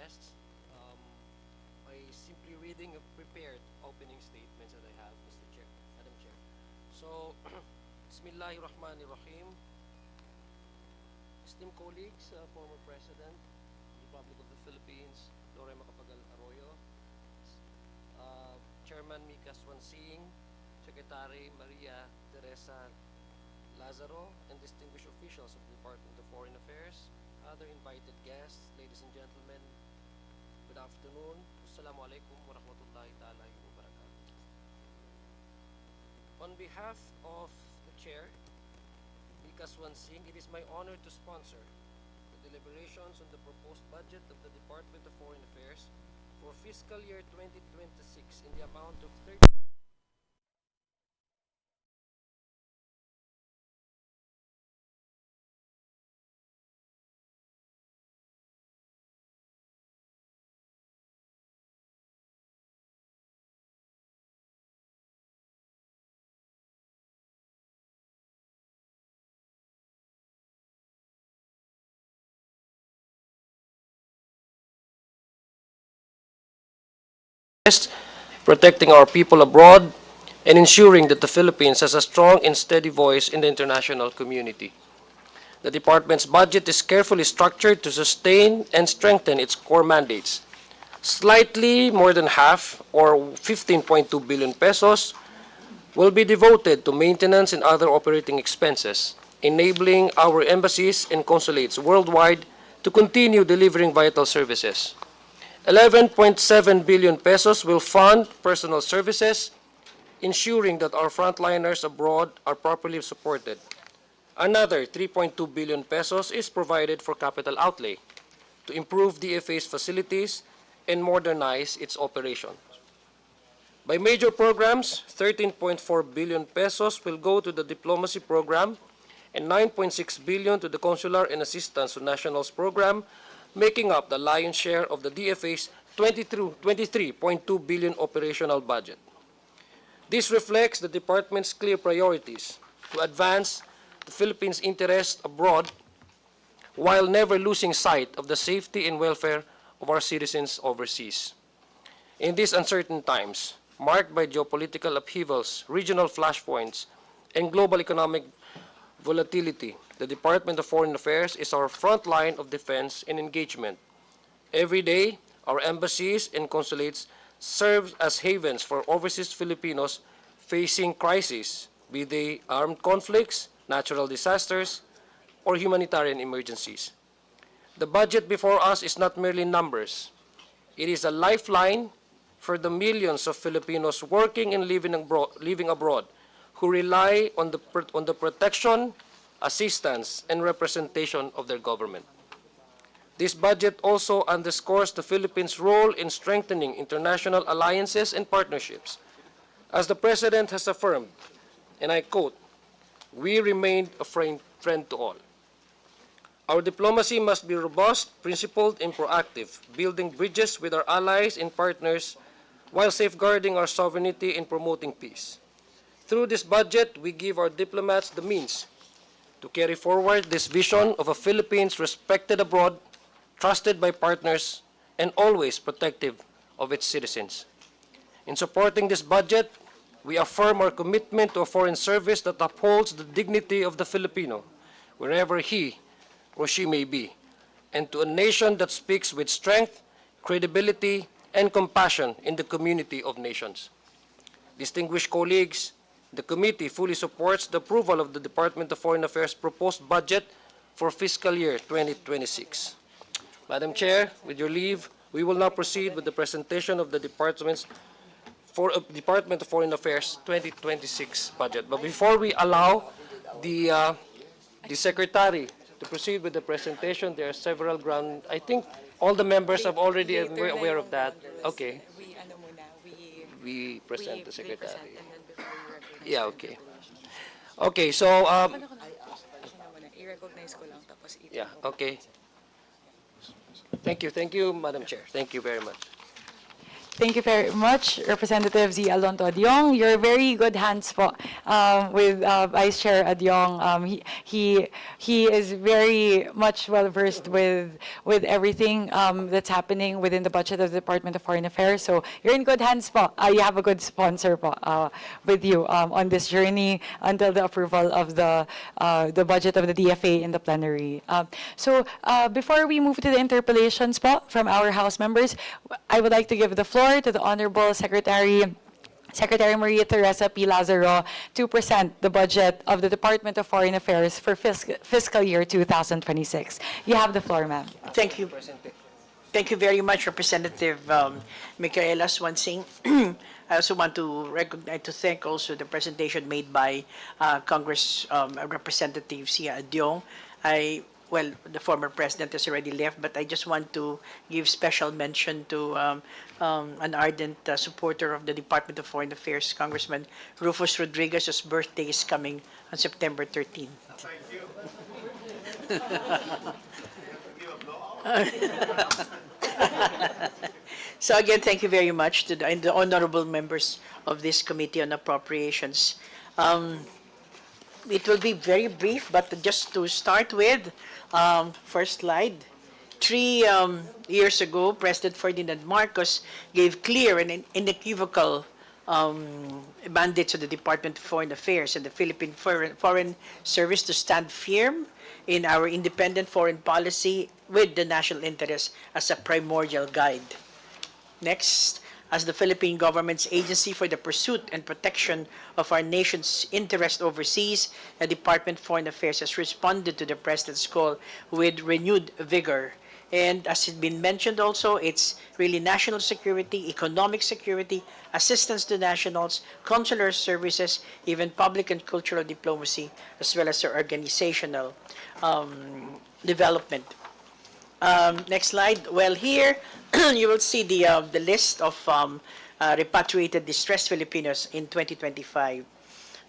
guests by simply reading a prepared opening statements that I have, Mr. Chair, Madam Chair. So, Bismillahirrahmanirrahim. Esteemed colleagues, former President, Republic of the Philippines, Lore Macapagal Arroyo, Chairman Mika Suansing, Secretary Maria Teresa Lazaro, and distinguished officials of the Department of Foreign Affairs, other invited guests, ladies and gentlemen, good afternoon. Assalamu alaikum wa rahmatullahi ta'ala wa barakatuh. On behalf of the Chair, Mika Suansing, it is my honor to sponsor the deliberations on the proposed budget of the Department of Foreign Affairs for fiscal year 2026 in the amount of 30 protecting our people abroad, and ensuring that the Philippines has a strong and steady voice in the international community. The department's budget is carefully structured to sustain and strengthen its core mandates. Slightly more than half, or 15.2 billion pesos, will be devoted to maintenance and other operating expenses, enabling our embassies and consulates worldwide to continue delivering vital services. 11.7 billion pesos will fund personal services, ensuring that our frontliners abroad are properly supported. Another 3.2 billion pesos is provided for capital outlay to improve DFA's facilities and modernize its operations. By major programs, 13.4 billion pesos will go to the diplomacy program and 9.6 billion to the consular and assistance to nationals program, making up the lion's share of the DFA's 23.2 billion operational budget. This reflects the department's clear priorities to advance the Philippines' interests abroad while never losing sight of the safety and welfare of our citizens overseas. In these uncertain times, marked by geopolitical upheavals, regional flashpoints, and global economic volatility, the Department of Foreign Affairs is our front line of defense and engagement. Every day, our embassies and consulates serve as havens for overseas Filipinos facing crises, be they armed conflicts, natural disasters, or humanitarian emergencies. The budget before us is not merely numbers. It is a lifeline for the millions of Filipinos working and living abroad who rely on the protection, assistance, and representation of their government. This budget also underscores the Philippines' role in strengthening international alliances and partnerships. As the President has affirmed, and I quote, "We remain a friend to all." Our diplomacy must be robust, principled, and proactive, building bridges with our allies and partners while safeguarding our sovereignty and promoting peace. Through this budget, we give our diplomats the means to carry forward this vision of a Philippines respected abroad, trusted by partners, and always protective of its citizens. In supporting this budget, we affirm our commitment to a foreign service that upholds the dignity of the Filipino, wherever he or she may be, and to a nation that speaks with strength, credibility, and compassion in the community of nations. Distinguished colleagues, the committee fully supports the approval of the Department of Foreign Affairs proposed budget for fiscal year 2026. Madam Chair, with your leave, we will now proceed with the presentation of the Department of Foreign Affairs 2026 budget. But before we allow the Secretary to proceed with the presentation, there are several ground. I think all the members have already aware of that. Okay. We present the Secretary. Yeah, okay. Okay, so, yeah, okay. Thank you, Madam Chair. Thank you very much. Thank you very much, Representative Z. Alonto Adyong. You're very good hands po with Vice Chair Adyong. He is very much well versed with everything that's happening within the budget of the Department of Foreign Affairs. So you're in good hands po. You have a good sponsor po with you on this journey until the approval of the budget of the DFA in the plenary. So before we move to the interpellations po from our House members, I would like to give the floor to the Honorable Secretary Maria Teresa P. Lazaro to present the budget of the Department of Foreign Affairs for fiscal year 2026. You have the floor, ma'am. Thank you. Thank you very much, Representative Micaela Suansing. I also want to thank also the presentation made by Congress Representative Sia Adyong. Well, the former president has already left, but I just want to give special mention to an ardent supporter of the Department of Foreign Affairs, Congressman Rufus Rodriguez, whose birthday is coming on September 13th. Thank you. So again, thank you very much to the honorable members of this Committee on Appropriations. It will be very brief, but just to start with, first slide. 3 years ago, President Ferdinand Marcos gave clear and unequivocal mandate to the Department of Foreign Affairs and the Philippine Foreign Service to stand firm in our independent foreign policy with the national interest as a primordial guide. Next, as the Philippine government's agency for the pursuit and protection of our nation's interest overseas, the Department of Foreign Affairs has responded to the President's call with renewed vigor. And as has been mentioned also, it's really national security, economic security, assistance to nationals, consular services, even public and cultural diplomacy, as well as our organizational development. Next slide. Well, here you will see the list of repatriated distressed Filipinos in 2025.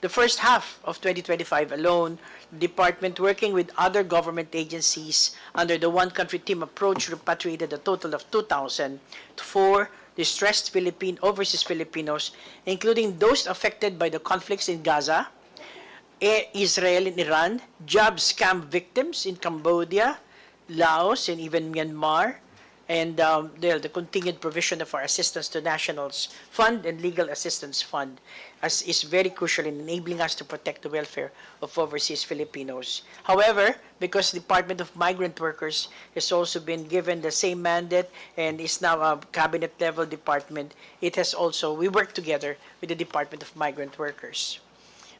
The first half of 2025 alone, the department, working with other government agencies under the One Country Team approach, repatriated a total of 2,004 distressed overseas Filipinos, including those affected by the conflicts in Gaza, Israel and Iran, job scam victims in Cambodia, Laos, and even Myanmar, and the continued provision of our Assistance to Nationals Fund and Legal Assistance Fund is very crucial in enabling us to protect the welfare of overseas Filipinos. However, because the Department of Migrant Workers has also been given the same mandate and is now a cabinet-level department, we work together with the Department of Migrant Workers.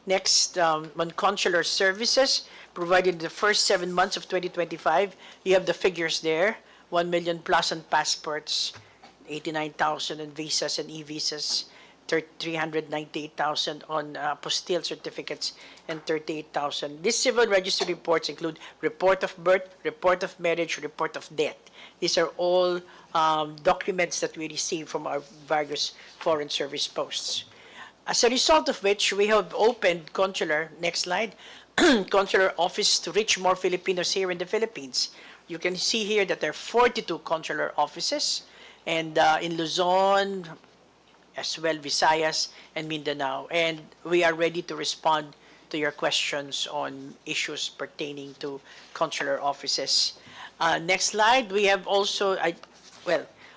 Next, on consular services provided in the first 7 months of 2025, you have the figures there. 1 million plus on passports, 89,000 on visas and e-visas, 398,000 on apostille certificates, and 38,000. These civil registry reports include report of birth, report of marriage, report of death. These are all documents that we receive from our various foreign service posts. As a result of which, we have opened consular, next slide, consular office to reach more Filipinos here in the Philippines. You can see here that there are 42 consular offices, and in Luzon, as well Visayas and Mindanao. And we are ready to respond to your questions on issues pertaining to consular offices. Next slide, we have also,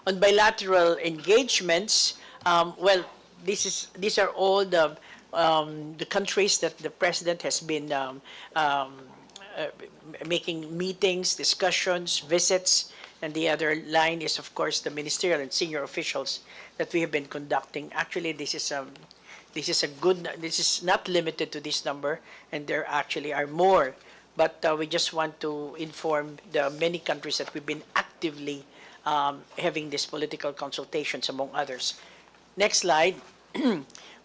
on bilateral engagements, these are all the countries that the President has been making meetings, discussions, visits, and the other line is, of course, the ministerial and senior officials that we have been conducting. Actually, this is not limited to this number, and there actually are more. But we just want to inform the many countries that we've been actively having these political consultations, among others. Next slide.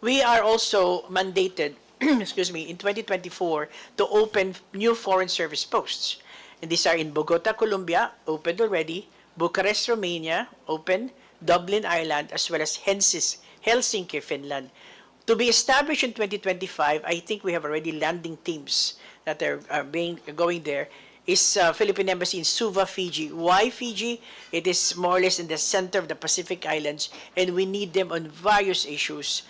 We are also mandated excuse me, in 2024 to open new foreign service posts. And these are in Bogota, Colombia, opened already, Bucharest, Romania, open, Dublin, Ireland, as well as Helsinki, Finland. To be established in 2025, I think we have already landing teams that are going there. is Philippine Embassy in Suva, Fiji. Why Fiji? It is more or less in the center of the Pacific Islands, and we need them on various issues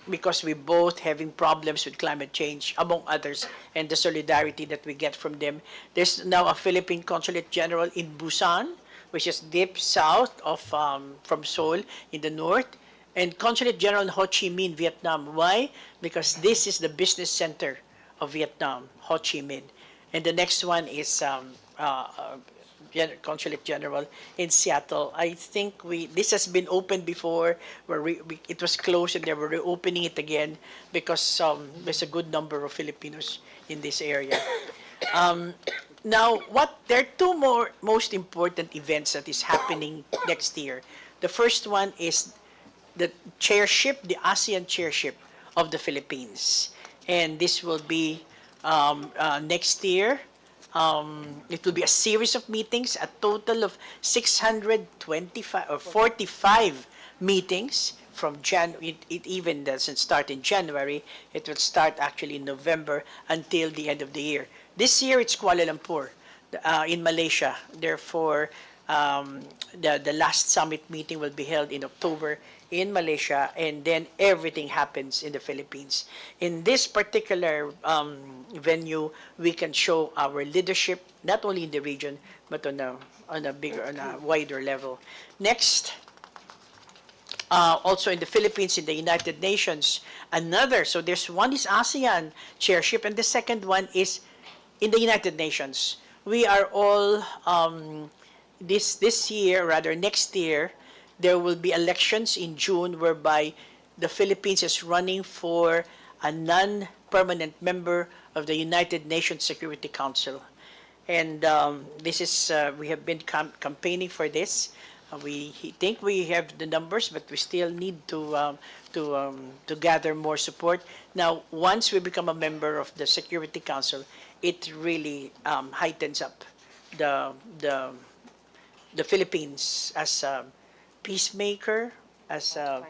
because we both having problems with climate change, among others, and the solidarity that we get from them. There's now a Philippine Consulate General in Busan, which is deep south of from Seoul in the north, and Consulate General in Ho Chi Minh, Vietnam. Why? Because this is the business center of Vietnam, Ho Chi Minh. And the next one is Consulate General in Seattle. I think this has been opened before, where it was closed and they were reopening it again because there's a good number of Filipinos in this area. Now, there are two more most important events that is happening next year. The first one is the chairship, the ASEAN chairship of the Philippines, and this will be next year. It will be a series of meetings, a total of 625 or 45 meetings from January. It even doesn't start in January. It will start actually in November until the end of the year. This year it's Kuala Lumpur in Malaysia. Therefore, the last summit meeting will be held in October in Malaysia, and then everything happens in the Philippines. In this particular venue, we can show our leadership, not only in the region, but on a wider level. Next, also in the Philippines, in the United Nations, so there's one is ASEAN chairship, and the second one is in the United Nations. We are all, this year, rather next year, there will be elections in June whereby the Philippines is running for a non-permanent member of the United Nations Security Council. And this is, we have been campaigning for this. We think we have the numbers, but we still need to gather more support. Now, once we become a member of the Security Council, it really heightens up the Philippines as a peacemaker, as a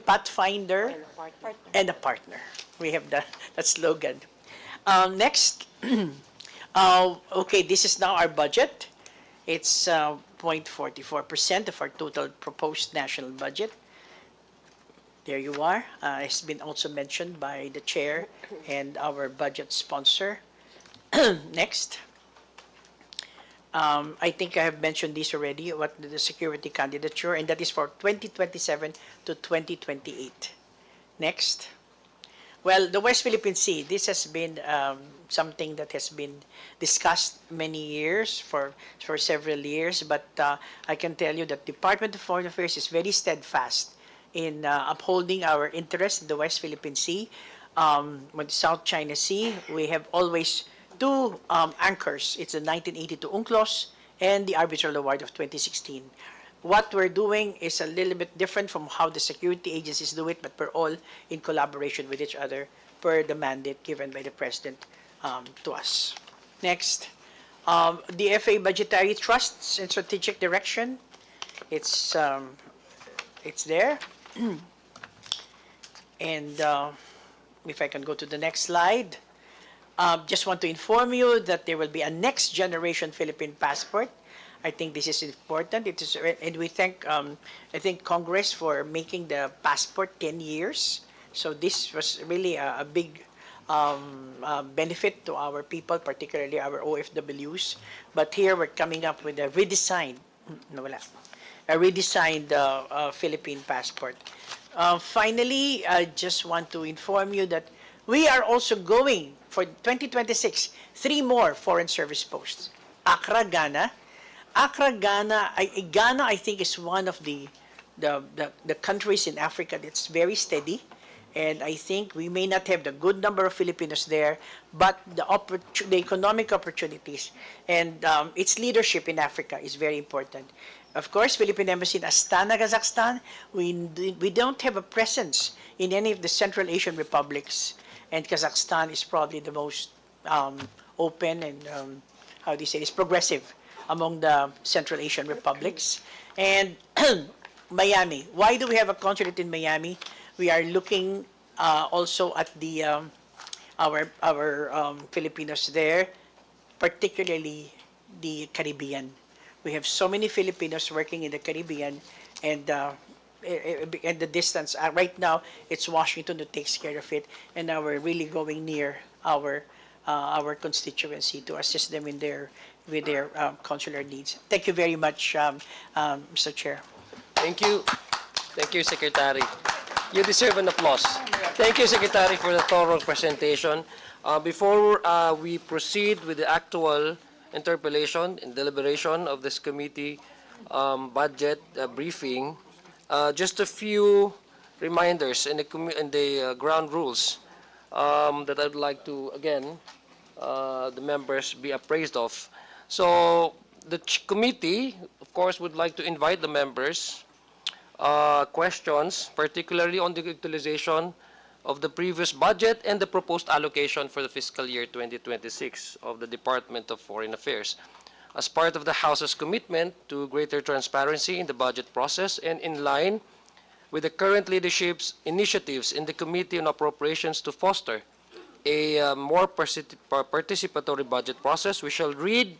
pathfinder, and a partner. We have that slogan. Next, okay, this is now our budget. It's 0.44% of our total proposed national budget. There you are. It's been also mentioned by the chair and our budget sponsor. Next. I think I have mentioned this already, what the security candidature, and that is for 2027 to 2028. Next. Well, the West Philippine Sea, this has been something that has been discussed many years, for several years, but I can tell you that the Department of Foreign Affairs is very steadfast in upholding our interest in the West Philippine Sea. With the South China Sea, we have always two anchors. It's the 1982 UNCLOS and the Arbitral Award of 2016. What we're doing is a little bit different from how the security agencies do it, but we're all in collaboration with each other per the mandate given by the President to us. Next, the FA Budgetary Trusts and Strategic Direction. It's there. And if I can go to the next slide. Just want to inform you that there will be a next generation Philippine passport. I think this is important. It is, and we thank I think Congress for making the passport 10 years. So this was really a big benefit to our people, particularly our OFWs. But here we're coming up with a redesigned, Philippine passport. Finally, I just want to inform you that we are also going for 2026, 3 more foreign service posts. Accra, Ghana. Accra, Ghana, Ghana, I think, is one of the countries in Africa that's very steady. And I think we may not have the good number of Filipinos there, but the economic opportunities and its leadership in Africa is very important. Of course, Philippine Embassy in Astana, Kazakhstan, we don't have a presence in any of the Central Asian republics, and Kazakhstan is probably the most open and, how do you say, is progressive among the Central Asian republics. And Miami. Why do we have a consulate in Miami? We are looking also at the our Filipinos there. particularly the Caribbean. We have so many Filipinos working in the Caribbean, and the distance. Right now, it's Washington who takes care of it, and now we're really going near our constituency to assist them in their with their consular needs. Thank you very much, Mr. Chair. Thank you. Thank you, Secretary. You deserve an applause. Thank you, Secretary, for the thorough presentation. Before we proceed with the actual interpellation and deliberation of this committee budget briefing, just a few reminders in the ground rules that I'd like to, again, the members be appraised of. So the committee, of course, would like to invite the members questions, particularly on the utilization of the previous budget and the proposed allocation for the fiscal year 2026 of the Department of Foreign Affairs. As part of the House's commitment to greater transparency in the budget process and in line with the current leadership's initiatives in the Committee on Appropriations to foster a more participatory budget process, we shall read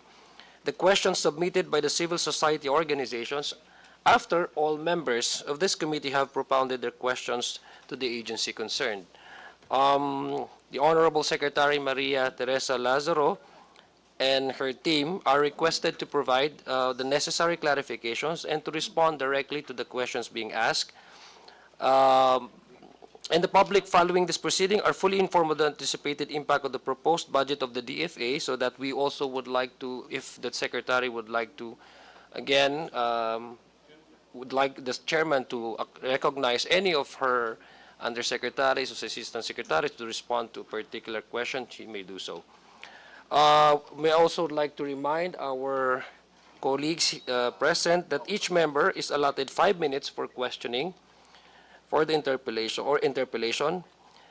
the questions submitted by the civil society organizations after all members of this committee have propounded their questions to the agency concerned. The Honorable Secretary Maria Teresa Lazaro and her team are requested to provide the necessary clarifications and to respond directly to the questions being asked. And the public following this proceeding are fully informed of the anticipated impact of the proposed budget of the DFA, so that we also would like to, if the Secretary would like to, again, would like the chairman to recognize any of her undersecretaries or assistant secretaries to respond to a particular question, she may do so. May also like to remind our colleagues present that each member is allotted 5 minutes for questioning for the interpellation,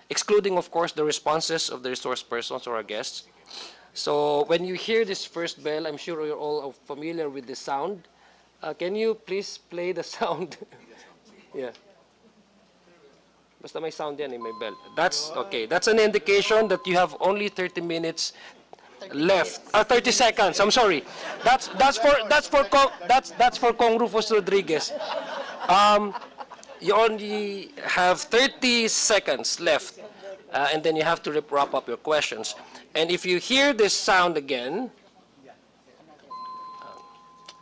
excluding, of course, the responses of the resource persons or our guests. So when you hear this first bell, I'm sure you're all familiar with the sound. Can you please play the sound? Yeah. Basta may sound yan, may bell. That's okay. That's an indication that you have only 30 minutes left. 30 seconds. I'm sorry. That's for Kong Rufus Rodriguez. You only have 30 seconds left, and then you have to wrap up your questions. And if you hear this sound again,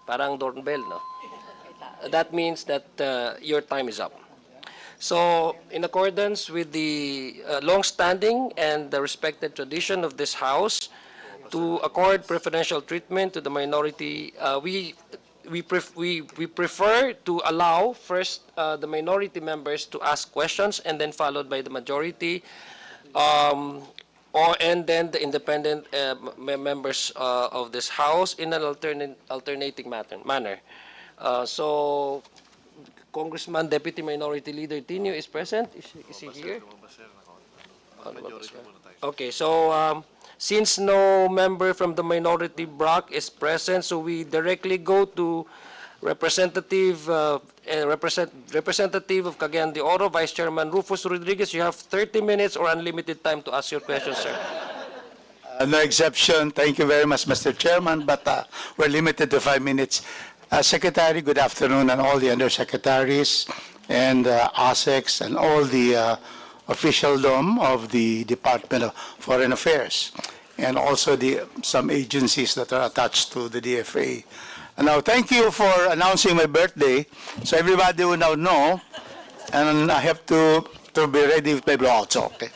parang doorbell, no? That means that your time is up. So, in accordance with the long-standing and the respected tradition of this House to accord preferential treatment to the minority, we prefer to allow first the minority members to ask questions, and then followed by the majority, and then the independent members of this House in an alternating manner. So, Congressman Deputy Minority Leader Tinio is present. Is he here? Okay, so since no member from the minority bloc is present, so we directly go to representative of Cagayan de Oro, Vice Chairman Rufus Rodriguez. You have 30 minutes or unlimited time to ask your questions, sir. No exception. Thank you very much, Mr. Chairman, but we're limited to 5 minutes. Secretary, good afternoon, and all the undersecretaries and ASECs and all the officialdom of the Department of Foreign Affairs, and also some agencies that are attached to the DFA. And now, thank you for announcing my birthday, so everybody will now know, and I have to be ready with my blowouts, okay?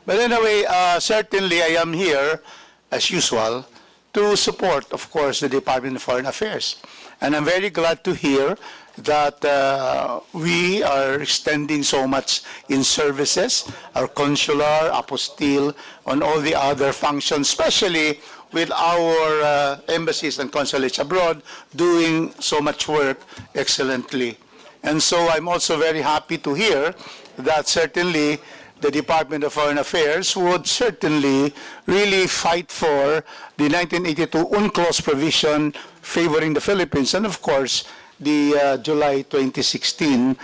But anyway, certainly I am here, as usual, to support, of course, the Department of Foreign Affairs. And I'm very glad to hear that we are extending so much in services, our consular, apostille, on all the other functions, especially with our embassies and consulates abroad doing so much work excellently. And so I'm also very happy to hear that certainly the Department of Foreign Affairs would certainly really fight for the 1982 UNCLOS provision favoring the Philippines, and of course the July 2016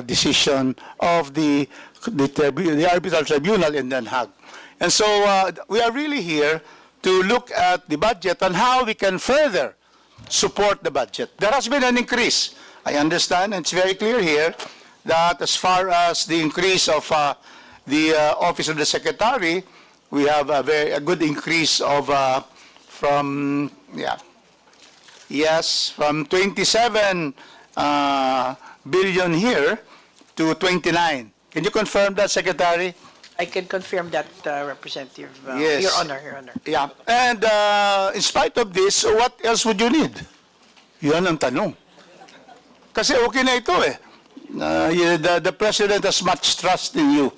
decision of the Arbitral Tribunal in Den Haag. And so we are really here to look at the budget and how we can further support the budget. There has been an increase. I understand, and it's very clear here, that as far as the increase of the Office of the Secretary, we have a good increase of from 27 billion here to 29. Can you confirm that, Secretary? I can confirm that, Representative, Yes. Your Honor, Your Honor. Yeah. And in spite of this, what else would you need? Yan ang tanong. Kasi okay na ito eh. The President has much trust in you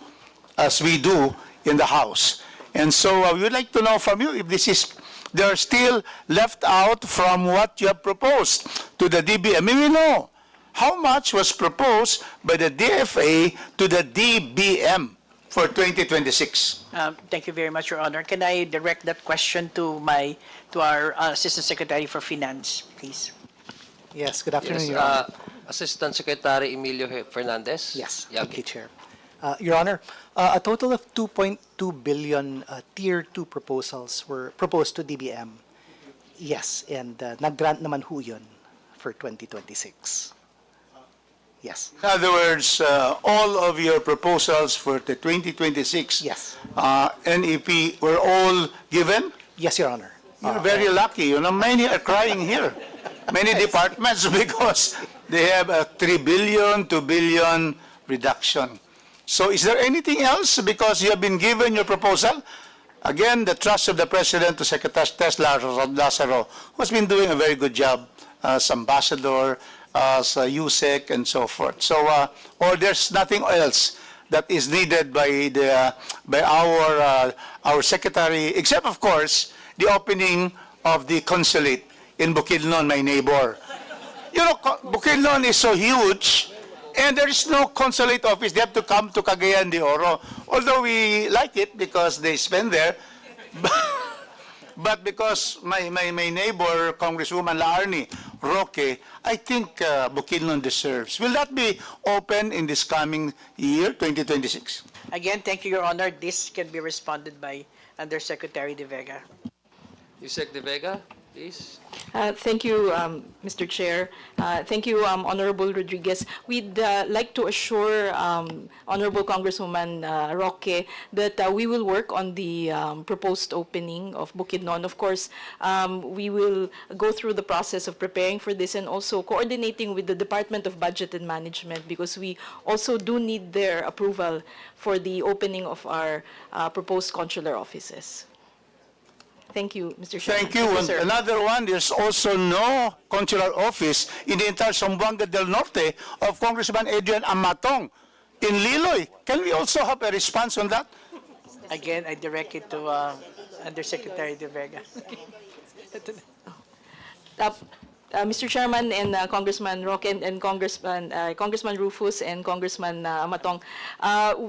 as we do in the House. And so we would like to know from you if they are still left out from what you have proposed to the DBM. May we know how much was proposed by the DFA to the DBM for 2026? Thank you very much, Your Honor. Can I direct that question to our Assistant Secretary for Finance, please? Yes, good afternoon, Yes, Your Honor. Assistant Secretary Emilio Fernandez. Yes, Yeah, thank you, Chair. Your Honor, a total of 2.2 billion Tier 2 proposals were proposed to DBM. Yes, and nag-grant naman ho yun for 2026. Yes, In other words, all of your proposals for the 2026 Yes. NEP were all given? yes, Your Honor. You're very lucky. You know, many are crying here. Many departments because they have a 3 billion, 2 billion reduction. So is there anything else because you have been given your proposal? Again, the trust of the President to Secretary Tesla Lazaro, who has been doing a very good job as ambassador, as USEC, and so forth. So, or there's nothing else that is needed by our secretary, except of course the opening of the consulate in Bukidnon, my neighbor. You know, Bukidnon is so huge, and there is no consulate office. They have to come to Cagayan de Oro. Although we like it because they spend there, but because my neighbor, Congresswoman Laarni Roque, I think Bukidnon deserves. Will that be open in this coming year, 2026? Again, thank you, Your Honor. This can be responded by Undersecretary De Vega. Yusek De Vega, please. Thank you, Mr. Chair. Thank you, Honorable Rodriguez. We'd like to assure Honorable Congresswoman Roque that we will work on the proposed opening of Bukidnon. Of course, we will go through the process of preparing for this and also coordinating with the Department of Budget and Management because we also do need their approval for the opening of our proposed consular offices. Thank you, Mr. Chairman. Thank you. And sir. another one, there's also no consular office in the entire Zamboanga del Norte of Congressman Adrian Amatong in Liloy. Can we also have a response on that? Again, I direct it to Undersecretary De Vega. Mr. Chairman and Congressman Roque and Congressman Rufus and Congressman Amatong,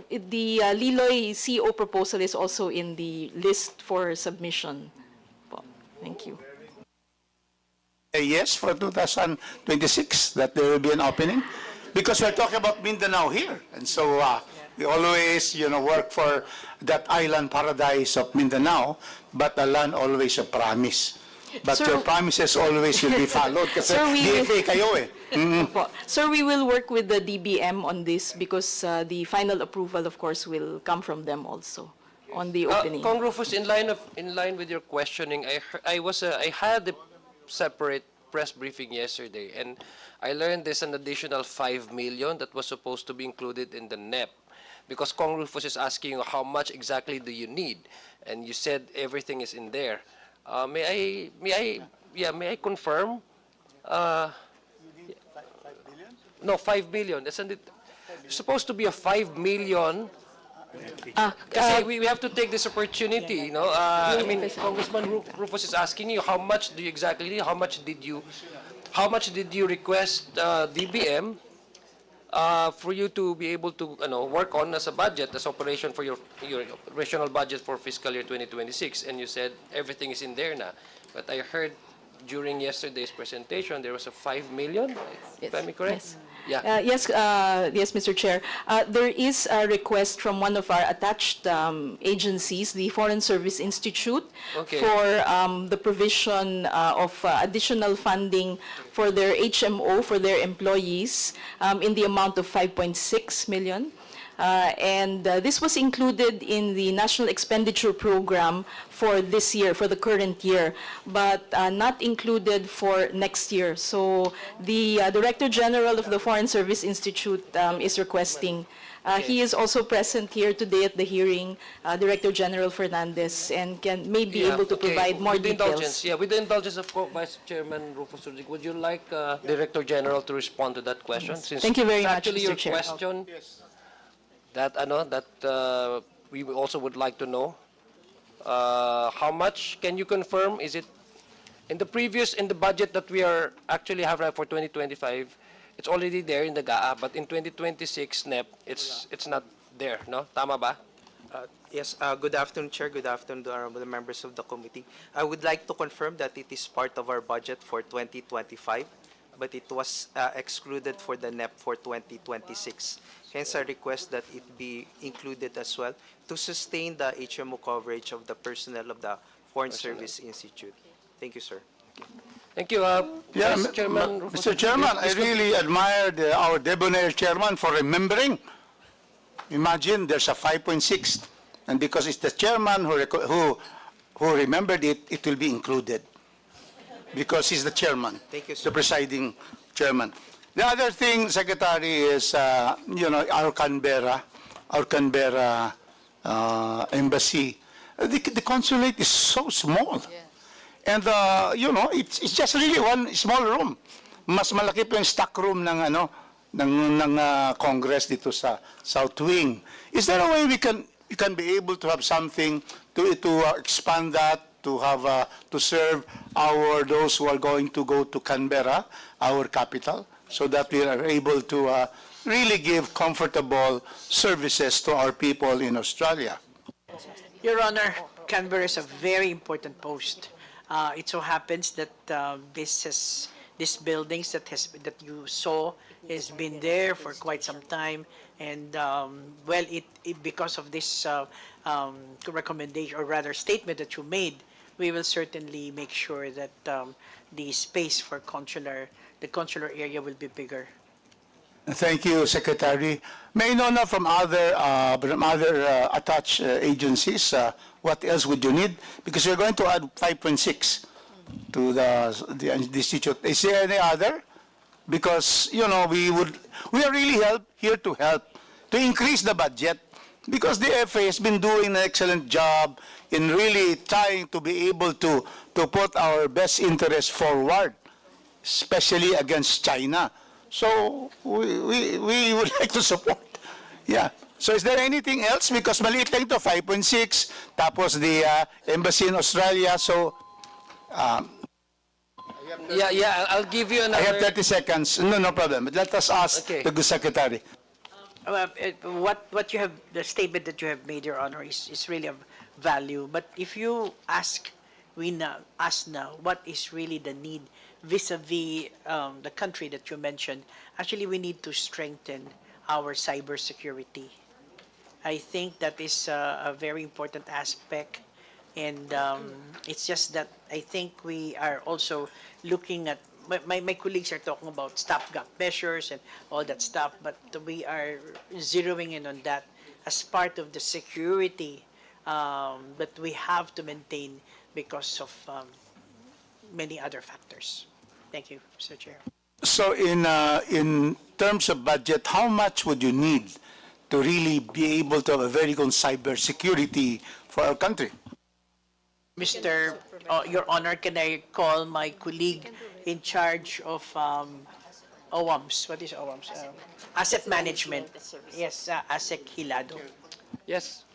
the Liloy CO proposal is also in the list for submission. Thank you. A yes for 2026 that there will be an opening? Because we're talking about Mindanao here. And so we always, work for that island paradise of Mindanao, but the land always a promise. But Sir, your promises always will be followed kasi Sir, we- DFA kayo eh. Sir, we will work with the DBM on this because the final approval, of course, will come from them also on the opening. Cong Rufus, in line with your questioning, I had a separate press briefing yesterday, and I learned there's an additional 5 million that was supposed to be included in the NEP, because Cong Rufus is asking you how much exactly do you need, and you said everything is in there. May I confirm? No, 5 million. Isn't it supposed to be a 5 million? Kasi we have to take this opportunity, I mean, Congressman Rufus is asking you how much do you exactly need? How much did you request DBM for you to be able to work on as a budget, as operation for your operational budget for fiscal year 2026? And you said everything is in there now. But I heard during yesterday's presentation, there was a 5 million, if I'm correct? Yes. Yeah. Yes, Mr. Chair. There is a request from one of our attached agencies, the Foreign Service Institute, Okay. for the provision of additional funding for their HMO, for their employees, in the amount of 5.6 million. And this was included in the National Expenditure Program for this year, for the current year, but not included for next year. So the Director General of the Foreign Service Institute is requesting. He is also present here today at the hearing, Director General Fernandez, and may be able to provide more With the indulgence, details. yeah, with the indulgence of Vice Chairman Rufus Rodriguez, would you like Director General to respond to that question? Since Thank you very it's much, actually Mr. your Chair. question that we also would like to know. How much can you confirm? Is it in the budget that we are actually have right for 2025? It's already there in the GAA, but in 2026 NEP, it's not there, no? Tama ba? Yes, good afternoon, Chair. Good afternoon to honorable members of the committee. I would like to confirm that it is part of our budget for 2025, but it was excluded for the NEP for 2026. Hence, I request that it be included as well to sustain the HMO coverage of the personnel of the Foreign Service Institute. Thank you, sir. Thank you. Yeah, Vice Chairman Rufus Mr. Chairman, I Rodriguez, really admire our debonair chairman for remembering. Imagine there's a 5.6, and because it's the chairman who remembered it, it will be included because he's the chairman. Thank you, sir. The presiding chairman. The other thing, Secretary, is our Canberra embassy. The consulate is so small. And, it's just really one small room. Mas malaki pa yung stock room ng Congress dito sa South Wing. Is there a way we can be able to have something to expand that, to have to serve those who are going to go to Canberra, our capital, so that we are able to really give comfortable services to our people in Australia? Your Honor, Canberra is a very important post. It so happens that these buildings that you saw has been there for quite some time, and because of this recommendation, or rather statement that you made, we will certainly make sure that the space for the consular area will be bigger. Thank you, Secretary. May I know now from other attached agencies, what else would you need? Because we're going to add 5.6 to the institute. Is there any other? Because we are really here to help to increase the budget, because the FA has been doing an excellent job in really trying to be able to put our best interest forward, especially against China. So we would like to support. Yeah. So is there anything else? Because maliit lang ito, 5.6, tapos the embassy in Australia. So I'll give you another. I have 30 seconds. No problem. But let us ask Okay. the Secretary. What you have, the statement that you have made, Your Honor, is really of value. But if you ask now, what is really the need vis-a-vis the country that you mentioned? Actually, we need to strengthen our cybersecurity. I think that is a very important aspect, and it's just that I think we are also looking at, my colleagues are talking about stopgap measures and all that stuff, but we are zeroing in on that as part of the security that we have to maintain because of many other factors. Thank you, Mr. Chair. So in terms of budget, how much would you need to really be able to have a very good cybersecurity for our country? Your Honor, can I call my colleague in charge of OWAMS? What is OWAMS? Asset Management. Yes, Asek Hilado. Yes.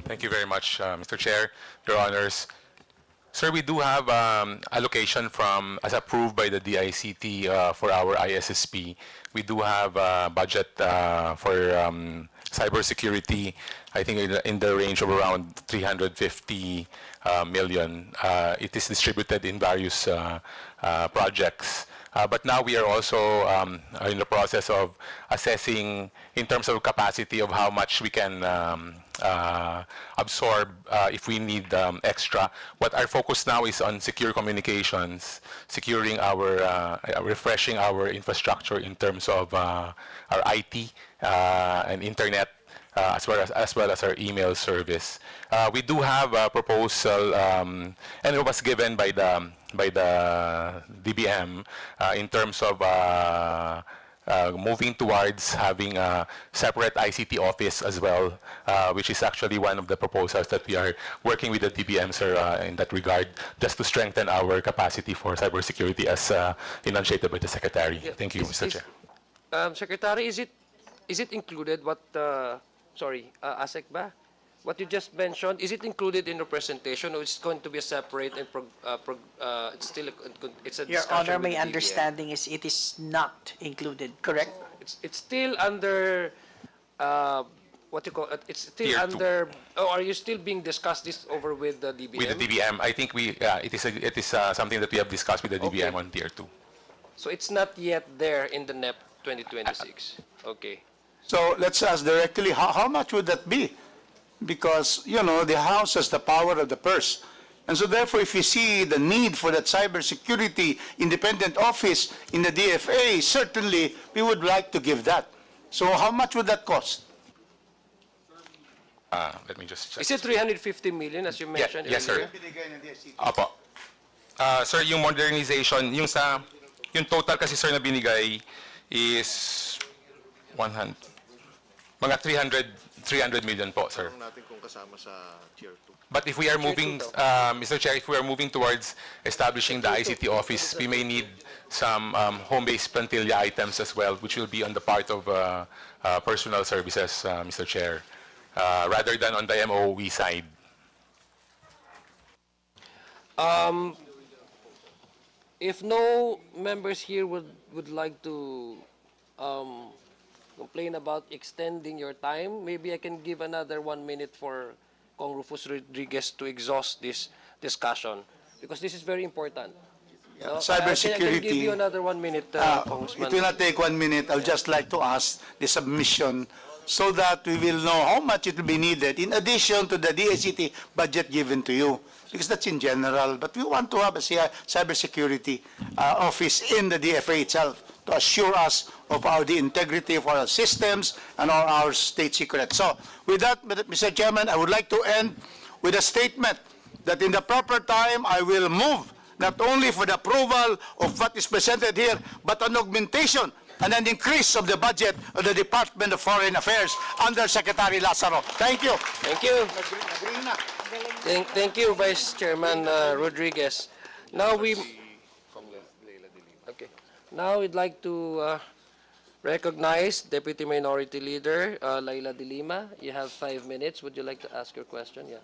Thank you very much, Mr. Chair, Your Honors. Sir, we do have allocation from, as approved by the DICT for our ISSP. We do have budget for cybersecurity, I think in the range of around 350 million. It is distributed in various projects. But now we are also in the process of assessing in terms of capacity of how much we can absorb if we need extra. What our focus now is on secure communications, securing our, refreshing our infrastructure in terms of our IT and internet, as well as our email service. We do have a proposal, and it was given by the DBM in terms of moving towards having a separate ICT office as well, which is actually one of the proposals that we are working with the DBM, sir, in that regard, just to strengthen our capacity for cybersecurity as enunciated by the Secretary. Thank you, Mr. Chair. Secretary, is it included what, ASEC ba? What you just mentioned, is it included in the presentation, or it's going to be a separate and it's still it's a Your discussion Honor, with my the DBM? understanding is it is not included, correct? It's still under what you call it? It's still Tier two. under. Oh, are you still being discussed this over with the DBM? With the DBM, I think it is something that we have discussed with the DBM Okay. on Tier 2. So it's not yet there in the NEP 2026. Okay. So let's ask directly, how much would that be? Because, you know, the House has the power of the purse. And so therefore, if you see the need for that cybersecurity independent office in the DFA, certainly we would like to give that. So how much would that cost? Let me just check. Is it 350 million as you mentioned yes, sir. earlier? Apo. Sir, yung modernization, yung total kasi, sir, na binigay is 100, mga 300 million po, sir. natin kung kasama sa Tier 2. But if we are moving, Mr. Chair, if we are moving towards establishing the ICT office, we may need some home-based plantilla items as well, which will be on the part of personal services, Mr. Chair, rather than on the MOE side. If no members here would like to complain about extending your time, maybe I can give another 1 minute for Kong Rufus Rodriguez to exhaust this discussion, because this is very important. No? I can give you Cybersecurity, another 1 minute, it Congressman. will not take 1 minute. I'll just like to ask the submission so that we will know how much it will be needed in addition to the DICT budget given to you, because that's in general. But we want to have a cybersecurity office in the DFA itself to assure us of the integrity of our systems and our state secrets. So with that, Mr. Chairman, I would like to end with a statement that in the proper time, I will move not only for the approval of what is presented here, but an augmentation and an increase of the budget of the Department of Foreign Affairs under Secretary Lazaro. Thank you. Thank you. Thank you, Vice Chairman Rodriguez. Now okay. Now we'd like to recognize Deputy Minority Leader Laila de Lima. You have 5 minutes. Would you like to ask your question? Yeah.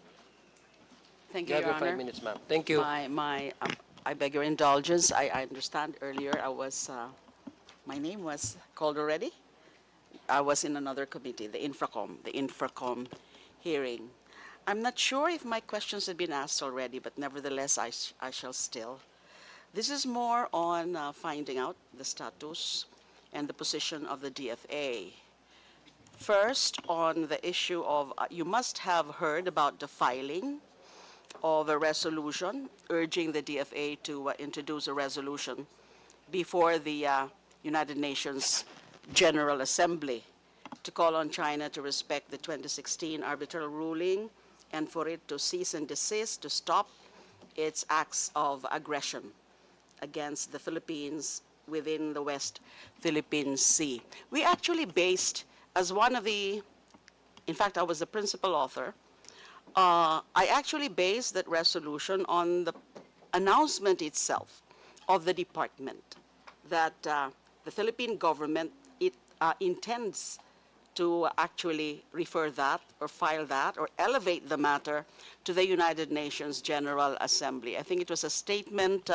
Thank You you, have Your your Honor. 5 minutes, ma'am. Thank you. I beg your indulgence. I understand earlier my name was called already. I was in another committee, the Infracom hearing. I'm not sure if my questions have been asked already, but nevertheless, I shall still. This is more on finding out the status and the position of the DFA. First, on the issue of, you must have heard about the filing of a resolution urging the DFA to introduce a resolution before the United Nations General Assembly to call on China to respect the 2016 arbitral ruling and for it to cease and desist, to stop its acts of aggression against the Philippines within the West Philippine Sea. We actually based, as one of the, in fact, I was the principal author, I actually based that resolution on the announcement itself of the department that the Philippine government intends to actually refer that or file that or elevate the matter to the United Nations General Assembly. I think it was a statement,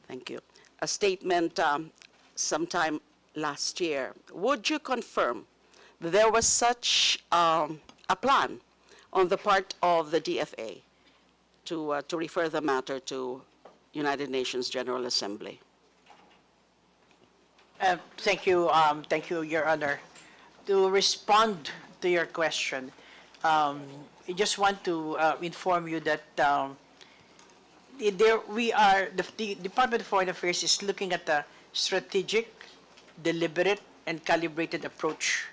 thank you, a statement sometime last year. Would you confirm that there was such a plan on the part of the DFA to refer the matter to United Nations General Assembly? Thank you, Your Honor. To respond to your question, I just want to inform you that the Department of Foreign Affairs is looking at a strategic, deliberate, and calibrated approach.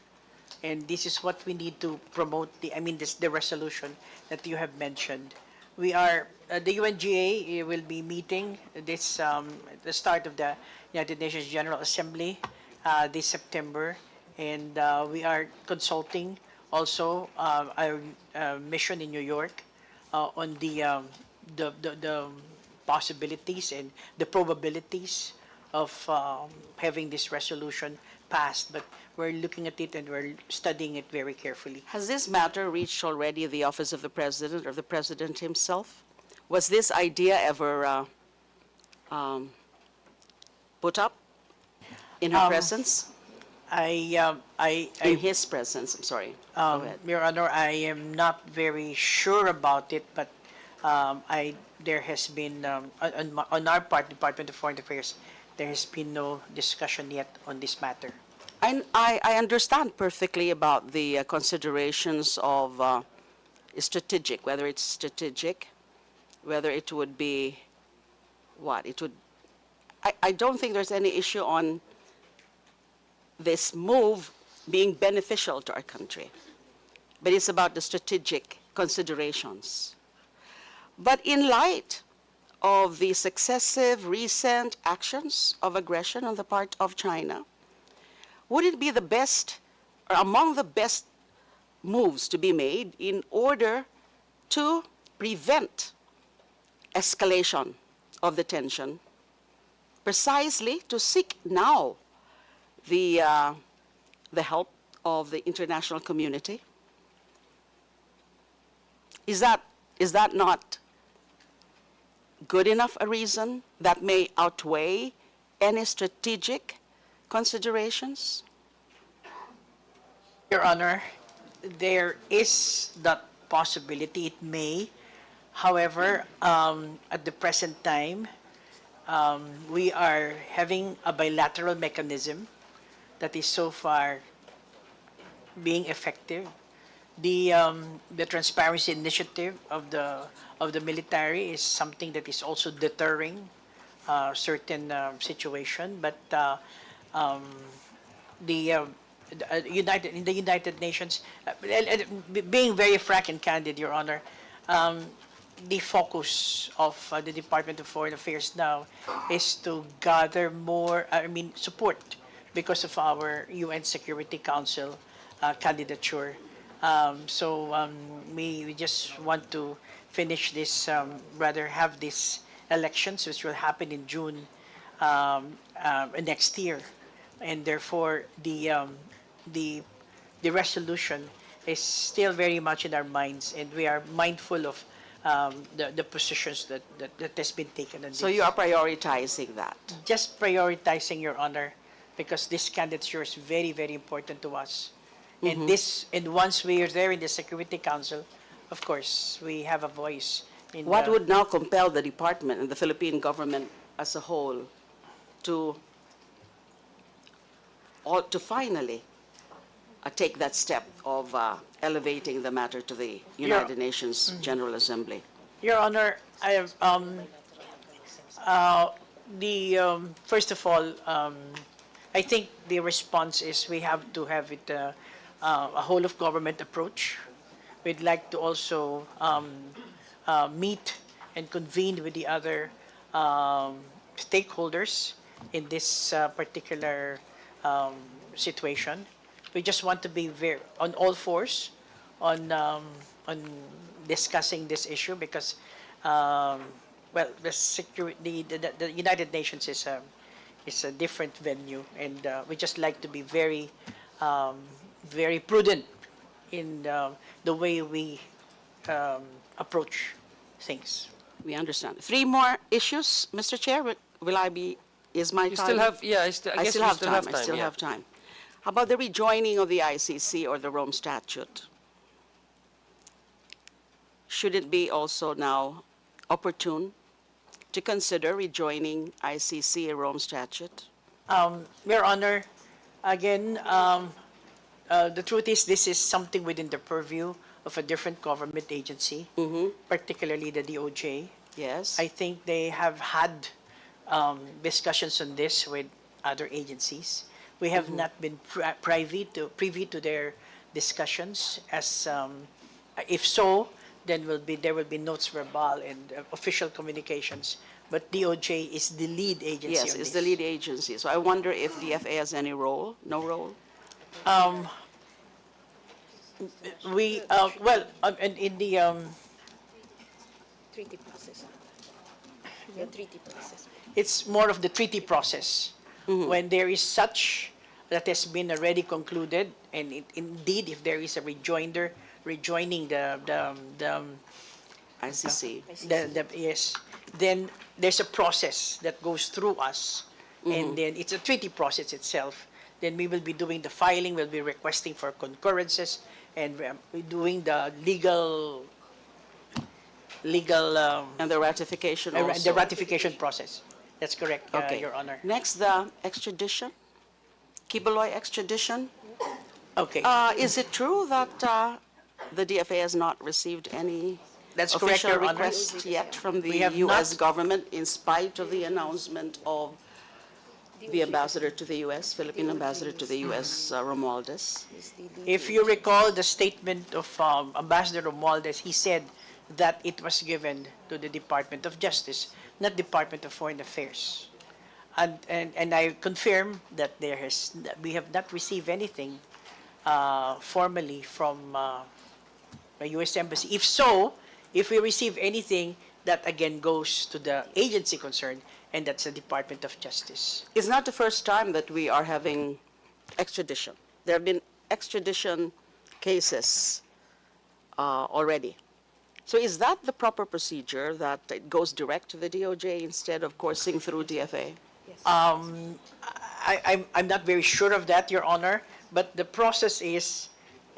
And this is what we need to promote, the resolution that you have mentioned. The UNGA will be meeting this, at the start of the United Nations General Assembly this September. And we are consulting also our mission in New York on the possibilities and the probabilities of having this resolution passed. But we're looking at it and we're studying it very carefully. Has this matter reached already the office of the President or the President himself? Was this idea ever put up in her presence? In his presence, I'm sorry. Go ahead. Your Honor, I am not very sure about it, but there has been, on our part, Department of Foreign Affairs, there has been no discussion yet on this matter. I understand perfectly about the considerations of strategic, whether it's strategic, whether it would be what? I don't think there's any issue on this move being beneficial to our country, but it's about the strategic considerations. But in light of the successive recent actions of aggression on the part of China, would it be the best, or among the best moves to be made in order to prevent escalation of the tension, precisely to seek now the help of the international community? Is that not good enough a reason that may outweigh any strategic considerations? Your Honor, there is that possibility. It may. However, at the present time, we are having a bilateral mechanism that is so far being effective. The transparency initiative of the military is something that is also deterring certain situation. But in the United Nations, being very frank and candid, Your Honor, the focus of the Department of Foreign Affairs now is to gather more, support because of our UN Security Council candidature. We just want to finish this, have these elections, which will happen in June next year, and therefore the resolution is still very much in our minds, and we are mindful of the positions that has been taken on this. So you are prioritizing that? Just prioritizing, Your Honor, because this candidature is very, very important to us. And once we are there in the Security Council, of course, we have a voice. What would now compel the department and the Philippine government as a whole to finally take that step of elevating the matter to the United Nations General Assembly? Your Honor, I have, first of all, I think the response is we have to have it a whole of government approach. We'd like to also meet and convene with the other stakeholders in this particular situation. We just want to be very on all fours on discussing this issue because, the United Nations is a different venue, and we just like to be very very prudent in the way we approach things. We understand. Three more issues, Mr. Chair. Will I be, is my time? You still have, yeah, I I guess still you have still time. have time. I still yeah. have time. How about the rejoining of the ICC or the Rome Statute? Should it be also now opportune to consider rejoining ICC and Rome Statute? Your Honor, again, the truth is this is something within the purview of a different government agency, particularly the DOJ. Yes. I think they have had discussions on this with other agencies. We have not been privy to their discussions. As if so, then there will be notes verbal and official communications. But DOJ is the lead agency. Yes, on it's this. the lead agency. So I wonder if DFA has any role? No role? We well, in the Treaty process. The treaty process. it's more of the treaty process. When there is such that has been already concluded, and indeed, if there is a rejoining the ICC. yes, then there's a process that goes through us, and then it's a treaty process itself. Then we will be doing the filing, we'll be requesting for concurrences, and we're doing the legal And the ratification also. the ratification process. That's correct, Okay. Your Honor. Next, the extradition. Kibuloy extradition. Okay, Is it true that the DFA has not received any that's correct, official Your Honor. request yet from the We have U.S. not- government in spite of the announcement of the ambassador to the U.S., Philippine ambassador to the U.S., Romualdez? If you recall the statement of Ambassador Romualdez, he said that it was given to the Department of Justice, not Department of Foreign Affairs. And I confirm that that we have not received anything formally from the U.S. Embassy. If so, if we receive anything, that again goes to the agency concerned, and that's the Department of Justice. It's not the first time that we are having extradition. There have been extradition cases already. So is that the proper procedure, that it goes direct to the DOJ instead of coursing through DFA? I'm not very sure of that, Your Honor, but the process is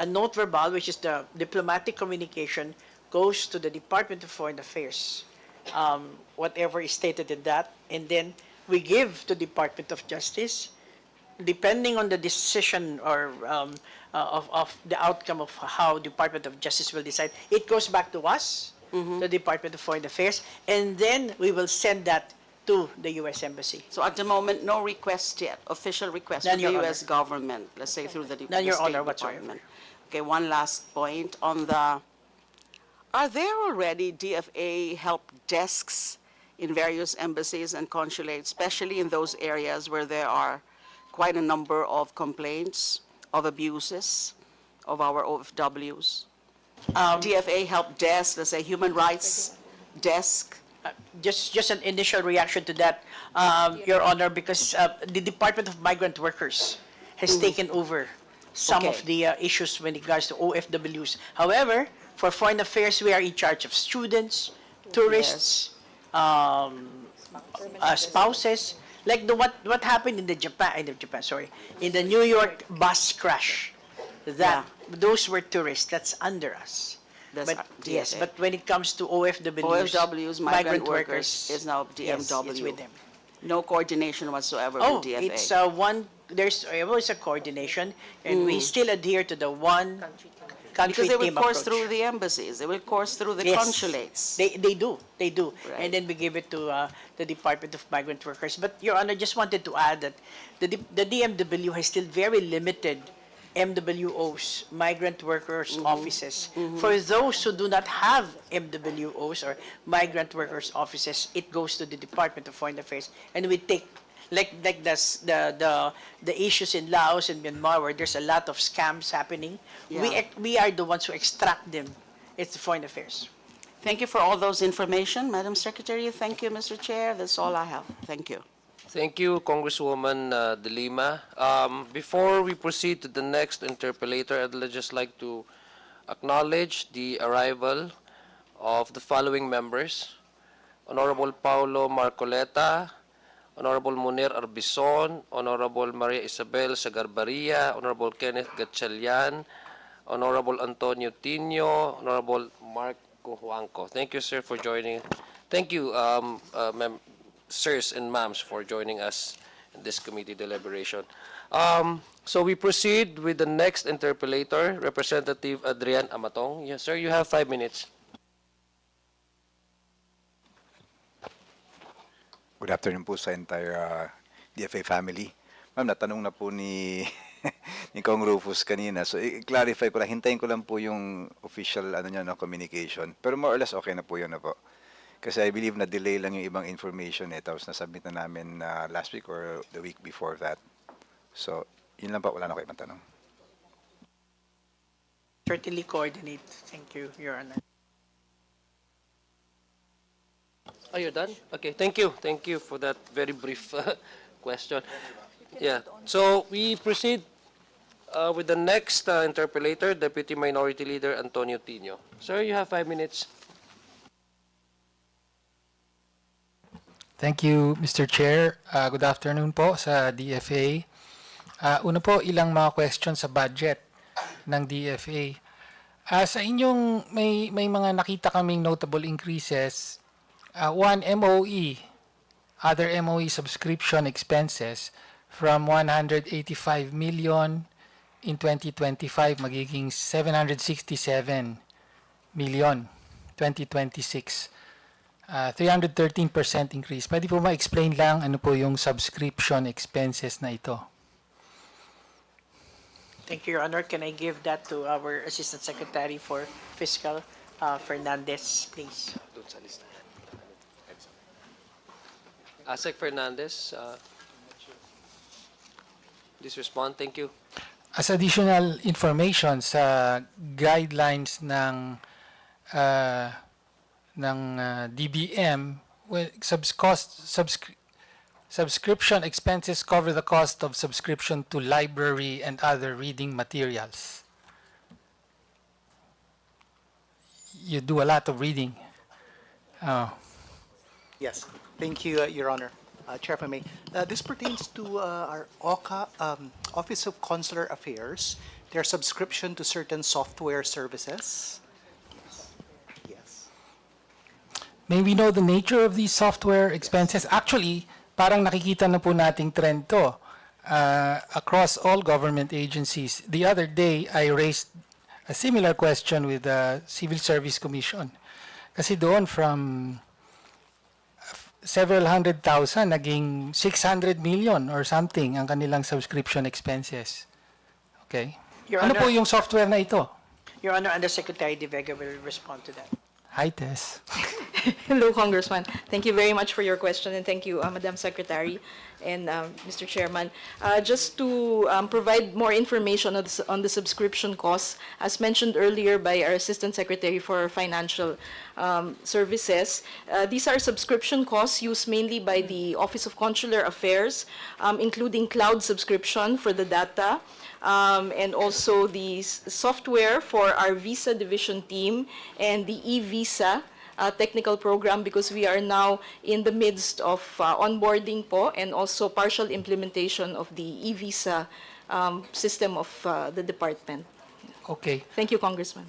a note verbal, which is the diplomatic communication, goes to the Department of Foreign Affairs, whatever is stated in that, and then we give to Department of Justice, depending on the decision or of the outcome of how Department of Justice will decide. It goes back to us, the Department of Foreign Affairs, and then we will send that to the U.S. Embassy. So at the moment, no request yet, official request None, from the Your U.S. government, let's say through the None, Your State Honor, whatsoever. Department. Okay, one last point on the, are there already DFA help desks in various embassies and consulates, especially in those areas where there are quite a number of complaints of abuses of our OFWs? DFA help desk, let's say human rights desk. Just an initial reaction to that, Your Honor, because the Department of Migrant Workers has taken over some of the issues when it regards to OFWs. However, for Foreign Affairs, we are in charge of students, tourists, spouses. Like what happened in the in the New York bus crash. Those were tourists. That's under us. That's But DFA. yes, but when it comes to OFWs, OFWs, migrant workers, is now yes, DMW. it's with them. No coordination whatsoever Oh, with DFA. it's there's always a coordination, and we still adhere to the one country Because they will team course approach. through the embassies, they will course through the Yes. consulates. They do. Right. And then we give it to the Department of Migrant Workers. But, Your Honor, just wanted to add that the DMW has still very limited MWOs, migrant workers offices. For those who do not have MWOs or migrant workers offices, it goes to the Department of Foreign Affairs, and we take like the issues in Laos and Myanmar where there's a lot of scams happening. Yeah. We are the ones who extract them. It's the Foreign Affairs. Thank you for all those information, Madam Secretary. Thank you, Mr. Chair. That's all I have. Thank you. Thank you, Congresswoman De Lima. Before we proceed to the next interpellator, I'd just like to acknowledge the arrival of the following members: Honorable Paulo Marcoleta, Honorable Munir Arbison, Honorable Maria Isabel Sagarbaria, Honorable Kenneth Gatchalian, Honorable Antonio Tino, Honorable Marco Huanco. Thank you, sir, for joining. Thank you, sirs and ma'ams, for joining us in this committee deliberation. So we proceed with the next interpellator, Representative Adrian Amatong. Yes, sir, you have 5 minutes. Good afternoon po sa entire DFA family. Ma'am, natanong na po ni ni Kong Rufus kanina. So, i-clarify ko lang, hintayin ko lang po yung official communication. Pero more or less okay na po yun na po. Kasi I believe na delay lang yung ibang information tapos nasubmit na namin last week or the week before that. So, yun lang po, wala na kayo matanong. Certainly coordinate. Thank you, Your Honor. Oh, you're done? Okay, thank you. Thank you for that very brief question. Yeah, so we proceed with the next interpellator, Deputy Minority Leader Antonio Tino. Sir, you have 5 minutes. Thank you, Mr. Chair. Good afternoon po sa DFA. Una po, ilang mga questions sa budget ng DFA. Sa inyong may mga nakita kaming notable increases. One, MOE, other MOE subscription expenses from 185 million in 2025 magiging 767 million 2026. 313% increase. Pwede po ma-explain lang ano po yung subscription expenses na ito? Thank you, Your Honor. Can I give that to our Assistant Secretary for Fiscal, Fernandez, please? Asek Fernandez, please respond. Thank you. As additional information sa guidelines ng DBM, subscription expenses cover the cost of subscription to library and other reading materials. You do a lot of reading. Yes, thank you, Your Honor. Chair, if I may. This pertains to our OCA, Office of Consular Affairs, their subscription to certain software services. Yes. May we know the nature of these software expenses? Actually, parang nakikita na po nating trend to across all government agencies. The other day, I raised a similar question with the Civil Service Commission. Kasi doon from several 100,000, naging 600 million or something ang kanilang subscription expenses. Okay? Your Ano Honor, po yung software na ito? Your Honor, Undersecretary De Vega will respond to that. Hi, Tess. Hello, Congressman. Thank you very much for your question, and thank you, Madam Secretary and Mr. Chairman. Just to provide more information on the subscription costs, as mentioned earlier by our Assistant Secretary for Financial Services, these are subscription costs used mainly by the Office of Consular Affairs, including cloud subscription for the data, and also the software for our visa division team and the e-visa technical program, because we are now in the midst of onboarding po and also partial implementation of the e-visa system of the department. Okay. Thank you, Congressman.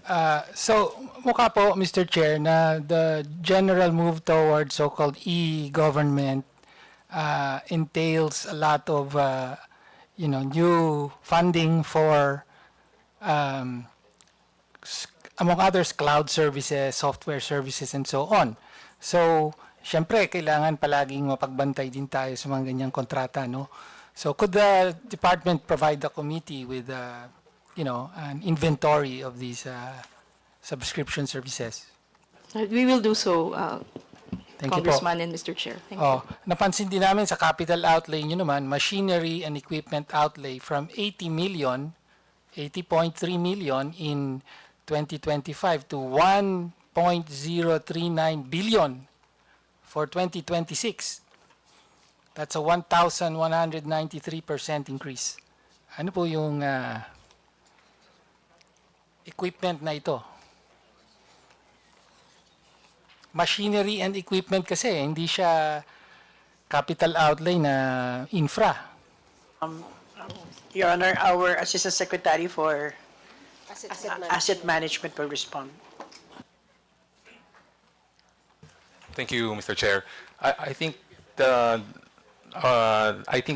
So, mukha po, Mr. Chair, na the general move towards so-called e-government entails a lot of new funding for, among others, cloud services, software services, and so on. So, syempre, kailangan palaging mapagbantay din tayo sa mga ganyang kontrata, no? So, could the department provide the committee with, an inventory of these subscription services? We will do so, Thank you po. Congressman and Mr. Chair. Thank you. Napansin din namin sa capital outlay nyo naman, machinery and equipment outlay from 80.3 million in 2025 to 1.039 billion for 2026. That's a 1,193% increase. Ano po yung equipment na ito? Machinery and equipment kasi, hindi siya capital outlay na infra. Your Honor, our Assistant Secretary for Asset Asset Management will respond. Thank you, Mr. Chair. I think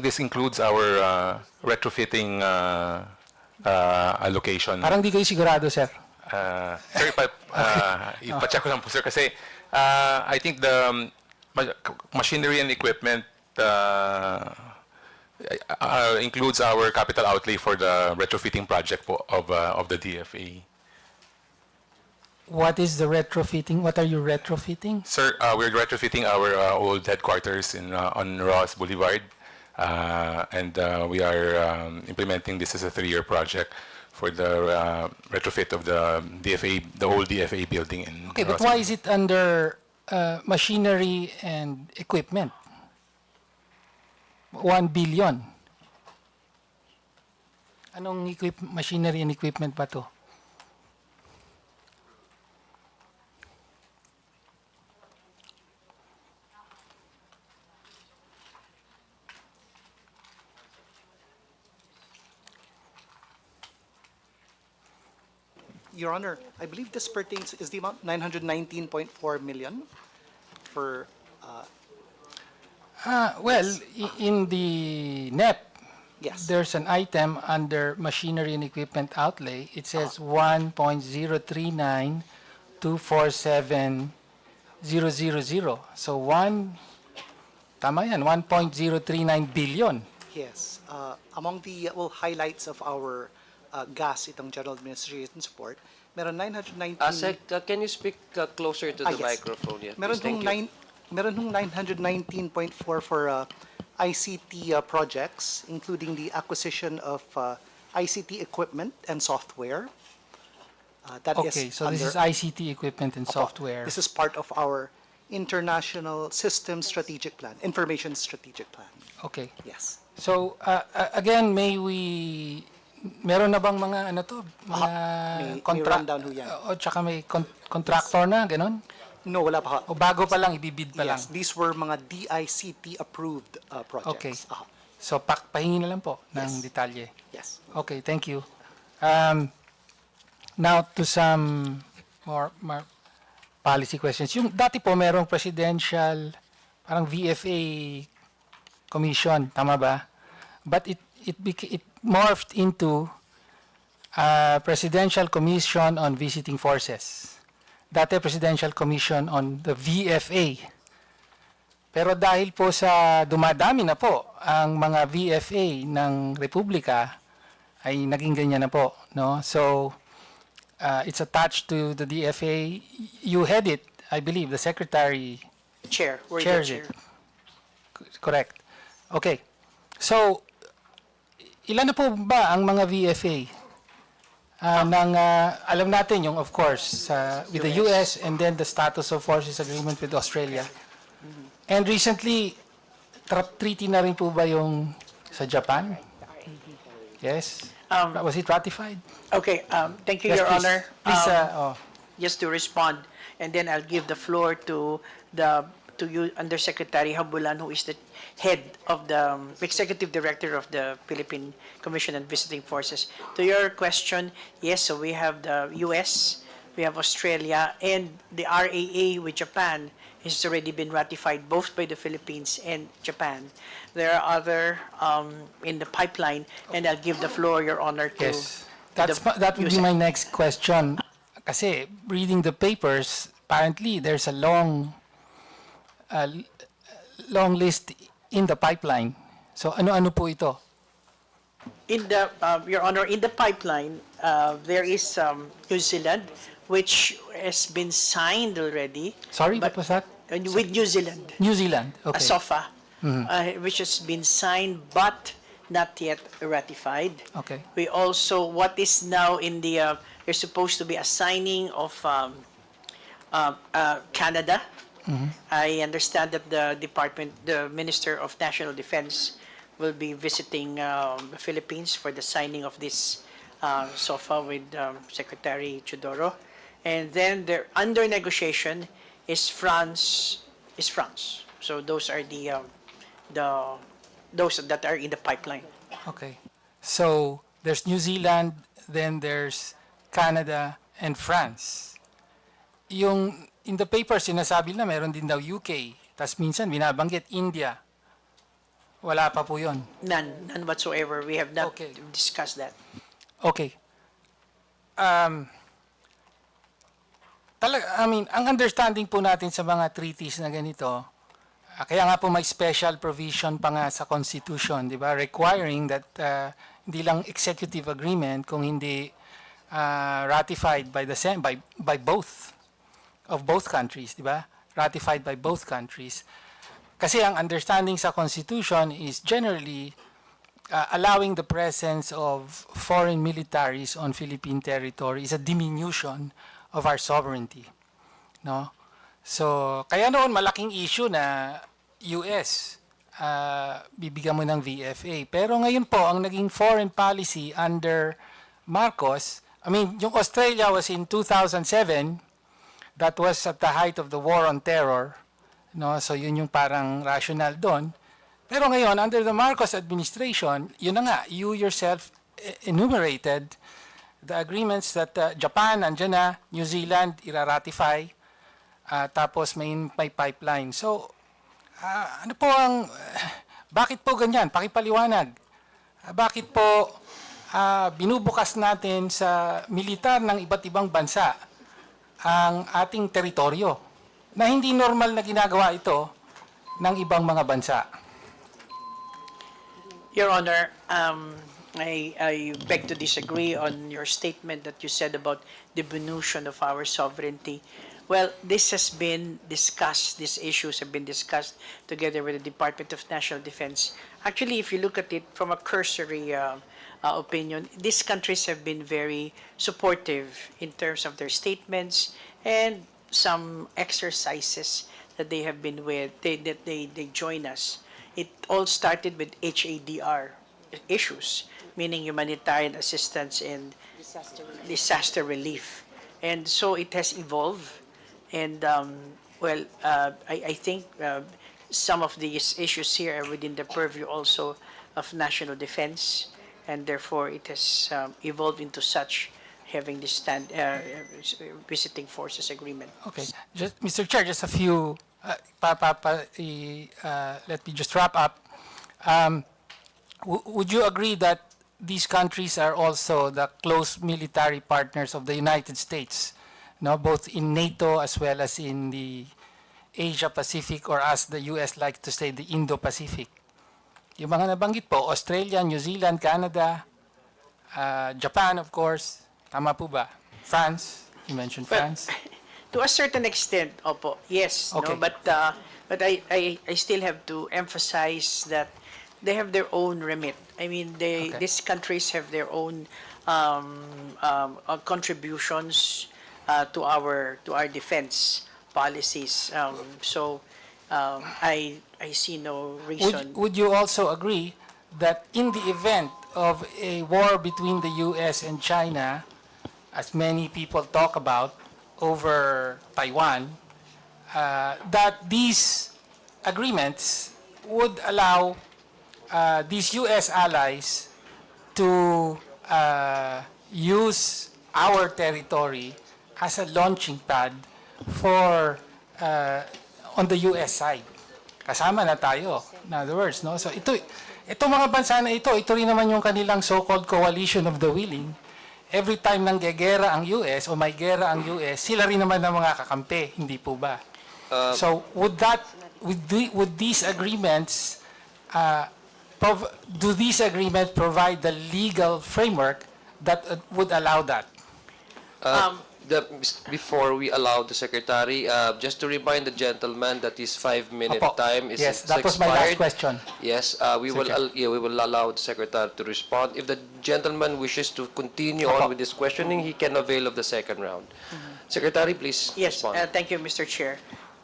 this includes our retrofitting allocation. Parang di kayo sigurado, sir. Sir, ipacheck ko lang po, sir, kasi I think the machinery and equipment includes our capital outlay for the retrofitting project po of the DFA. What is the retrofitting? What are you retrofitting? Sir, we're retrofitting our old headquarters on Ross Boulevard, and we are implementing this as a 3-year project for the retrofit of the DFA, the old DFA building in Okay, but Ross. why is it under machinery and equipment? 1 billion. Anong machinery and equipment ba to? Your Honor, I believe this pertains, is the amount 919.4 million for, Well, in the NEP, yes. there's an item under machinery and equipment outlay. It says 1.039,247,000. So tama yan, 1.039 billion. Yes. Among the highlights of our gas, itong General Administration support, meron 919... Asek, can you speak closer to the yes. microphone? Yeah, Meron please, thank you. Meron hong 919.4 for ICT projects, including the acquisition of ICT equipment and software. That is Okay, so this under- is ICT equipment and software. This is part of our International System Strategic Plan, Information Strategic Plan. Okay. Yes. So, again, meron na bang mga may rundown ho yan. O tsaka may contractor na, ganun? No, wala pa. O bago pa lang, ibibid pa lang? Yes, these were mga DICT approved projects. Okay. Aha. So, pahingi na lang po ng Yes. detalye. Yes. Okay, thank you. Now to some more policy questions. Yung dati po merong presidential, parang VFA commission, tama ba? But it morphed into Presidential Commission on Visiting Forces. Dati Presidential Commission on the VFA. Pero dahil po sa dumadami na po ang mga VFA ng Republika, ay naging ganyan na po, no? So it's attached to the DFA. You head it, I believe, the secretary Chair, we're the chairs chair. it. Correct. Okay. So ilan na po ba ang mga VFA? Alam natin yung, of course, with the US and then the Status of Forces Agreement with Australia. And recently, treaty na rin po ba yung sa Japan? Yes? Was it ratified? Okay, thank you, Yes, Your please. Honor. Please, Just to respond, and then I'll give the floor to you, Undersecretary Habulan, who is the head of the executive director of the Philippine Commission on Visiting Forces. To your question, yes, so we have the US, we have Australia, and the RAA with Japan has already been ratified both by the Philippines and Japan. There are other in the pipeline, and I'll give the floor, Your Honor, to Yes. to That would be USEC. my next question. Kasi reading the papers, apparently there's a long list in the pipeline. So ano-ano po ito? In the, Your Honor, in the pipeline, there is New Zealand, which has been signed already. Sorry, but- what was that? With New Zealand, New Zealand. a Okay. SOFA, which has been signed but not yet ratified. Okay. We also, what is now in the, there's supposed to be a signing of Canada I understand that the Minister of National Defense will be visiting the Philippines for the signing of this SOFA with Secretary Chudoro. And then under negotiation is France. So those are those that are in the pipeline. Okay. So there's New Zealand, then there's Canada and France. Yung in the paper sinasabi na meron din daw UK. Tas minsan binabanggit India. Wala pa po 'yon. None whatsoever. We have not Okay. discussed that. Okay. Ang understanding po natin sa mga treaties na ganito, kaya nga po may special provision pa nga sa Constitution, di ba? Requiring that hindi lang executive agreement, kung hindi ratified by both of both countries, di ba? Ratified by both countries. Kasi ang understanding sa Constitution is generally allowing the presence of foreign militaries on Philippine territory is a diminution of our sovereignty, no? So, kaya noon malaking issue na US bibigyan mo ng VFA. Pero ngayon po ang naging foreign policy under Marcos, yung Australia was in 2007. That was at the height of the war on terror, no? So yun yung parang rational doon. Pero ngayon under the Marcos administration, yun na nga, you yourself enumerated the agreements that Japan, andyan na, New Zealand, iraratify, tapos may pipeline. So, ano po bakit po ganyan? Pakipaliwanag. Bakit po binubukas natin sa militar ng iba't ibang bansa ang ating teritoryo na hindi normal na ginagawa ito ng ibang mga bansa? Your Honor, I beg to disagree on your statement that you said about diminution of our sovereignty. Well, this has been discussed, these issues have been discussed together with the Department of National Defense. Actually, if you look at it from a cursory opinion, these countries have been very supportive in terms of their statements and some exercises that they have been with, that they join us. It all started with HADR issues, meaning humanitarian assistance and disaster relief. And so it has evolved. And, I think some of these issues here are within the purview also of national defense. And therefore, it has evolved into such having this visiting forces agreement. Okay. Mr. Chair, just a few, let me just wrap up. Would you agree that these countries are also the close military partners of the United States, no? Both in NATO as well as in the Asia-Pacific, or as the US like to say, the Indo-Pacific? Yung mga nabanggit po, Australia, New Zealand, Canada, Japan, of course. Tama po ba? France, you mentioned France. To a certain extent, opo, yes. Okay. No? But I still have to emphasize that they have their own remit. I mean, these countries have their own contributions to our defense policies. I see no reason. Would you also agree that in the event of a war between the US and China, as many people talk about, over Taiwan, that these agreements would allow these US allies to use our territory as a launching pad for on the US side? Kasama na tayo, in other words, no? So ito mga bansa na ito rin naman yung kanilang so-called coalition of the willing. Every time nang gegera ang US o may gera ang US, sila rin naman ang mga kakampi, hindi po ba? So would these agreements do these agreements provide the legal framework that would allow that? Before we allow the Secretary, just to remind the gentleman that his 5-minute Opo. time is Yes, that was my last question. Yes, we will allow the Secretary to respond. If the gentleman wishes to continue on with this questioning, he can avail of the second round. Secretary, please Yes, respond. thank you, Mr. Chair.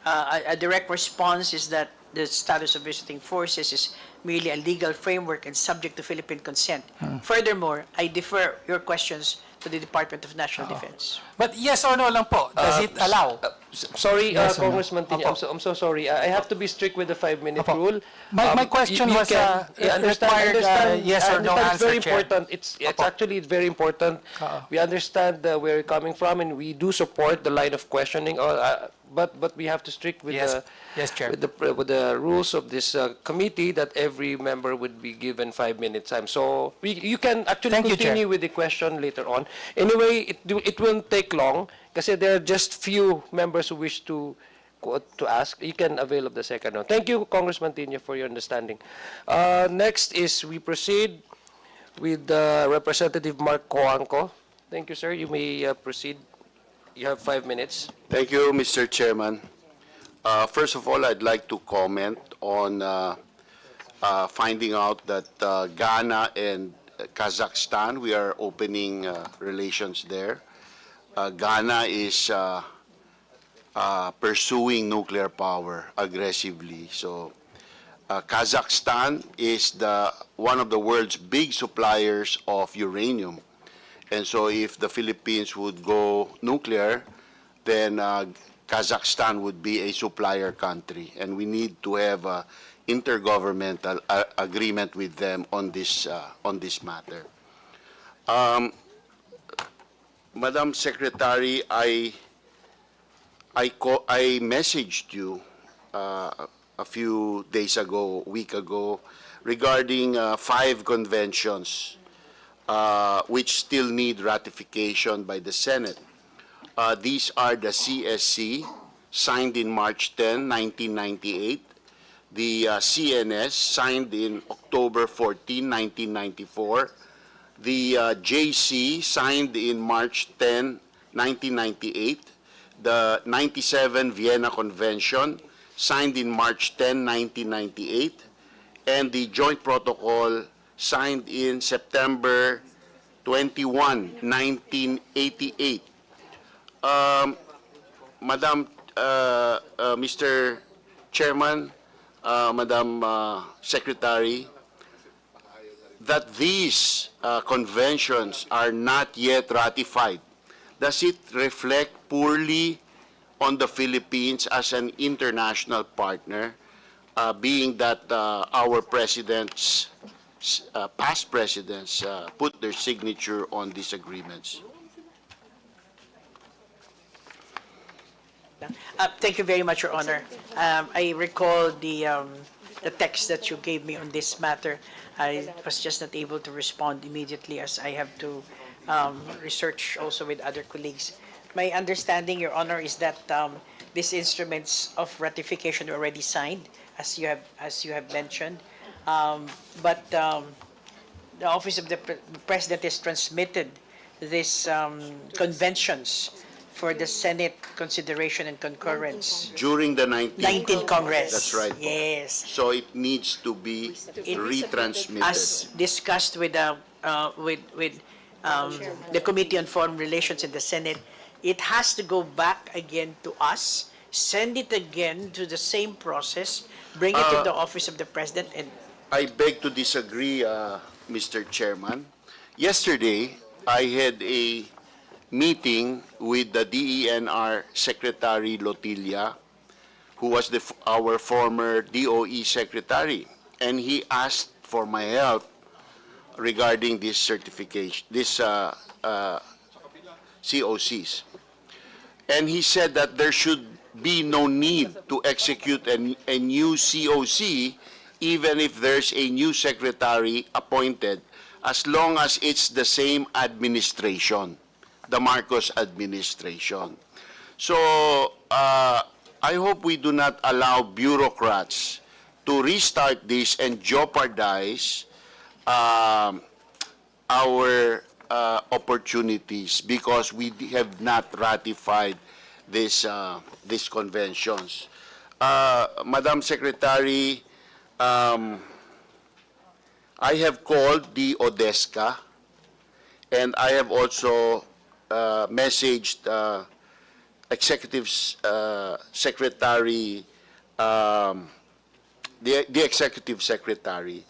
a direct response is that the status of visiting forces is merely a legal framework and subject to Philippine consent. Furthermore, I defer your questions to the Department of National Defense. But yes or no lang po, does it allow? Sorry, Yes or no? Congressman Tini, I'm so sorry. I have to be strict with the 5-minute Opo. rule. My question you was, can- yeah, required, yes or no It's very answer, Chair. important. It's actually very important. We understand where you're coming from, and we do support the line of questioning. But we have to strict with Yes. the Yes, Chair. with the rules of this committee that every member would be given 5 minutes time. So you can actually Thank you, Chair. continue with the question later on. Anyway, it won't take long kasi there are just few members who wish to ask. You can avail of the second round. Thank you, Congressman Tino, for your understanding. Next is we proceed with Representative Mark Coanco. Thank you, sir. You may proceed. You have 5 minutes. Thank you, Mr. Chairman. First of all, I'd like to comment on finding out that Ghana and Kazakhstan, we are opening relations there. Ghana is pursuing nuclear power aggressively. So Kazakhstan is one of the world's big suppliers of uranium. And so if the Philippines would go nuclear, then Kazakhstan would be a supplier country. And we need to have an intergovernmental agreement with them on this matter. Madam Secretary, I messaged you a few days ago, a week ago, regarding 5 conventions which still need ratification by the Senate. These are the CSC, signed in March 10, 1998, the CNS, signed in October 14, 1994, the JC, signed in March 10, 1998, the 97 Vienna Convention, signed in March 10, 1998, and the Joint Protocol, signed in September 21, 1988. Madam, Mr. Chairman, Madam Secretary, that these conventions are not yet ratified, does it reflect poorly on the Philippines as an international partner, being that our presidents, past presidents, put their signature on these agreements? Thank you very much, Your Honor. I recall the text that you gave me on this matter. I was just not able to respond immediately as I have to research also with other colleagues. My understanding, Your Honor, is that these instruments of ratification are already signed, as you have mentioned. But the Office of the President has transmitted these conventions for the Senate consideration and concurrence. During the 19th 19th Congress. That's right. Yes. So it needs to be retransmitted. As discussed with the Committee on Foreign Relations in the Senate, it has to go back again to us, send it again to the same process, bring it to the Office of the President, and I beg to disagree, Mr. Chairman. Yesterday, I had a meeting with the DENR Secretary Lotilla, who was our former DOE Secretary, and he asked for my help regarding this certification, this COCs. And he said that there should be no need to execute a new COC even if there's a new secretary appointed, as long as it's the same administration, the Marcos administration. So I hope we do not allow bureaucrats to restart this and jeopardize our opportunities because we have not ratified these conventions. Madam Secretary, I have called the ODESCA, and I have also messaged executive secretary, the executive secretary,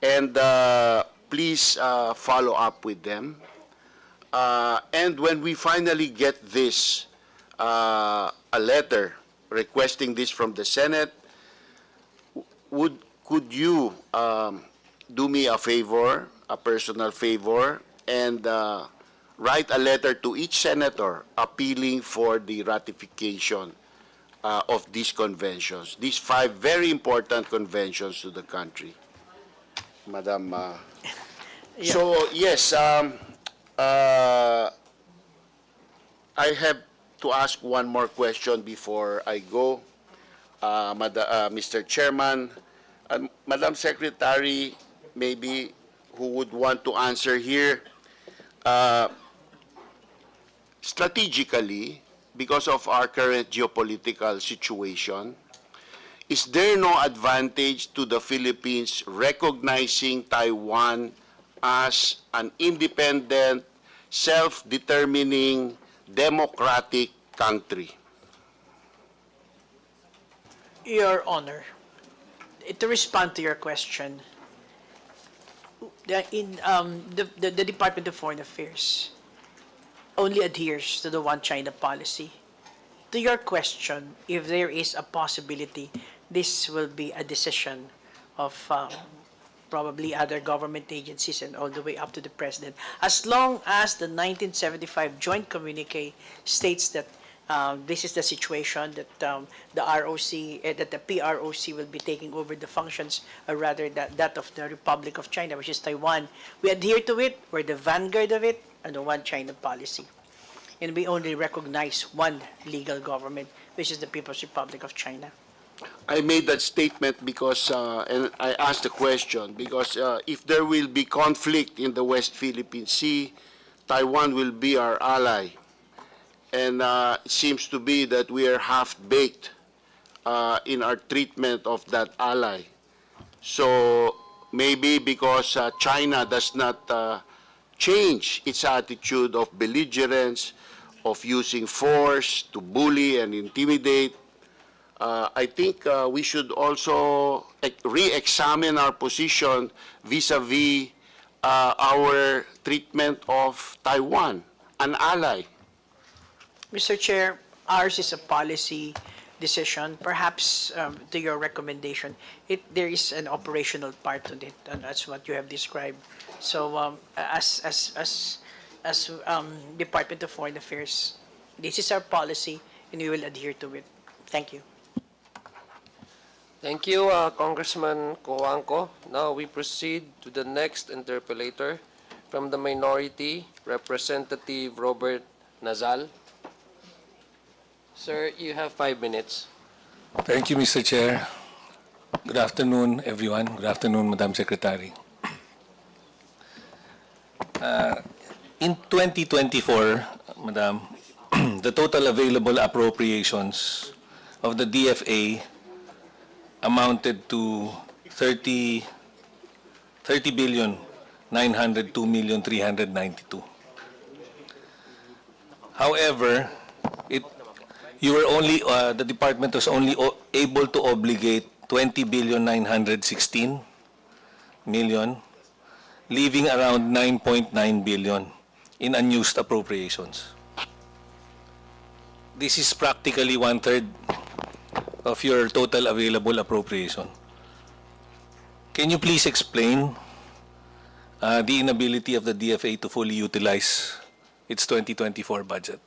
and please follow up with them. And when we finally get this, a letter requesting this from the Senate, could you do me a favor, a personal favor, and write a letter to each senator appealing for the ratification of these conventions, these 5 very important conventions to the country, Madam. Yeah. So yes, I have to ask one more question before I go, Mr. Chairman. Madam Secretary, maybe who would want to answer here, strategically, because of our current geopolitical situation, is there no advantage to the Philippines recognizing Taiwan as an independent, self-determining, democratic country? Your Honor, to respond to your question, the Department of Foreign Affairs only adheres to the One China policy. To your question, if there is a possibility, this will be a decision of probably other government agencies and all the way up to the President. As long as the 1975 joint communique states that this is the situation, that the ROC, that the PROC will be taking over the functions, or rather that of the Republic of China, which is Taiwan. We adhere to it, we're the vanguard of it, and the One China policy. And we only recognize one legal government, which is the People's Republic of China. I made that statement because, and I asked the question, because if there will be conflict in the West Philippine Sea, Taiwan will be our ally. And it seems to be that we are half-baked in our treatment of that ally. So maybe because China does not change its attitude of belligerence, of using force to bully and intimidate, I think we should also re-examine our position vis-a-vis our treatment of Taiwan, an ally. Mr. Chair, ours is a policy decision. Perhaps to your recommendation, there is an operational part to it, and that's what you have described. So as Department of Foreign Affairs, this is our policy, and we will adhere to it. Thank you. Thank you, Congressman Coangco. Now we proceed to the next interpellator from the minority, Representative Robert Nazal. Sir, you have 5 minutes. Thank you, Mr. Chair. Good afternoon, everyone. Good afternoon, Madam Secretary. In 2024, Madam, the total available appropriations of the DFA amounted to 30,902,392. However, you were only the department was only able to obligate 20,916,000,000, leaving around 9.9 billion in unused appropriations. This is practically 1/3 of your total available appropriation. Can you please explain the inability of the DFA to fully utilize its 2024 budget?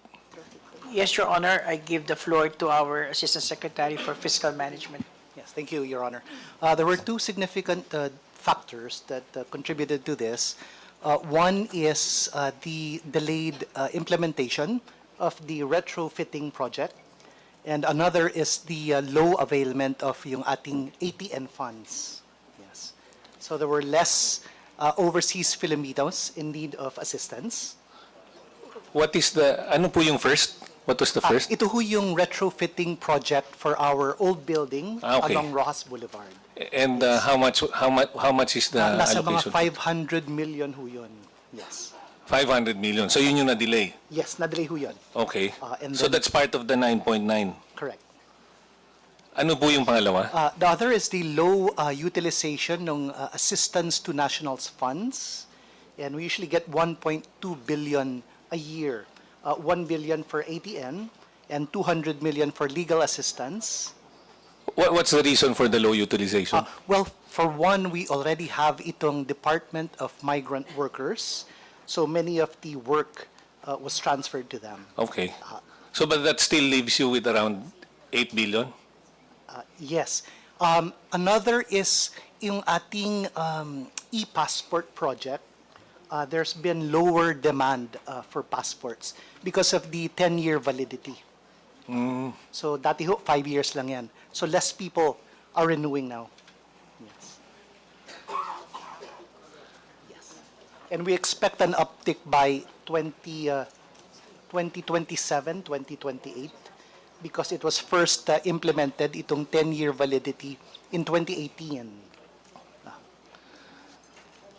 Yes, Your Honor, I give the floor to our Assistant Secretary for Fiscal Management. Yes, thank you, Your Honor. There were 2 significant factors that contributed to this. One is the delayed implementation of the retrofitting project, and another is the low availment of yung ating ATN funds. Yes. So there were less overseas Filipinos in need of assistance. What is the, ano po yung first? What was the first? Ito ho yung retrofitting project for our old building Okay. along Rojas Boulevard. And how much is the Nasa mga allocation? 500 million ho yun. Yes. 500 million. So yun yung na-delay. Yes, na-delay ho yun. Okay. And So then- that's part of the 9.9. Correct. Ano po yung pangalawa? The other is the low utilization ng assistance to nationals funds. And we usually get 1.2 billion a year. 1 billion for ATN and 200 million for legal assistance. What's the reason for the low utilization? Well, for one, we already have itong Department of Migrant Workers. So many of the work was transferred to them. Okay. So but that still leaves you with around 8 billion? Yes. Another is yung ating e-passport project. There's been lower demand for passports because of the 10-year validity. So dati ho, 5 years lang yan. So less people are renewing now. Yes. Yes. And we expect an uptick by 2027, 2028 because it was first implemented itong 10-year validity in 2018.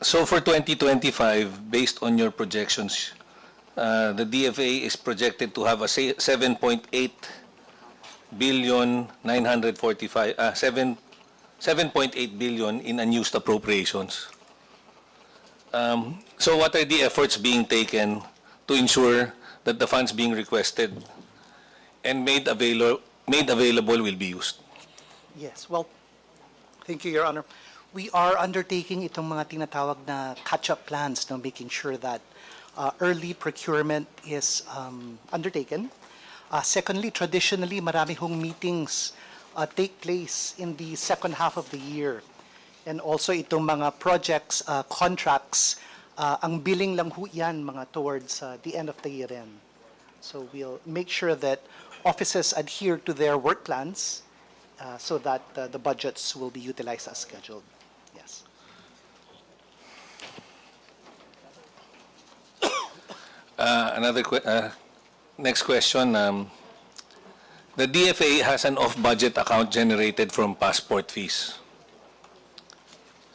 So for 2025, based on your projections, the DFA is projected to have a 7.8 billion 945 7.8 billion in unused appropriations. So what are the efforts being taken to ensure that the funds being requested and made available will be used? Yes, well, thank you, Your Honor. We are undertaking itong mga tinatawag na catch-up plans, no, making sure that early procurement is undertaken. Secondly, traditionally, marami hong meetings take place in the second half of the year. And also itong mga projects, contracts, ang billing lang ho yan mga towards the end of the year end. So we'll make sure that offices adhere to their work plans so that the budgets will be utilized as scheduled. Yes. Next question. The DFA has an off-budget account generated from passport fees.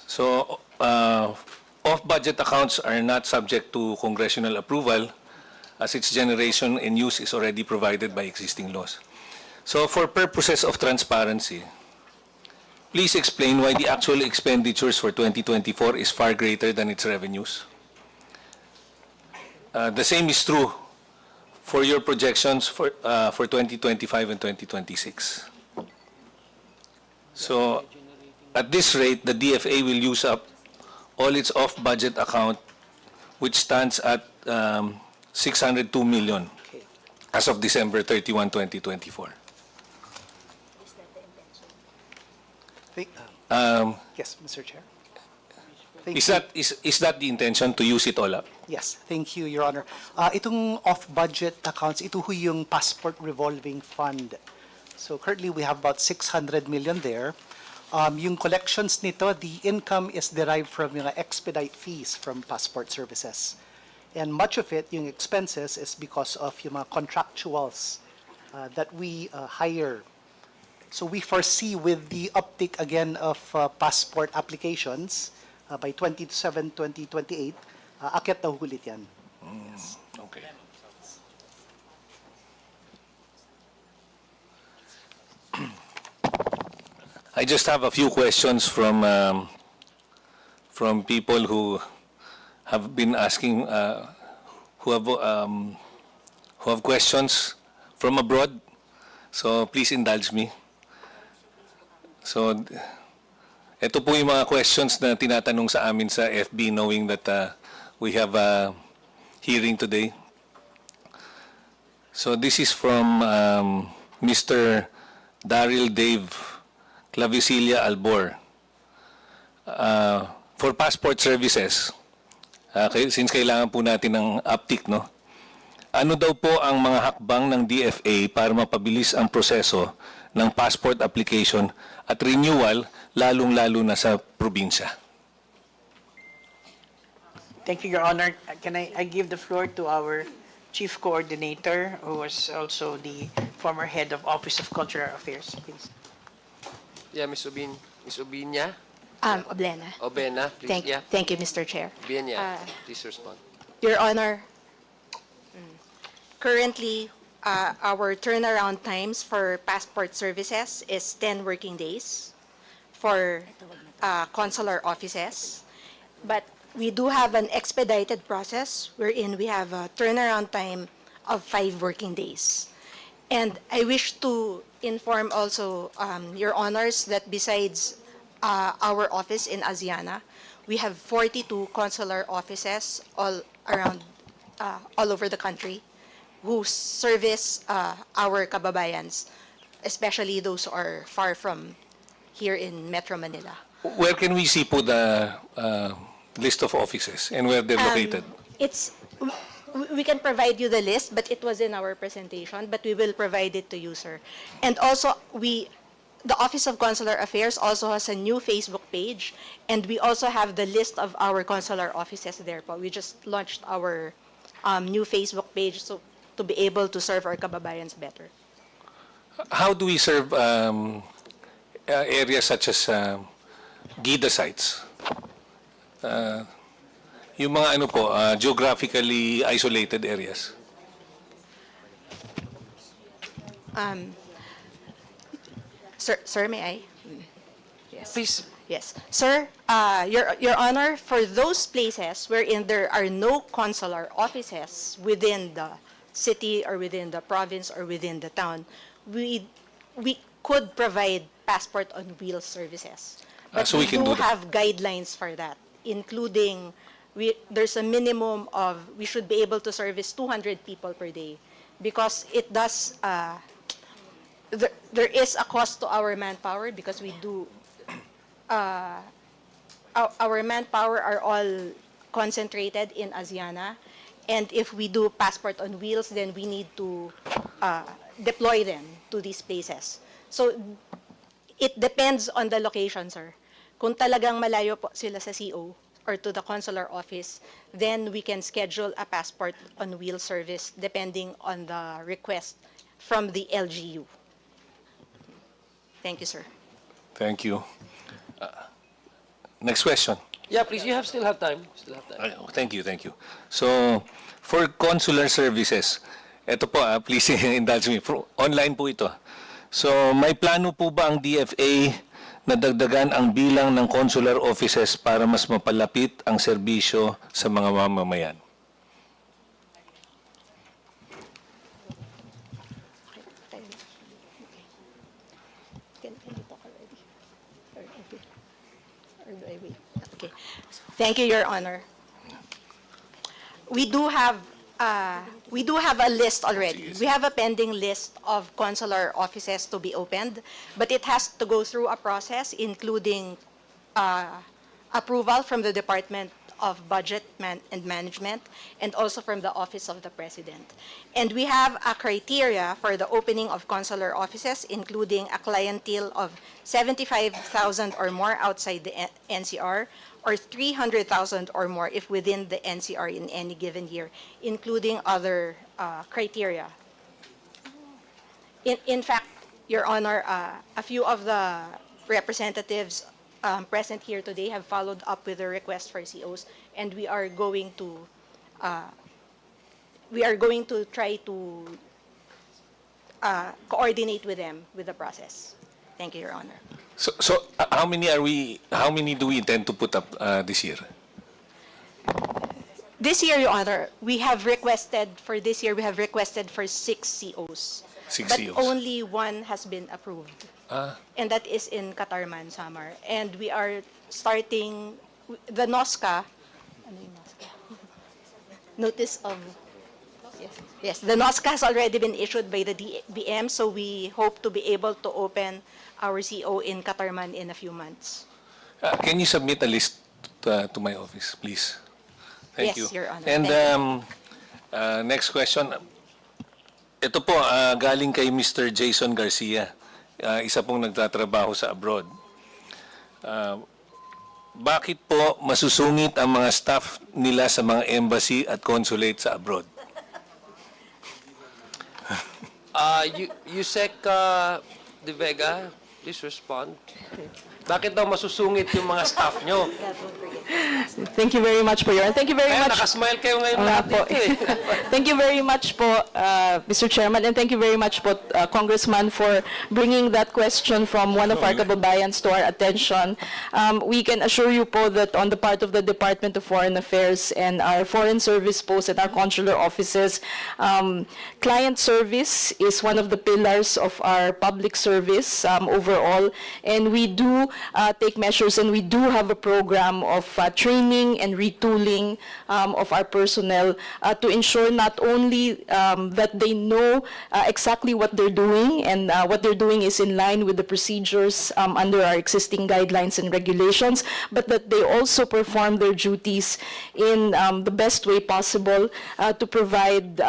So, off-budget accounts are not subject to congressional approval as its generation and use is already provided by existing laws. So, for purposes of transparency, please explain why the actual expenditures for 2024 is far greater than its revenues. The same is true for your projections for 2025 and 2026. So, at this rate, the DFA will use up all its off-budget account, which stands at 602 million as of December 31, 2024. Yes, Mr. Chair. Is that the intention, to use it all up? Yes, thank you, Your Honor. Itong off-budget accounts, ito ho yung passport revolving fund. So currently, we have about 600 million there. Yung collections nito, the income is derived from yung expedite fees from passport services. And much of it, yung expenses, is because of yung mga contractuals that we hire. So we foresee with the uptick again of passport applications by 2027, 2028, akyat na hulit yan. Yes. Okay. I just have a few questions from people who have been asking, who have questions from abroad. So please indulge me. So, ito po yung mga questions na tinatanong sa amin sa FB, knowing that we have a hearing today. So this is from Mr. Daryl Dave Clavicilia Albor. For passport services, since kailangan po natin ng uptick, no? Ano daw po ang mga hakbang ng DFA para mapabilis ang proseso ng passport application at renewal, lalong-lalo na sa probinsya? Thank you, Your Honor. Can I give the floor to our Chief Coordinator, who was also the former head of Office of Cultural Affairs, please. Yeah, Ms. Obinya. Oblena. Obena, please. Thank you, Mr. Chair. Obinya, please respond. Your Honor, currently, our turnaround times for passport services is 10 working days for consular offices. But we do have an expedited process wherein we have a turnaround time of 5 working days. And I wish to inform also Your Honors that besides our office in Asiana, we have 42 consular offices all around, all over the country who service our kababayans, especially those who are far from here in Metro Manila. Where can we see po the list of offices and where they're located? It's, we can provide you the list, but it was in our presentation, but we will provide it to you, sir. And also, the Office of Consular Affairs also has a new Facebook page, and we also have the list of our consular offices there. But we just launched our new Facebook page so to be able to serve our kababayans better. How do we serve areas such as GIDA sites? Yung mga ano po, geographically isolated areas. Sir, may I? Yes. Please. Yes. Sir, Your Honor, for those places wherein there are no consular offices within the city or within the province or within the town, we could provide passport on wheels services. But So we can do do that. have guidelines for that, including there's a minimum of, we should be able to service 200 people per day because it does, there is a cost to our manpower because we do, our manpower are all concentrated in Asiana. And if we do passport on wheels, then we need to deploy them to these places. So it depends on the location, sir. Kung talagang malayo po sila sa CO or to the consular office, then we can schedule a passport on wheel service depending on the request from the LGU. Thank you, sir. Thank you. Next question. Yeah, please, you still have time. Still have time. Thank you, thank you. So, for consular services, ito po, please indulge me. Online po ito. So, may plano po ba ang DFA na dagdagan ang bilang ng consular offices para mas mapalapit ang serbisyo sa mga mamamayan? Okay. Thank you, Your Honor. We do have a list already. We have a pending list of consular offices to be opened, but it has to go through a process including approval from the Department of Budget and Management and also from the Office of the President. And we have a criteria for the opening of consular offices, including a clientele of 75,000 or more outside the NCR, or 300,000 or more if within the NCR in any given year, including other criteria. In fact, Your Honor, a few of the representatives present here today have followed up with a request for COs, and we are going to try to coordinate with them with the process. Thank you, Your Honor. So how many do we intend to put up this year? This year, Your Honor, we have requested for 6 COs. But only one has been approved. And that is in Katarman, Samar. And we are starting the NOSCA, notice of, yes, the NOSCA has already been issued by the DBM, so we hope to be able to open our CO in Katarman in a few months. Can you submit a list to my office, please? Thank you. Yes, Your Honor. And next question. Ito po, galing kay Mr. Jason Garcia, isa pong nagtatrabaho sa abroad. Bakit po masusungit ang mga staff nila sa mga embassy at consulate sa abroad? Yusek De Vega, please respond. Bakit daw masusungit yung mga staff nyo? Thank you very much po, Your Honor. Thank you very Kaya much. nakasmile kayo ngayon Oo nga lahat po. dito eh. Thank you very much po, Mr. Chairman, and thank you very much po, Congressman, for bringing that question from one of our kababayans to our attention. We can assure you po that on the part of the Department of Foreign Affairs and our foreign service posts and our consular offices, client service is one of the pillars of our public service overall, and we do take measures, and we do have a program of training and retooling of our personnel to ensure not only that they know exactly what they're doing, and what they're doing is in line with the procedures under our existing guidelines and regulations, but that they also perform their duties in the best way possible to provide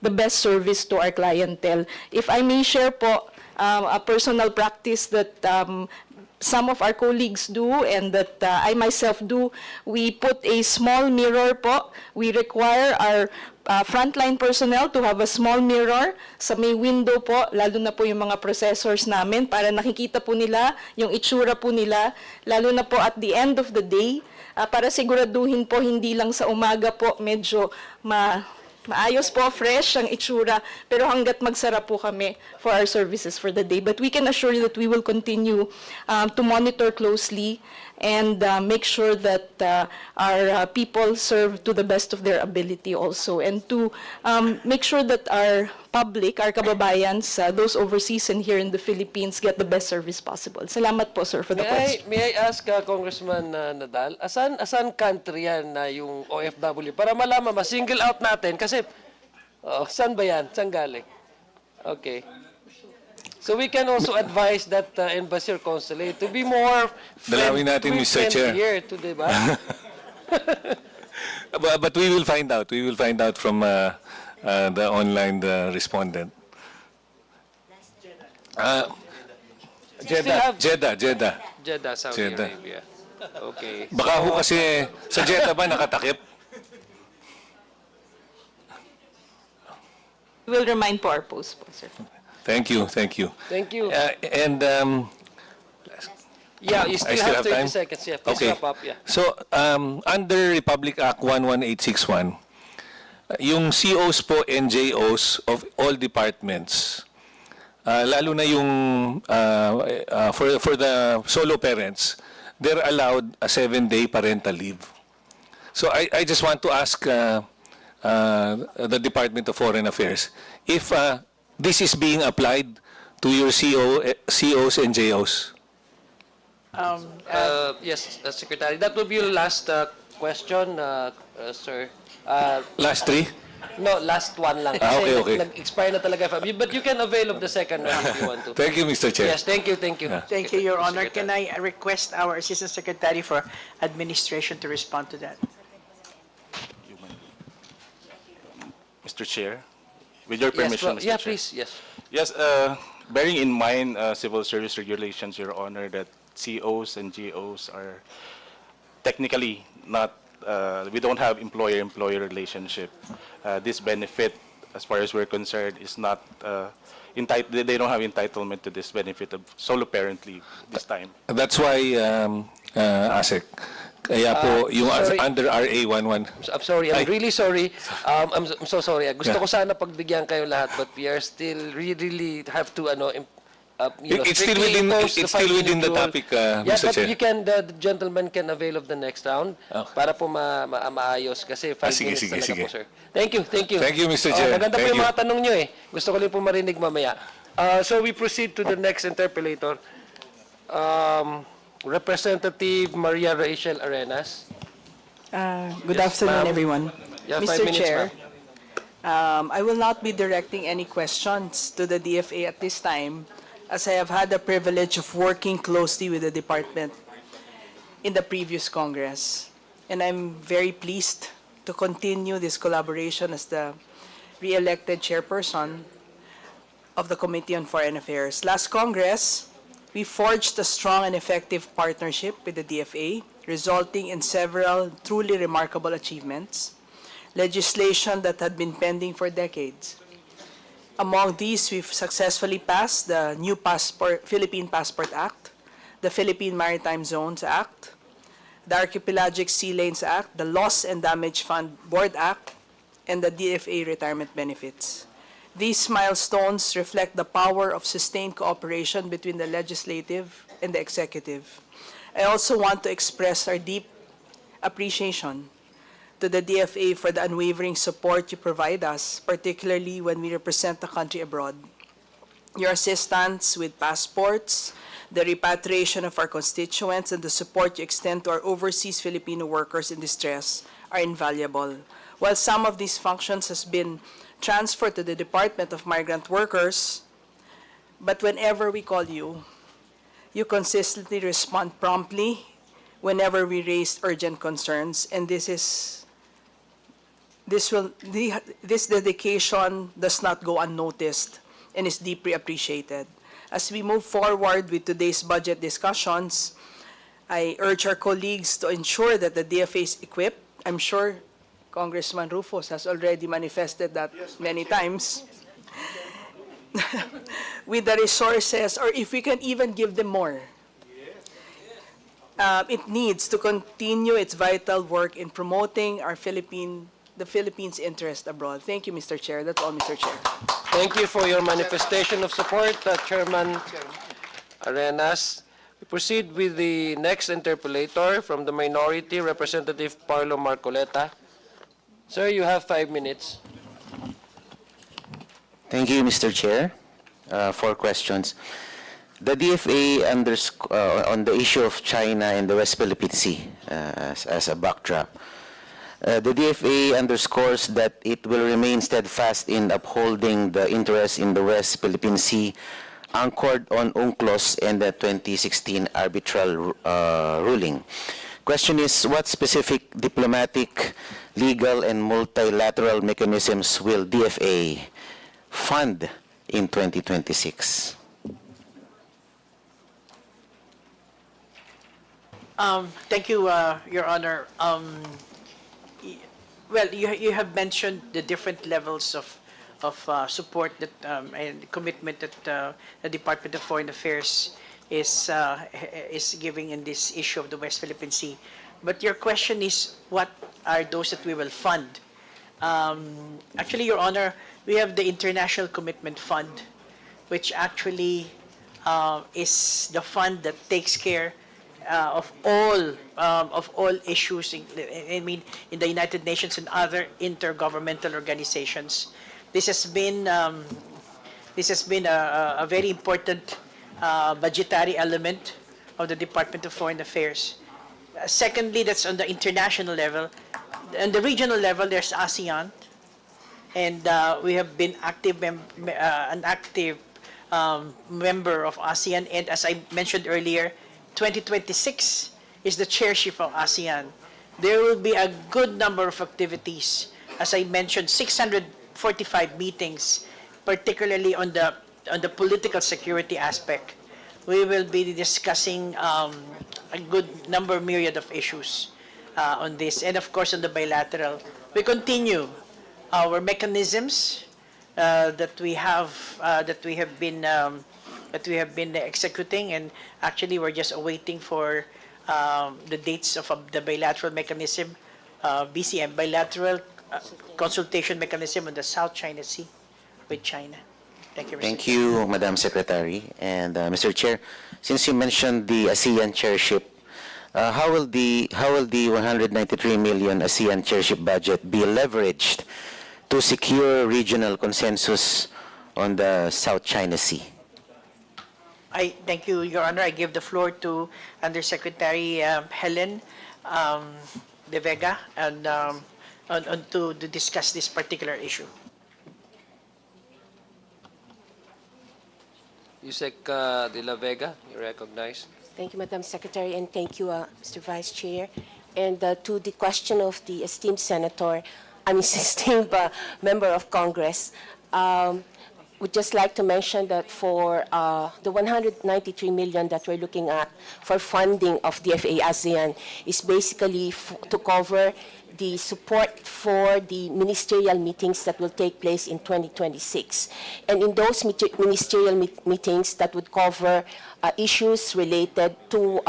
the best service to our clientele. If I may share po, a personal practice that some of our colleagues do and that I myself do, we put a small mirror po. We require our frontline personnel to have a small mirror sa may window po, lalo na po yung mga processors namin, para nakikita po nila yung itsura po nila, lalo na po at the end of the day, para siguraduhin po hindi lang sa umaga po medyo maayos po, fresh ang itsura, pero hanggat magsara po kami for our services for the day. But we can assure you that we will continue to monitor closely and make sure that our people serve to the best of their ability also, and to make sure that our public, our kababayans, those overseas and here in the Philippines, get the best service possible. Salamat po, sir, for the question. May I ask Congressman Nadal, asan country yan na yung OFW? Para malaman, ma-single out natin. Kasi, saan ba yan? Saan galing? Okay. So we can also advise that embassy or consulate to be more Dalawin natin, Mr. Chair. friendlier to, diba? But we will find out. We will find out from the online respondent. Jeddah, Saudi Jeddah. Arabia. Okay. Baka ho kasi sa Jeddah ba nakatakip? We will remind po our post po, sir. Thank you, thank you. Thank you. And Yeah, you still, I still have have 30 time? seconds. Yeah, please Okay. wrap up. Yeah. So, under Republic Act 11861, yung COs po, NJOs of all departments, lalo na yung for the solo parents, they're allowed a 7-day parental leave. So I just want to ask the Department of Foreign Affairs if this is being applied to your COs and JOs. Yes, Secretary. That will be your last question, sir. Last three? No, last one lang. Okay, okay. Nag-expire na talaga. But you can avail of the second one if you want to. Thank you, Mr. Chair. Yes, thank you, thank you. Thank you, Your Honor. Can I request our Assistant Secretary for Administration to respond to that? Mr. Chair, with your permission, Yes, yeah, Mr. Chair. please, yes. Yes, bearing in mind civil service regulations, Your Honor, that COs and GOs are technically not, we don't have employer-employee relationship. This benefit, as far as we're concerned, is not, they don't have entitlement to this benefit of solo parent leave this time. That's why, ASEC, kaya po yung sorry. under RA 11. I'm sorry, I'm Ay. really sorry. I'm so sorry. Gusto ko sana pagbigyan kayo lahat, but we are still really have to It's still strictly within impose it's the still within 5-minute the rule. topic, Yeah, Mr. but Chair. you can, the gentleman can avail of the next round para po maayos kasi 5 sige, minutes sige, talaga sige. po, sir. Thank you, thank you. Thank you, Mr. Chair. Maganda po Thank yung you. mga tanong nyo eh. Gusto ko rin po marinig mamaya. So we proceed to the next interpellator. Representative Maria Rachel Arenas. Good Yes, afternoon, ma'am. everyone. Yeah, 5 Mr. minutes, Chair, ma'am. I will not be directing any questions to the DFA at this time, as I have had the privilege of working closely with the department in the previous Congress. And I'm very pleased to continue this collaboration as the re-elected chairperson of the Committee on Foreign Affairs. Last Congress, we forged a strong and effective partnership with the DFA, resulting in several truly remarkable achievements, legislation that had been pending for decades. Among these, we've successfully passed the new Philippine Passport Act, the Philippine Maritime Zones Act, the Archipelagic Sea Lanes Act, the Loss and Damage Fund Board Act, and the DFA Retirement Benefits. These milestones reflect the power of sustained cooperation between the legislative and the executive. I also want to express our deep appreciation to the DFA for the unwavering support you provide us, particularly when we represent the country abroad. Your assistance with passports, the repatriation of our constituents, and the support you extend to our overseas Filipino workers in distress are invaluable. While some of these functions has been transferred to the Department of Migrant Workers, but whenever we call you, you consistently respond promptly whenever we raise urgent concerns, and this dedication does not go unnoticed and is deeply appreciated. As we move forward with today's budget discussions, I urge our colleagues to ensure that the DFA is equipped. I'm sure Congressman Rufus has already manifested that many times. With the resources, or if we can even give them more, it needs to continue its vital work in promoting the Philippines' interest abroad. Thank you, Mr. Chair. That's all, Mr. Chair. Thank you for your manifestation of support, Chairman Arenas. We proceed with the next interpellator from the minority, Representative Paulo Marcoleta. Sir, you have 5 minutes. Thank you, Mr. Chair. 4 questions. The DFA on the issue of China and the West Philippine Sea as a backdrop. The DFA underscores that it will remain steadfast in upholding the interests in the West Philippine Sea anchored on UNCLOS and the 2016 arbitral ruling. Question is, what specific diplomatic, legal, and multilateral mechanisms will DFA fund in 2026? Thank you, Your Honor. Well, you have mentioned the different levels of support that and commitment that the Department of Foreign Affairs is giving in this issue of the West Philippine Sea. But your question is, what are those that we will fund? Actually, Your Honor, we have the International Commitment Fund, which actually is the fund that takes care of all issues. I mean, in the United Nations and other intergovernmental organizations. This has been a very important budgetary element of the Department of Foreign Affairs. Secondly, that's on the international level. On the regional level, there's ASEAN, and we have been an active member of ASEAN. And as I mentioned earlier, 2026 is the chairship of ASEAN. There will be a good number of activities. As I mentioned, 645 meetings, particularly on the political security aspect. We will be discussing a good myriad of issues on this, and of course on the bilateral. We continue our mechanisms that we have been executing, and actually we're just awaiting for the dates of the bilateral mechanism, BCM, bilateral consultation mechanism on the South China Sea with China. Thank you, Mr. Thank you, Madam Secretary. And Mr. Chair, since you mentioned the ASEAN chairship, how will the 193 million ASEAN chairship budget be leveraged to secure regional consensus on the South China Sea? I thank you, Your Honor. I give the floor to Undersecretary Helen De Vega and to discuss this particular issue. Yusek De La Vega, you recognize. Thank you, Madam Secretary, and thank you, Mr. Vice Chair. And to the question of the esteemed member of Congress, would just like to mention that for the 193 million that we're looking at for funding of DFA ASEAN is basically to cover the support for the ministerial meetings that will take place in 2026. And in those ministerial meetings that would cover issues related to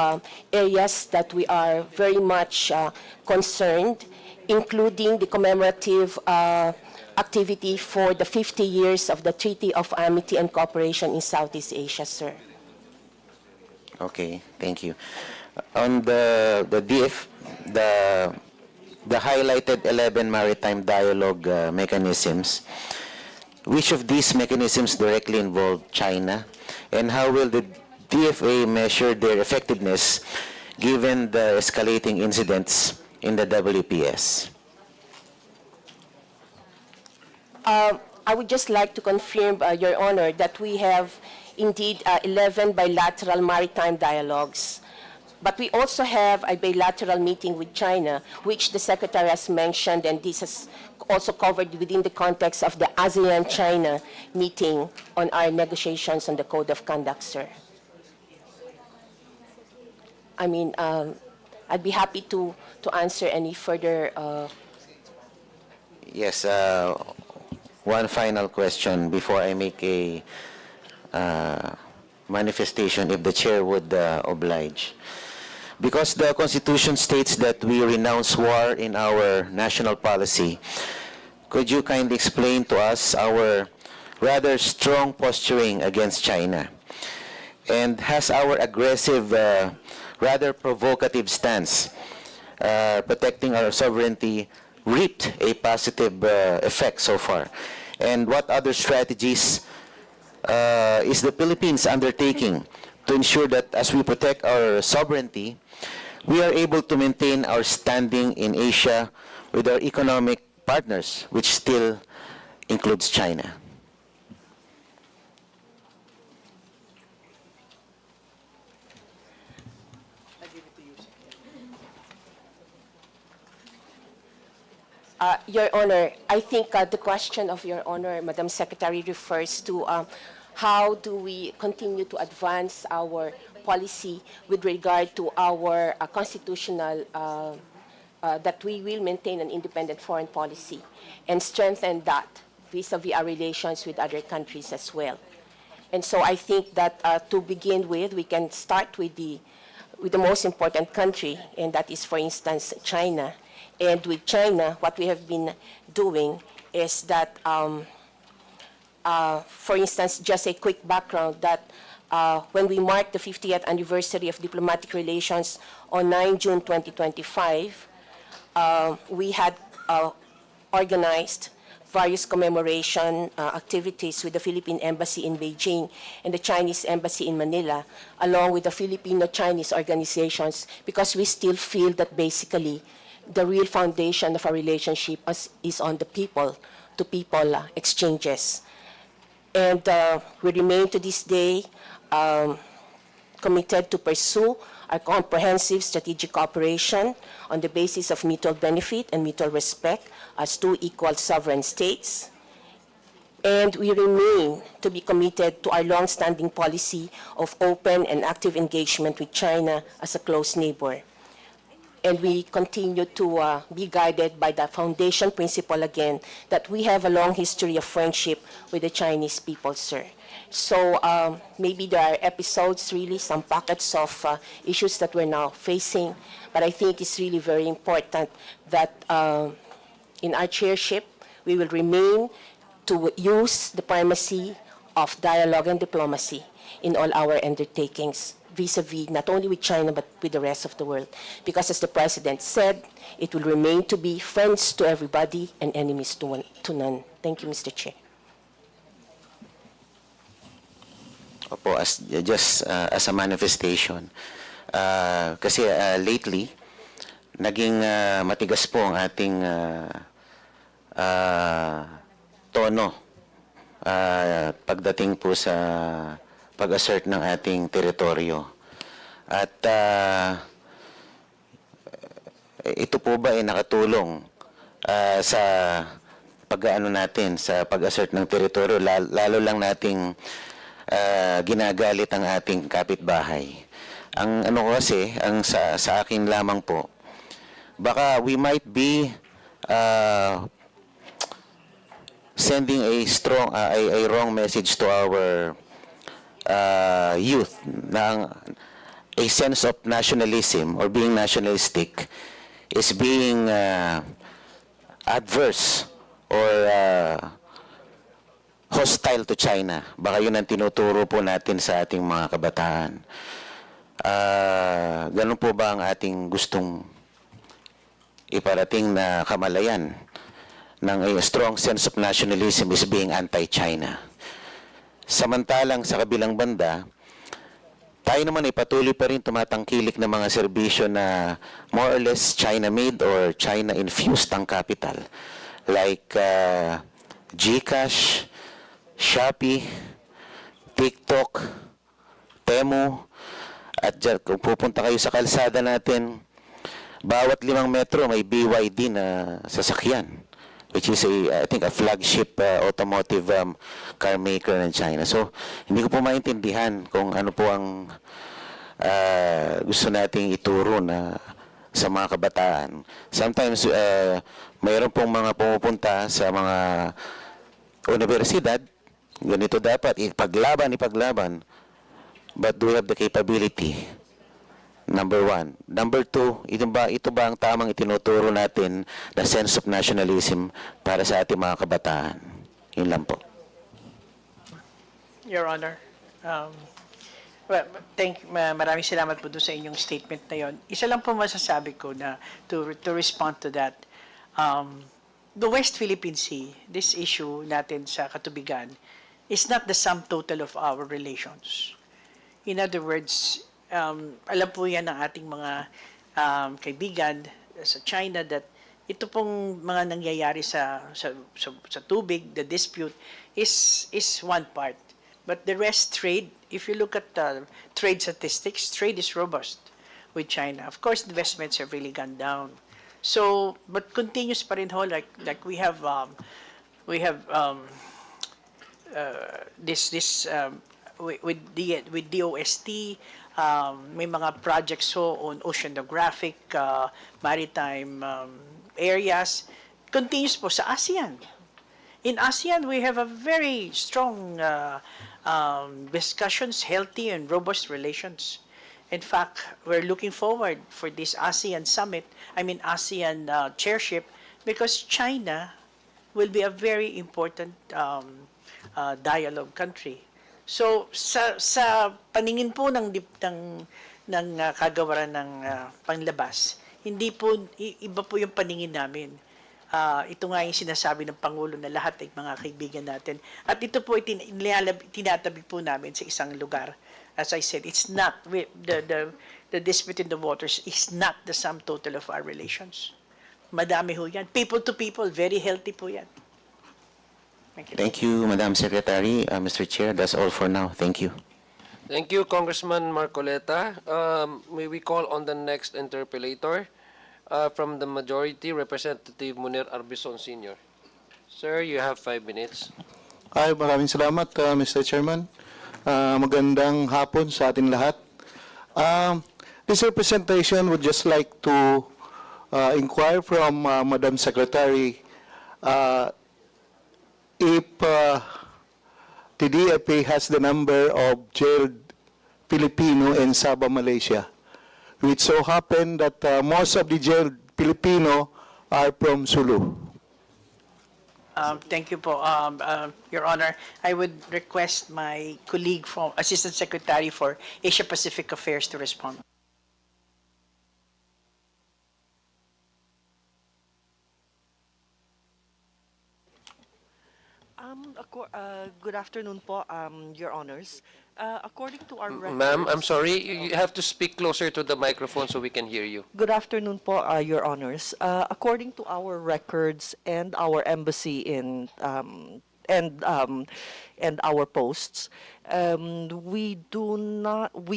areas that we are very much concerned, including the commemorative activity for the 50 years of the Treaty of Amity and Cooperation in Southeast Asia, sir. Okay, thank you. On the highlighted 11 maritime dialogue mechanisms, which of these mechanisms directly involve China, and how will the DFA measure their effectiveness given the escalating incidents in the WPS? I would just like to confirm, Your Honor, that we have indeed 11 bilateral maritime dialogues. But we also have a bilateral meeting with China, which the Secretary has mentioned, and this is also covered within the context of the ASEAN-China meeting on our negotiations on the Code of Conduct, sir. I mean, I'd be happy to answer any further. Yes, one final question before I make a manifestation, if the chair would oblige. Because the Constitution states that we renounce war in our national policy, could you kindly explain to us our rather strong posturing against China? And has our aggressive, rather provocative stance protecting our sovereignty reaped a positive effect so far? And what other strategies is the Philippines undertaking to ensure that as we protect our sovereignty, we are able to maintain our standing in Asia with our economic partners, which still includes China? Your Honor, I think the question of Your Honor, Madam Secretary, refers to how do we continue to advance our policy with regard to our constitutional, that we will maintain an independent foreign policy and strengthen that vis-a-vis our relations with other countries as well. And so I think that to begin with, we can start with the most important country, and that is, for instance, China. And with China, what we have been doing is that, for instance, just a quick background, that when we marked the 50th anniversary of diplomatic relations on 9 June 2025, we had organized various commemoration activities with the Philippine Embassy in Beijing and the Chinese Embassy in Manila, along with the Filipino-Chinese organizations, because we still feel that basically the real foundation of our relationship is on the people-to-people exchanges. And we remain to this day committed to pursue a comprehensive strategic cooperation on the basis of mutual benefit and mutual respect as two equal sovereign states. And we remain to be committed to our long-standing policy of open and active engagement with China as a close neighbor. And we continue to be guided by the foundation principle again, that we have a long history of friendship with the Chinese people, sir. So maybe there are episodes, really, some pockets of issues that we're now facing, but I think it's really very important that in our chairship, we will remain to use the primacy of dialogue and diplomacy in all our undertakings, vis-a-vis not only with China but with the rest of the world. Because as the President said, it will remain to be friends to everybody and enemies to none. Thank you, Mr. Chair. Opo, just as a manifestation, kasi lately, naging matigas po ang ating tono pagdating po sa pag-assert ng ating teritoryo. At ito po ba ay nakatulong sa pag-aano natin sa pag-assert ng teritoryo, lalo lang nating ginagalit ang ating kapitbahay. Ang ano ko kasi, ang sa akin lamang po, baka we might be sending a strong, a wrong message to our youth na a sense of nationalism or being nationalistic is being adverse or hostile to China. Baka yun ang tinuturo po natin sa ating mga kabataan. Ganun po ba ang ating gustong iparating na kamalayan ng a strong sense of nationalism is being anti-China? Samantalang sa kabilang banda, tayo naman ay patuloy pa rin tumatangkilik ng mga serbisyo na more or less China-made or China-infused ang capital. Like GCash, Shopee, TikTok, Temu, at dyan, kung pupunta kayo sa kalsada natin, bawat 5 metro may BYD na sasakyan, which is I think a flagship automotive car maker in China. So, hindi ko po maintindihan kung ano po ang gusto nating ituro na sa mga kabataan. Sometimes, mayroon pong mga pumupunta sa mga universidad, ganito dapat, ipaglaban. But do we have the capability? Number 1. Number 2, ito ba ang tamang itinuturo natin na sense of nationalism para sa ating mga kabataan? Yun lang po. Your Honor, maraming salamat po doon sa inyong statement na yon. Isa lang po masasabi ko na to respond to that. The West Philippine Sea, this issue natin sa katubigan, is not the sum total of our relations. In other words, alam po yan ng ating mga kaibigan sa China that ito pong mga nangyayari sa tubig, the dispute, is one part. But the rest, trade, if you look at trade statistics, trade is robust with China. Of course, investments have really gone down. So, but continues pa rin ho, like we have with DOST, may mga projects ho on oceanographic, maritime areas. Continues po sa ASEAN. In ASEAN, we have a very strong discussions, healthy and robust relations. In fact, we're looking forward for this ASEAN summit, ASEAN chairship, because China will be a very important dialogue country. So sa paningin po ng kagawaran ng panlabas, hindi po iba po yung paningin namin. Ito nga yung sinasabi ng Pangulo na lahat ay mga kaibigan natin. At ito po tinatabi po namin sa isang lugar. As I said, it's not the dispute in the waters is not the sum total of our relations. Madami ho yan. People to people, very healthy po yan. Thank you, Madam Secretary. Mr. Chair, that's all for now. Thank you. Thank you, Congressman Marcoleta. May we call on the next interpellator from the majority, Representative Munir Arbison Sr. Sir, you have 5 minutes. Ay, maraming salamat, Mr. Chairman. Magandang hapon sa ating lahat. This representation would just like to inquire from Madam Secretary if the DFA has the number of jailed Filipino in Sabah, Malaysia. It so happened that most of the jailed Filipino are from Sulu. Thank you po, Your Honor. I would request my colleague from Assistant Secretary for Asia Pacific Affairs to respond. Good afternoon po, Your Honors. According to our records... Ma'am, I'm sorry, you have to speak closer to the microphone so we can hear you. Good afternoon po, Your Honors. According to our records and our embassy and our posts, we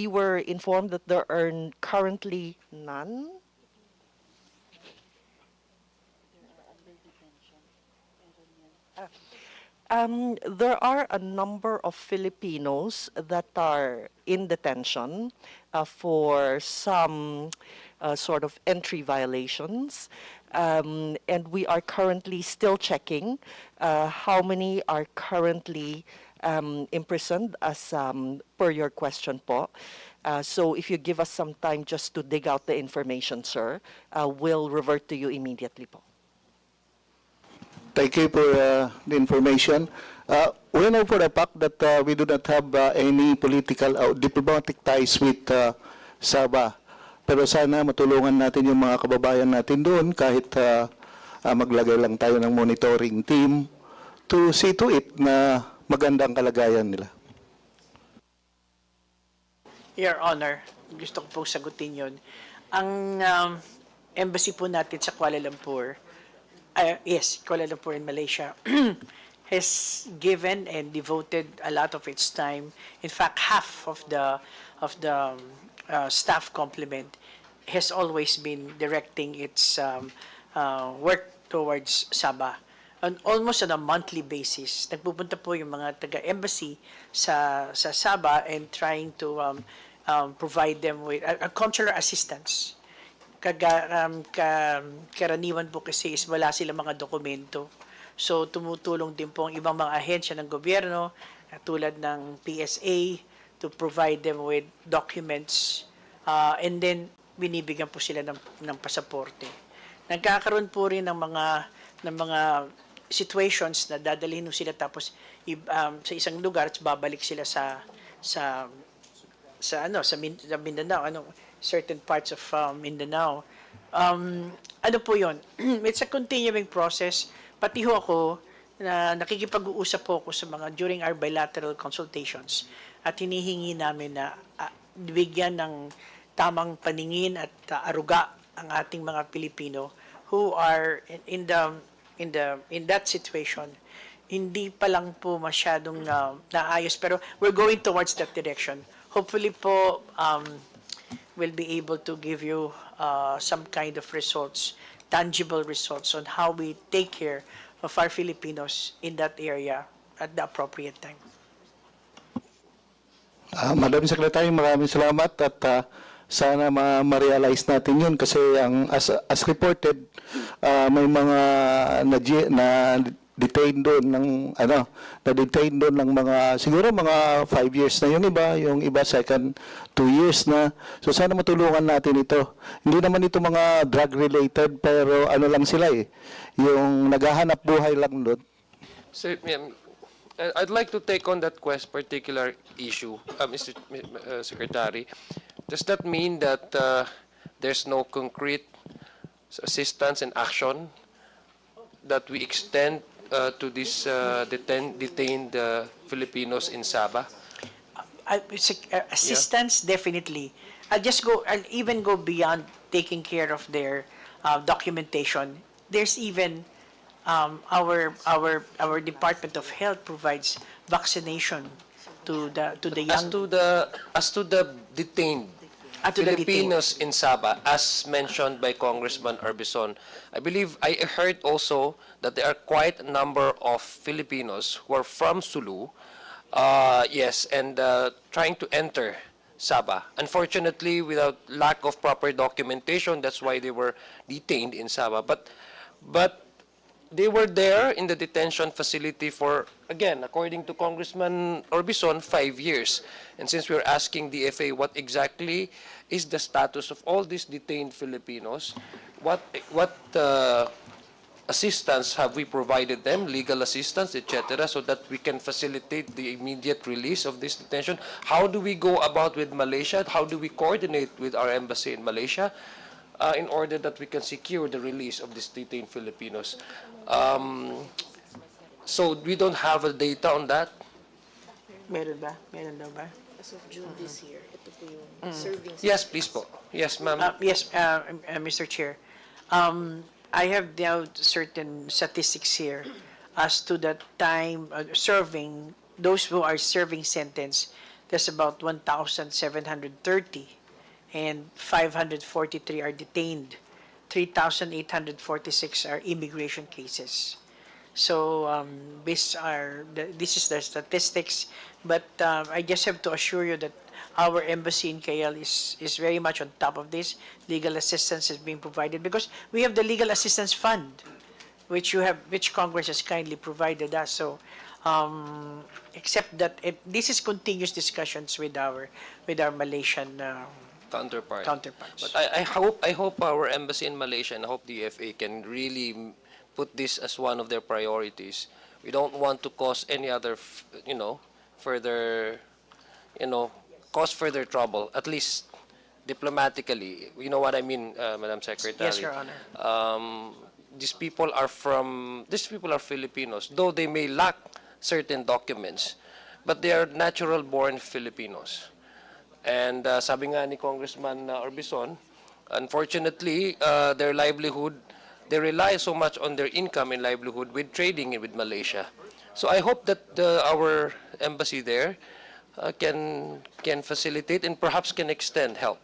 were informed that there are currently none. There are a number of Filipinos that are in detention for some sort of entry violations. And we are currently still checking how many are currently imprisoned as per your question po. So if you give us some time just to dig out the information, sir, we'll revert to you immediately po. Thank you for the information. We know for a fact that we do not have any political or diplomatic ties with Sabah. Pero sana matulungan natin yung mga kababayan natin doon kahit maglagay lang tayo ng monitoring team to see to it na magandang kalagayan nila. Your Honor, gusto ko pong sagutin yun. Ang embassy po natin sa Kuala Lumpur, yes, Kuala Lumpur in Malaysia, has given and devoted a lot of its time. In fact, half of the staff complement has always been directing its work towards Sabah. And almost on a monthly basis, nagpupunta po yung mga taga-embassy sa Sabah and trying to provide them with consular assistance. Karaniwan po kasi is wala sila mga dokumento. So tumutulong din po ang ibang mga ahensya ng gobyerno tulad ng PSA to provide them with documents and then binibigyan po sila ng pasaporte. Nagkakaroon po rin ng mga situations na dadalhin sila tapos sa isang lugar at babalik sila sa Mindanao, certain parts of Mindanao. Ano po yun? It's a continuing process. Pati ho ako, na nakikipag-uusap po ako sa during our bilateral consultations at hinihingi namin na bigyan ng tamang paningin at aruga ang ating mga Pilipino who are in that situation. Hindi pa lang po masyadong naayos pero we're going towards that direction. Hopefully po we'll be able to give you some kind of results, tangible results on how we take care of our Filipinos in that area at the appropriate time. Madam Secretary, maraming salamat at sana ma-realize natin yun kasi as reported, may mga na-detain doon na-detain doon ng mga siguro mga 5 years na yung iba second 2 years na. So sana matulungan natin ito. Hindi naman ito mga drug related pero ano lang sila yung naghahanap buhay lang doon. So, I'd like to take on that particular issue, Mr. Secretary. Does that mean that there's no concrete assistance and action that we extend to these detained Filipinos in Sabah? Assistance, definitely. I'll even go beyond taking care of their documentation. There's even our Department of Health provides vaccination to the young. As to the detained Filipinos in Sabah, as mentioned by Congressman Arbison, I believe I heard also that there are quite a number of Filipinos who are from Sulu, and trying to enter Sabah. Unfortunately, without lack of proper documentation, that's why they were detained in Sabah. But they were there in the detention facility for, again, according to Congressman Orbison, 5 years. And since we're asking the FA what exactly is the status of all these detained Filipinos, what assistance have we provided them, legal assistance, etc., so that we can facilitate the immediate release of this detention? How do we go about with Malaysia? How do we coordinate with our embassy in Malaysia in order that we can secure the release of these detained Filipinos? So we don't have a data on that? Meron ba? Meron daw ba? As of June this year, ito po yung serving. Yes, please po. Yes, ma'am. Yes, Mr. Chair. I have now certain statistics here as to the time serving, those who are serving sentence, there's about 1,730 and 543 are detained. 3,846 are immigration cases. So this is the statistics, but I just have to assure you that our embassy in KL is very much on top of this. Legal assistance is being provided because we have the legal assistance fund, which Congress has kindly provided us. So, except that this is continuous discussions with our Malaysian counterparts. But I hope our embassy in Malaysia and I hope the FA can really put this as one of their priorities. We don't want to cause any other, further, cause further trouble. At least diplomatically. You know what I mean, Madam Secretary? Yes, Your Honor. These people are Filipinos, though they may lack certain documents, but they are natural-born Filipinos. And sabi nga ni Congressman Arbison, unfortunately, their livelihood, they rely so much on their income and livelihood with trading with Malaysia. So I hope that our embassy there can facilitate and perhaps can extend help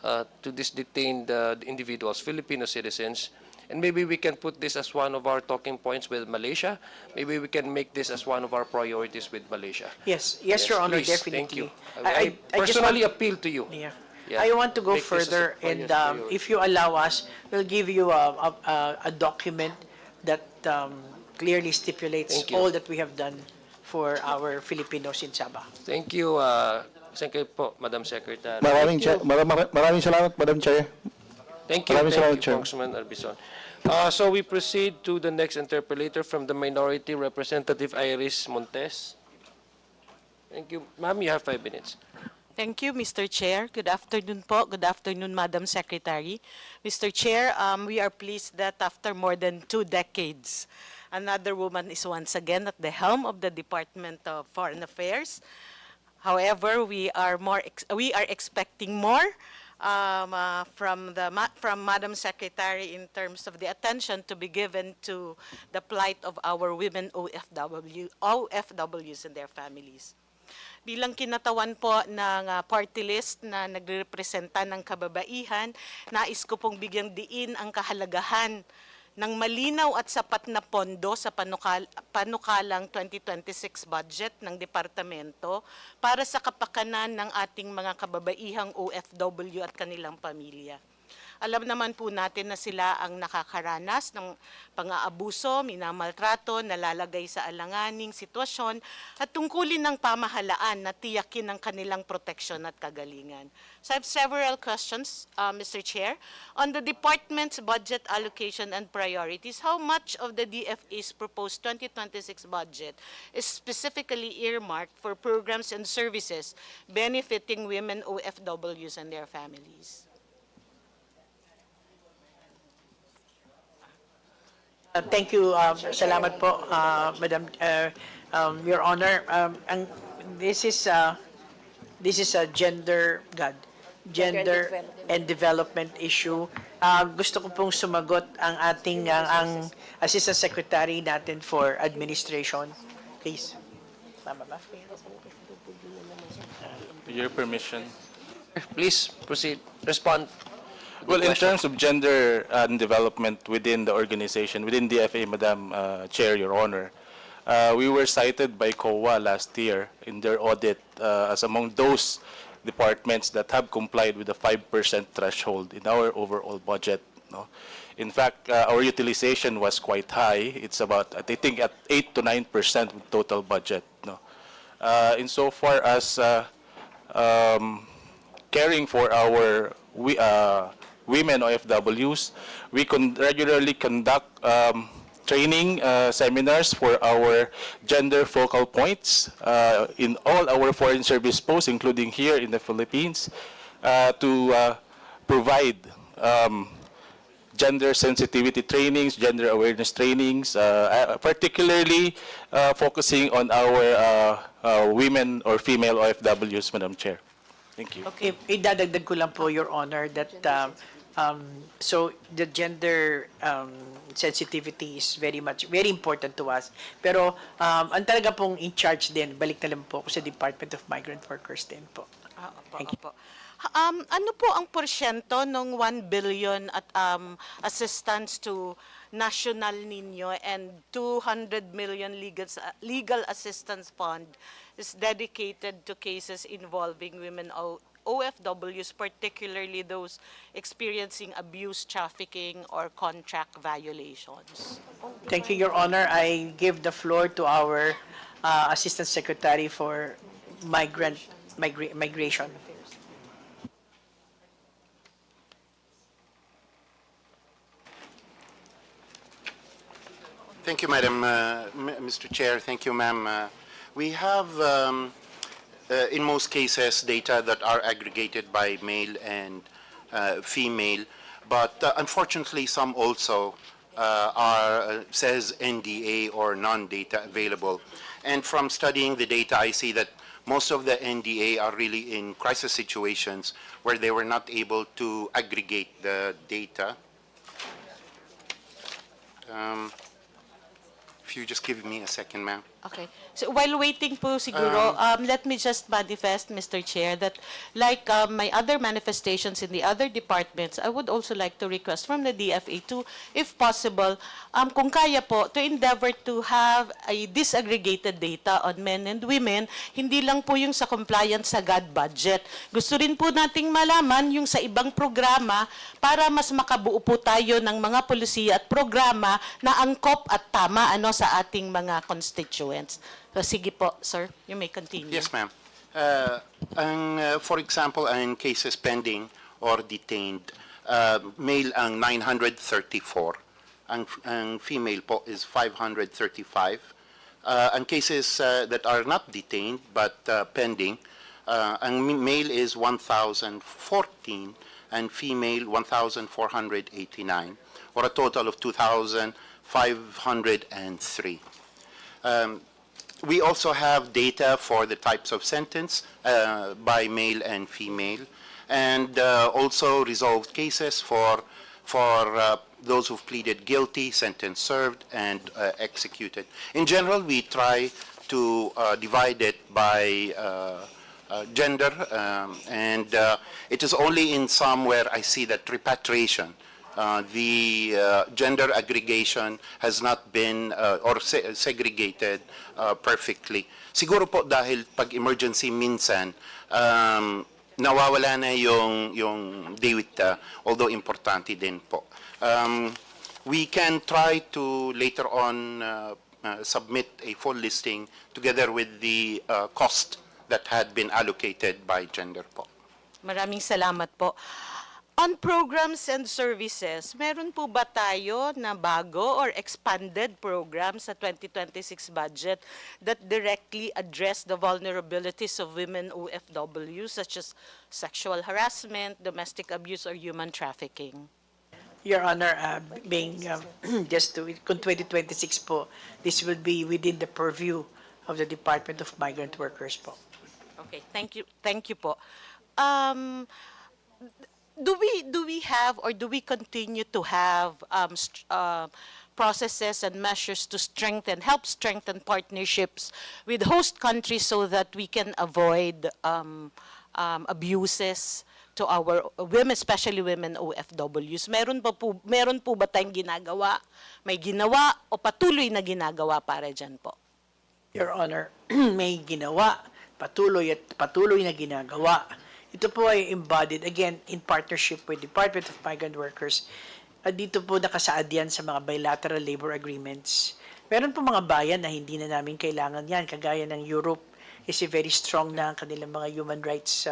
to these detained individuals, Filipino citizens. And maybe we can put this as one of our talking points with Malaysia. Maybe we can make this as one of our priorities with Malaysia. Yes, Your Honor, please, definitely. Thank you. I just personally want- appeal to you. Yeah. Yeah. I want to go Make this as a further, and priority. if you allow us, we'll give you a document that clearly stipulates Thank you. all that we have done for our Filipinos in Sabah. Thank you. Thank you po, Madam Secretary. Maraming salamat, Madam Chair. Thank you, Maraming salamat, Chair. Congressman Arbison. So we proceed to the next interpellator from the minority, Representative Iris Montes. Thank you. Ma'am, you have 5 minutes. Thank you, Mr. Chair. Good afternoon po. Good afternoon, Madam Secretary. Mr. Chair, we are pleased that after more than 2 decades, another woman is once again at the helm of the Department of Foreign Affairs. However, we are expecting more from Madam Secretary in terms of the attention to be given to the plight of our women OFWs and their families. Bilang kinatawan po ng party list na nagrepresenta ng kababaihan, nais ko pong bigyang diin ang kahalagahan ng malinaw at sapat na pondo sa panukalang 2026 budget ng departamento para sa kapakanan ng ating mga kababaihang OFW at kanilang pamilya. Alam naman po natin na sila ang nakakaranas ng pang-aabuso, minamaltrato, nalalagay sa alanganing sitwasyon at tungkulin ng pamahalaan na tiyakin ang kanilang proteksyon at kagalingan. So I have several questions, Mr. Chair. On the department's budget allocation and priorities, how much of the DFA's proposed 2026 budget is specifically earmarked for programs and services benefiting women OFWs and their families? Thank you. Salamat po, Madam, Your Honor. This is a gender and development issue. Gusto ko pong sumagot ang ating ang Assistant Secretary natin for Administration. Please. Tama ba? With your permission. Please proceed. Respond. Well, in terms of gender and development within the organization, within DFA, Madam Chair, Your Honor, we were cited by COA last year in their audit as among those departments that have complied with the 5% threshold in our overall budget. No? In fact, our utilization was quite high. It's about, I think, at 8 to 9% of total budget. No? Insofar as caring for our women OFWs, we regularly conduct training seminars for our gender focal points in all our foreign service posts, including here in the Philippines, to provide gender sensitivity trainings, gender awareness trainings, particularly focusing on our women or female OFWs, Madam Chair. Thank you. Okay, idadagdag ko lang po, Your Honor, that so the gender sensitivity is very important to us. Pero ang talaga pong in charge din, balik na lang po ako sa Department of Migrant Workers din po. Thank you. Ano po ang porsyento ng 1 billion at assistance to national ninyo, and 200 million legal assistance fund is dedicated to cases involving women OFWs, particularly those experiencing abuse, trafficking, or contract violations. Thank you, Your Honor. I give the floor to our Assistant Secretary for Migration. Thank you, Madam, Mr. Chair. Thank you, ma'am. We have, in most cases, data that are aggregated by male and female, but unfortunately, some also says NDA or non-data available. And from studying the data, I see that most of the NDA are really in crisis situations where they were not able to aggregate the data. If you just give me a second, ma'am. Okay. So while waiting po siguro, let me just manifest, Mr. Chair, that like my other manifestations in the other departments, I would also like to request from the DFA to, if possible, kung kaya po, to endeavor to have a disaggregated data on men and women, hindi lang po yung sa compliance sa GAD budget. Gusto rin po nating malaman yung sa ibang programa para mas makabuo po tayo ng mga polisiya at programa na angkop at tama sa ating mga constituents. So, sige po, sir. You may continue. Yes, ma'am. For example, in cases pending or detained, male ang 934. Ang female po is 535. Ang cases that are not detained but pending, ang male is 1,014 and female 1,489, or a total of 2,503. We also have data for the types of sentence by male and female, and also resolved cases for those who've pleaded guilty, sentence served, and executed. In general, we try to divide it by gender, and it is only in some where I see that repatriation, the gender aggregation has not been or segregated perfectly. Siguro po dahil pag emergency minsan nawawala na yung DWIT, although importante din po. We can try to later on submit a full listing together with the cost that had been allocated by gender po. Maraming salamat po. On programs and services, meron po ba tayo na bago or expanded program sa 2026 budget that directly address the vulnerabilities of women OFWs, such as sexual harassment, domestic abuse, or human trafficking? Your Honor, being just to, kung 2026 po, this will be within the purview of the Department of Migrant Workers po. Okay, thank you po. Do we have or do we continue to have processes and measures to help strengthen partnerships with host countries so that we can avoid abuses to our women, especially women OFWs? Meron po ba tayong ginagawa? May ginawa o patuloy na ginagawa para dyan po? Your Honor, may ginawa, patuloy na ginagawa. Ito po ay embodied, again, in partnership with Department of Migrant Workers. At dito po nakasaad yan sa mga bilateral labor agreements. Meron po mga bayan na hindi na namin kailangan yan, kagaya ng Europe is very strong na ang kanilang mga human rights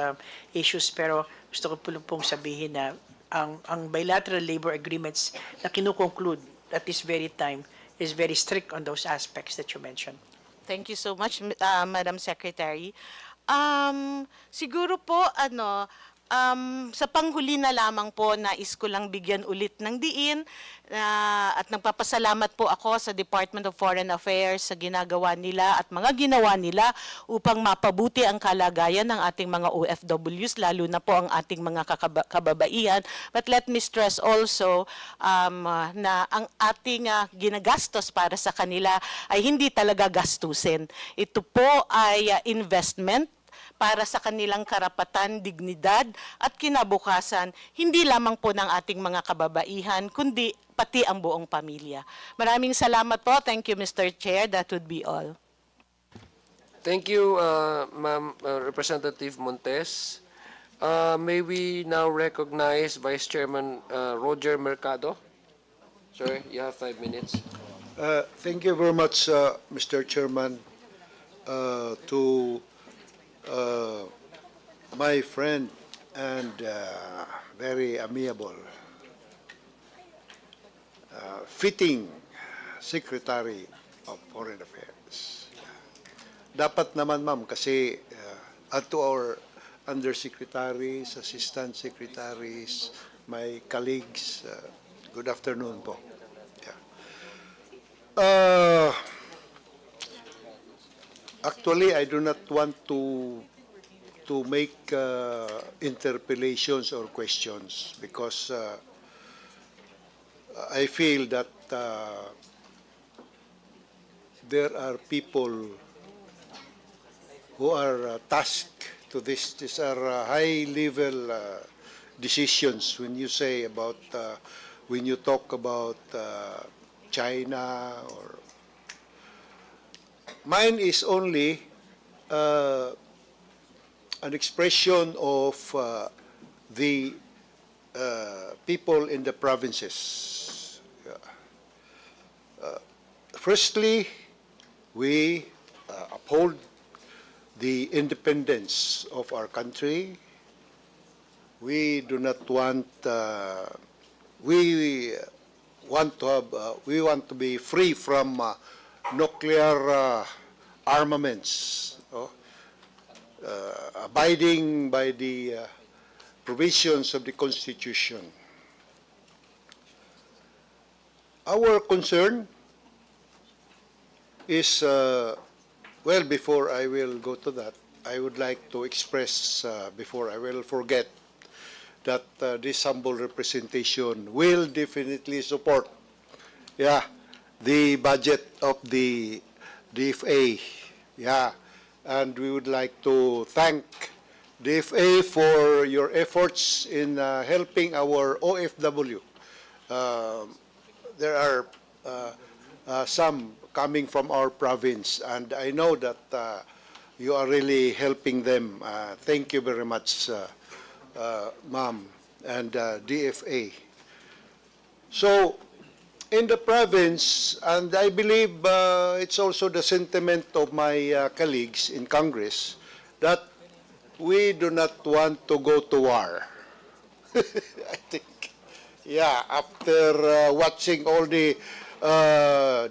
issues. Pero gusto ko po pong sabihin na ang bilateral labor agreements na kinukonclude at this very time is very strict on those aspects that you mentioned. Thank you so much, Madam Secretary. Siguro po, sa panghuli na lamang po, nais ko lang bigyan ulit ng diin at nagpapasalamat po ako sa Department of Foreign Affairs sa ginagawa nila at mga ginawa nila upang mapabuti ang kalagayan ng ating mga OFWs, lalo na po ang ating mga kababaihan. But let me stress also na ang ating ginagastos para sa kanila ay hindi talaga gastusin. Ito po ay investment para sa kanilang karapatan, dignidad at kinabukasan, hindi lamang po ng ating mga kababaihan, kundi pati ang buong pamilya. Maraming salamat po. Thank you, Mr. Chair. That would be all. Thank you, Ma'am Representative Montes. May we now recognize Vice Chairman Roger Mercado? Sir, you have 5 minutes. Thank you very much, Mr. Chairman, to my friend and very amiable, fitting Secretary of Foreign Affairs. Dapat naman, ma'am, kasi at to our undersecretaries, assistant secretaries, my colleagues, good afternoon po. Actually, I do not want to make interpellations or questions because I feel that there are people who are tasked to this. These are high-level decisions when you say about when you talk about China or mine is only an expression of the people in the provinces. Firstly, we uphold the independence of our country. We do not want. We want to be free from nuclear armaments, abiding by the provisions of the Constitution. Our concern is, well, before I will go to that, I would like to express, before I will forget, that this humble representation will definitely support, the budget of the DFA, and we would like to thank DFA for your efforts in helping our OFW. There are some coming from our province, and I know that you are really helping them. Thank you very much, ma'am, and DFA. So, in the province, and I believe it's also the sentiment of my colleagues in Congress, that we do not want to go to war. I think, after watching all the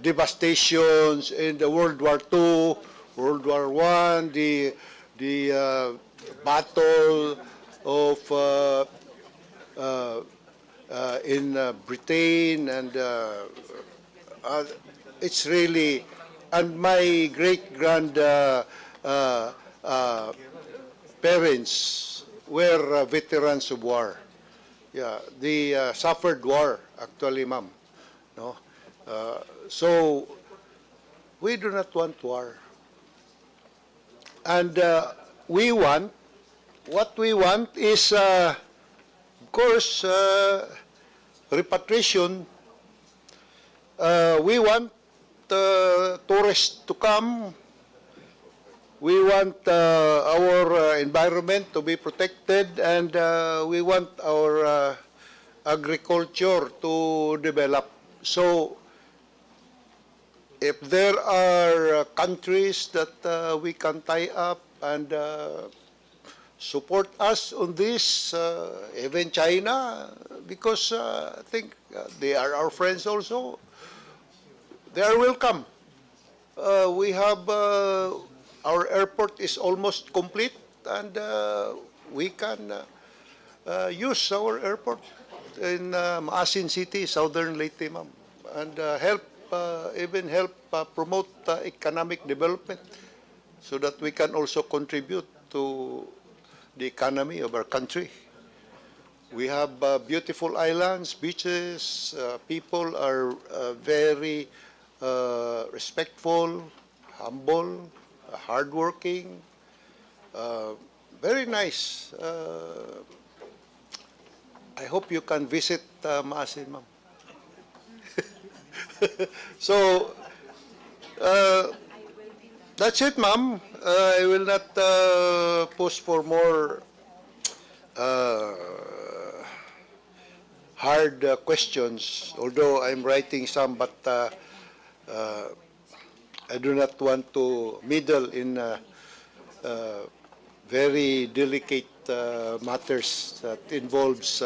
devastations in the World War II, World War I, the battle of in Britain, and it's really, and my great-grand parents were veterans of war. They suffered war, actually, ma'am. No? So, we do not want war. And what we want is, of course, repatriation. We want tourists to come. We want our environment to be protected, and we want our agriculture to develop. So, if there are countries that we can tie up and support us on this, even China, because I think they are our friends also, they are welcome. We have, our airport is almost complete, and we can use our airport in Maasin City, Southern Leyte, ma'am, and even help promote economic development so that we can also contribute to the economy of our country. We have beautiful islands, beaches, people are very respectful, humble, hardworking. Very nice. I hope you can visit Maasin, ma'am. So, that's it, ma'am. I will not push for more hard questions, although I'm writing some, but I do not want to meddle in very delicate matters that involves,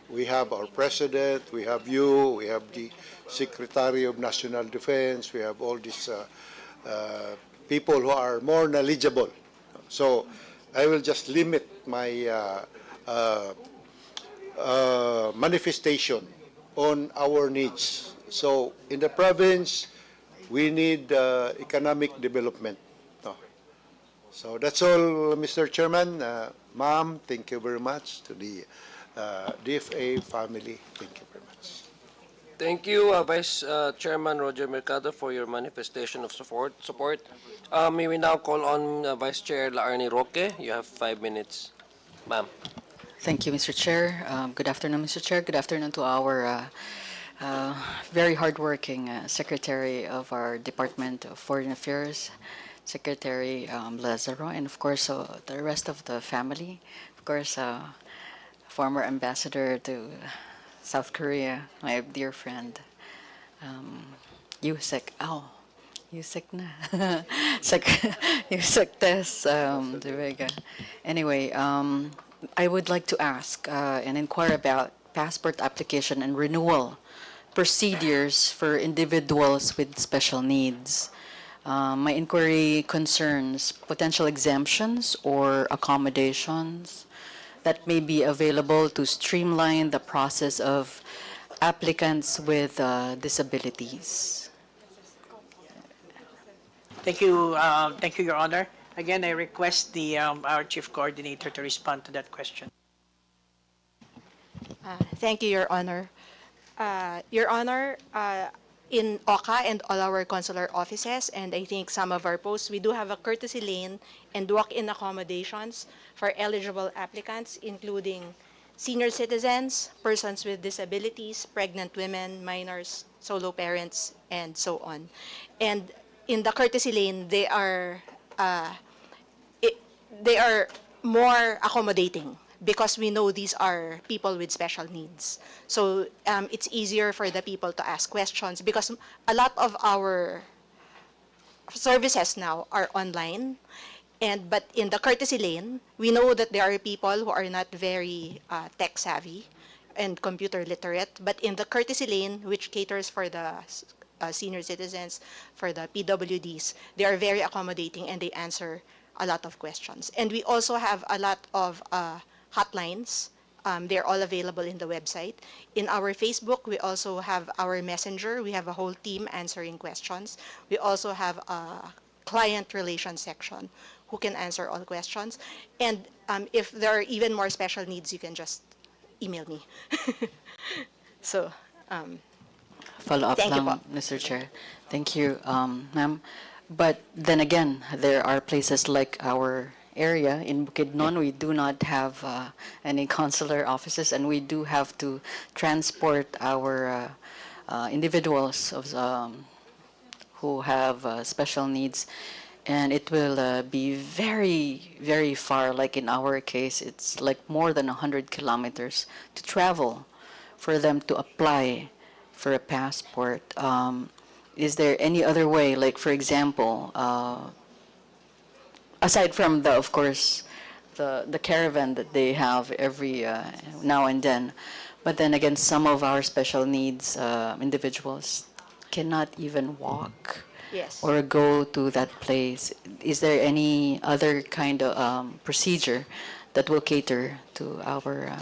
we have our president, we have you, we have the Secretary of National Defense, we have all these people who are more knowledgeable. So I will just limit my manifestation on our needs. So in the province, we need economic development. So that's all, Mr. Chairman. Ma'am, thank you very much. To the DFA family, thank you very much. Thank you, Vice Chairman Roger Mercado, for your manifestation of support. May we now call on Vice Chair Laarni Roque. You have 5 minutes. Ma'am. Thank you, Mr. Chair. Good afternoon, Mr. Chair. Good afternoon to our very hardworking Secretary of our Department of Foreign Affairs, Secretary Lazaro, and of course the rest of the family. Of course, former ambassador to South Korea, my dear friend, Yusek. Oh, Yusek na. Yusek Tess De Vega. Anyway, I would like to ask and inquire about passport application and renewal procedures for individuals with special needs. My inquiry concerns potential exemptions or accommodations that may be available to streamline the process of applicants with disabilities. Thank you, Your Honor. Again, I request our Chief Coordinator to respond to that question. Thank you, Your Honor. Your Honor, in OCA and all our consular offices, and I think some of our posts, we do have a courtesy lane and walk-in accommodations for eligible applicants, including senior citizens, persons with disabilities, pregnant women, minors, solo parents, and so on. And in the courtesy lane, they are more accommodating, because we know these are people with special needs. So it's easier for the people to ask questions, because a lot of our services now are online. But in the courtesy lane, we know that there are people who are not very tech savvy and computer literate. But in the courtesy lane, which caters for the senior citizens, for the PWDs, they are very accommodating and they answer a lot of questions. And we also have a lot of hotlines. They're all available in the website. In our Facebook, we also have our messenger. We have a whole team answering questions. We also have a client relations section who can answer all questions. And if there are even more special needs, you can just email me. So, Follow up thank you lang, po. Mr. Chair. Thank you, ma'am. But then again, there are places like our area in Bukidnon, we do not have any consular offices, and we do have to transport our individuals who have special needs, and it will be very, very far. Like in our case, it's like more than 100 kilometers to travel for them to apply for a passport. Is there any other way, like for example, aside from the, of course, the caravan that they have every now and then, but then again, some of our special needs individuals cannot even walk Yes. or go to that place. Is there any other kind of procedure that will cater to our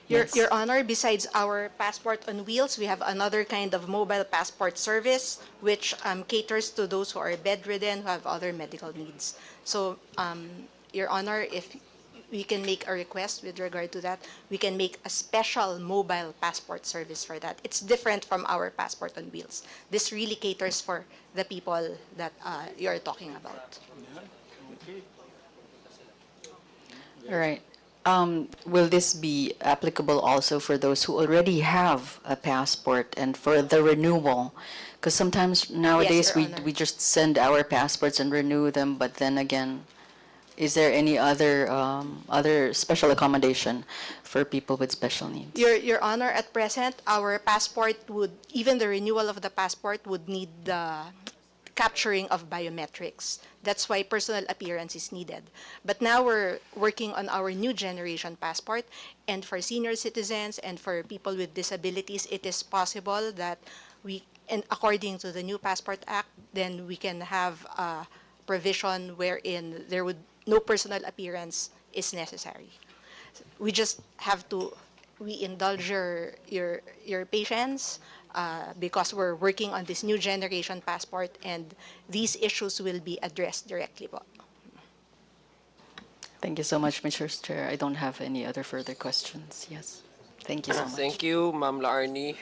Your Honor, besides our passport on wheels, we have another kind of mobile passport service, which caters to those who are bedridden, who have other medical needs. So, Your Honor, if we can make a request with regard to that, we can make a special mobile passport service for that. It's different from our passport on wheels. This really caters for the people that you're talking about. All right. Will this be applicable also for those who already have a passport and for the renewal? Because sometimes nowadays Your Honor. we just send our passports and renew them, but then again, is there any other special accommodation for people with special needs? Your Honor, at present, our passport would, even the renewal of the passport would need the capturing of biometrics. That's why personal appearance is needed. But now we're working on our new generation passport, and for senior citizens and for people with disabilities, it is possible that we, and according to the new Passport Act, then we can have a provision wherein there would no personal appearance is necessary. We just have to, we indulge your patience because we're working on this new generation passport, and these issues will be addressed directly po. Thank you so much, Mr. Chair. I don't have any other further questions. Yes. Thank you so much. Thank you, Ma'am Laarni.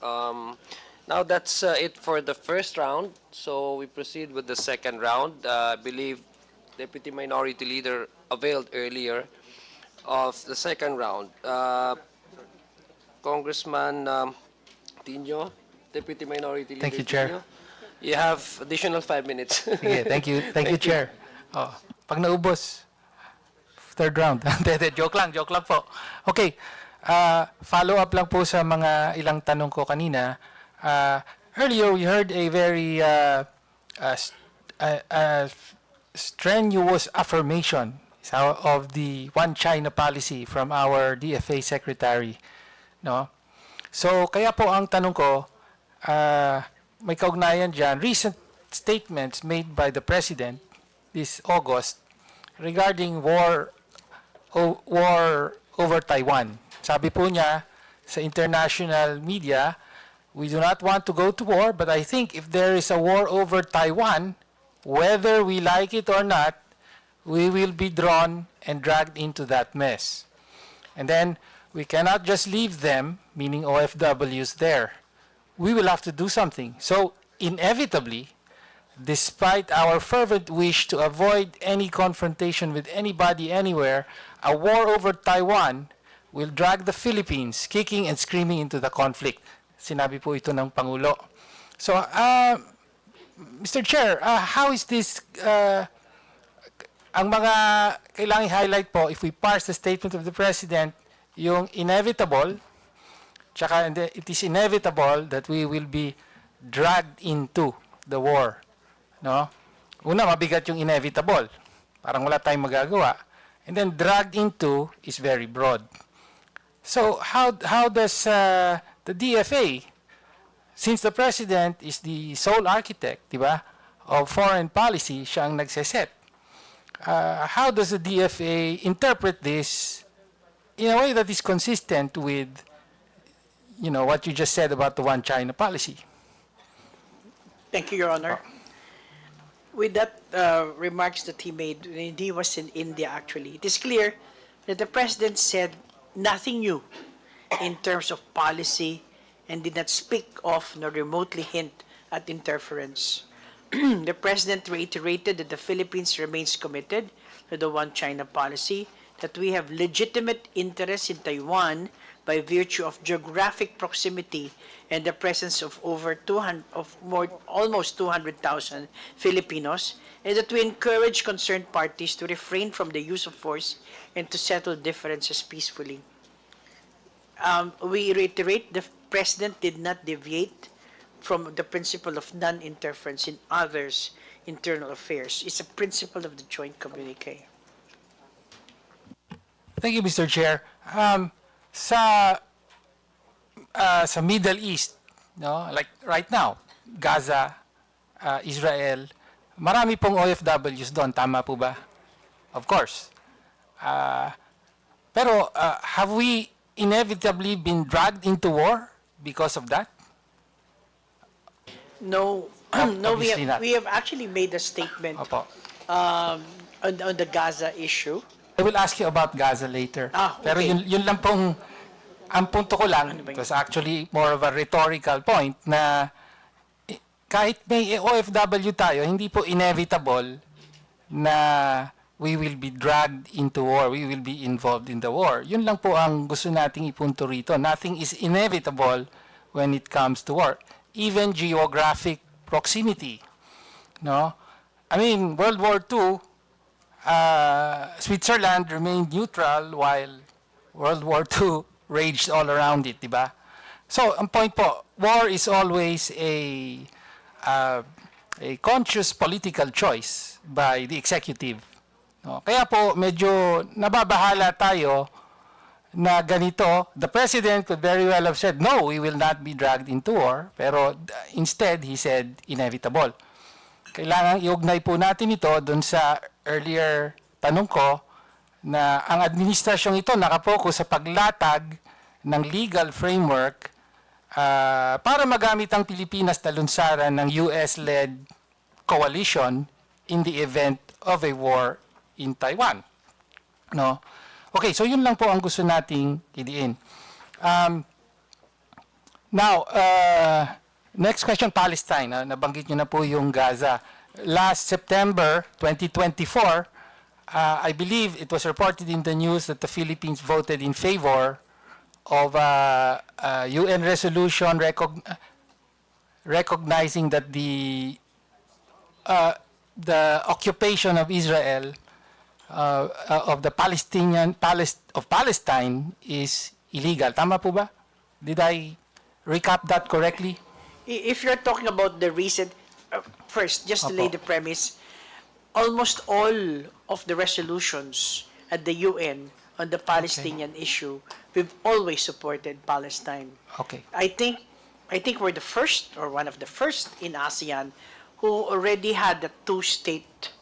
Now that's it for the first round. So we proceed with the second round. I believe Deputy Minority Leader availed earlier of the second round. Congressman Tino, Deputy Minority Leader Thank you, Chair. Tino, you have additional 5 minutes. Sige, thank you. Thank you, Chair. Oh, pag naubos, third round. Joke lang po. Okay, follow up lang po sa mga ilang tanong ko kanina. Earlier, we heard a very strenuous affirmation of the One China policy from our DFA Secretary. No? So, kaya po ang tanong ko, may kaugnayan dyan, recent statements made by the President this August regarding war over Taiwan. Sabi po niya sa international media, we do not want to go to war, but I think if there is a war over Taiwan, whether we like it or not, we will be drawn and dragged into that mess. And then we cannot just leave them, meaning OFWs, there. We will have to do something. So inevitably, despite our fervent wish to avoid any confrontation with anybody anywhere, a war over Taiwan will drag the Philippines kicking and screaming into the conflict. Sinabi po ito ng Pangulo. So, Mr. Chair, how is this, ang mga kailangang highlight po, if we parse the statement of the President, yung inevitable, tsaka it is inevitable that we will be dragged into the war. No? Una, mabigat yung inevitable. Parang wala tayong magagawa. And then dragged into is very broad. So how does the DFA, since the President is the sole architect, di ba, of foreign policy, siya ang nagseset, how does the DFA interpret this in a way that is consistent with, you know, what you just said about the One China policy? Thank you, Your Honor. With that remarks that he made when he was in India, actually, it is clear that the President said nothing new in terms of policy and did not speak of nor remotely hint at interference. The President reiterated that the Philippines remains committed to the One China policy, that we have legitimate interests in Taiwan by virtue of geographic proximity and the presence of almost 200,000 Filipinos, and that we encourage concerned parties to refrain from the use of force and to settle differences peacefully. We reiterate the President did not deviate from the principle of non-interference in others' internal affairs. It's a principle of the joint communique. Thank you, Mr. Chair. Sa Middle East, no, like right now, Gaza, Israel, marami pong OFWs doon, tama po ba? Of course. Pero have we inevitably been dragged into war because of that? No, no, we have actually made a statement on the Gaza issue. I will ask you about Gaza later. Okay. Pero yun lang pong, ang punto ko lang, it was actually more of a rhetorical point na kahit may OFW tayo, hindi po inevitable na we will be dragged into war, we will be involved in the war. Yun lang po ang gusto nating ipunto rito. Nothing is inevitable when it comes to war. Even geographic proximity. No? I mean, World War II, Switzerland remained neutral while World War II raged all around it, di ba? So, ang point po, war is always a conscious political choice by the executive. No? Kaya po, medyo nababahala tayo na ganito. The president could very well have said, no, we will not be dragged into war. Pero instead, he said, inevitable. Kailangan iugnay po natin ito dun sa earlier tanong ko na ang administrasyong ito nakapokus sa paglatag ng legal framework para magamit ang Pilipinas na lunsaran ng US-led coalition in the event of a war in Taiwan. No? Okay, so yun lang po ang gusto nating idiin. Now, next question, Palestine. Nabanggit nyo na po yung Gaza. Last September 2024, I believe it was reported in the news that the Philippines voted in favor of a UN resolution recognizing that the occupation of Israel of the Palestine is illegal. Tama po ba? Did I recap that correctly? If you're talking about the recent, first, just to lay the premise, almost all of the resolutions at the UN on the Palestinian issue, we've always supported Palestine. Okay. I think we're the first, or one of the first in ASEAN, who already had the two-state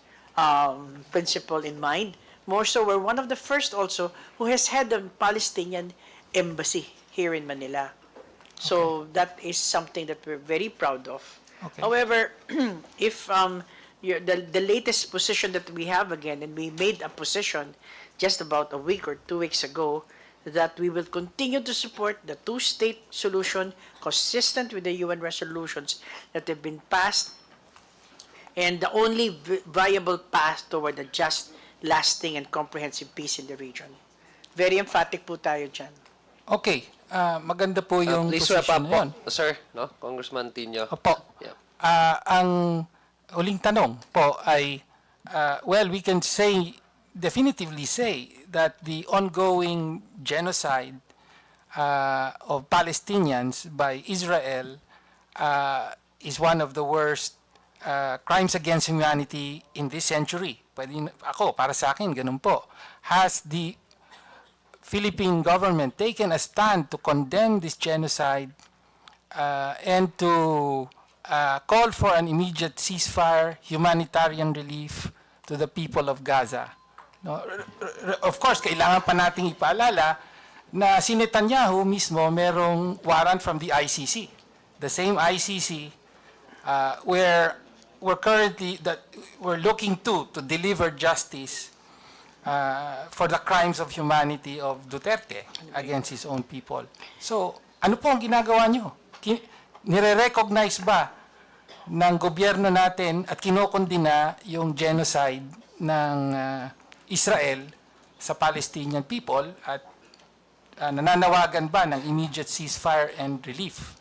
principle in mind. More so, we're one of the first also who has had a Palestinian embassy here in Manila. So that is something that we're very proud of. Okay. However, if the latest position that we have again, and we made a position just about a week or 2 weeks ago, that we will continue to support the two-state solution consistent with the UN resolutions that have been passed, and the only viable path toward a just, lasting, and comprehensive peace in the region. Very emphatic po tayo dyan. Okay. Maganda po yung please wrap up position na yun. po, sir, no? Congressman Tino. Opo. Yeah. Ang huling tanong po ay, well, we can say, definitively say that the ongoing genocide of Palestinians by Israel is one of the worst crimes against humanity in this century. Para sa akin, ganun po. Has the Philippine government taken a stand to condemn this genocide and to call for an immediate ceasefire, humanitarian relief to the people of Gaza? No, of course, kailangan pa nating ipaalala na si Netanyahu mismo merong warrant from the ICC. The same ICC where we're looking to deliver justice for the crimes of humanity of Duterte against his own people. So, ano po ang ginagawa nyo? Nire-recognize ba ng gobyerno natin at kinokondina yung genocide ng Israel sa Palestinian people at nananawagan ba ng immediate ceasefire and relief?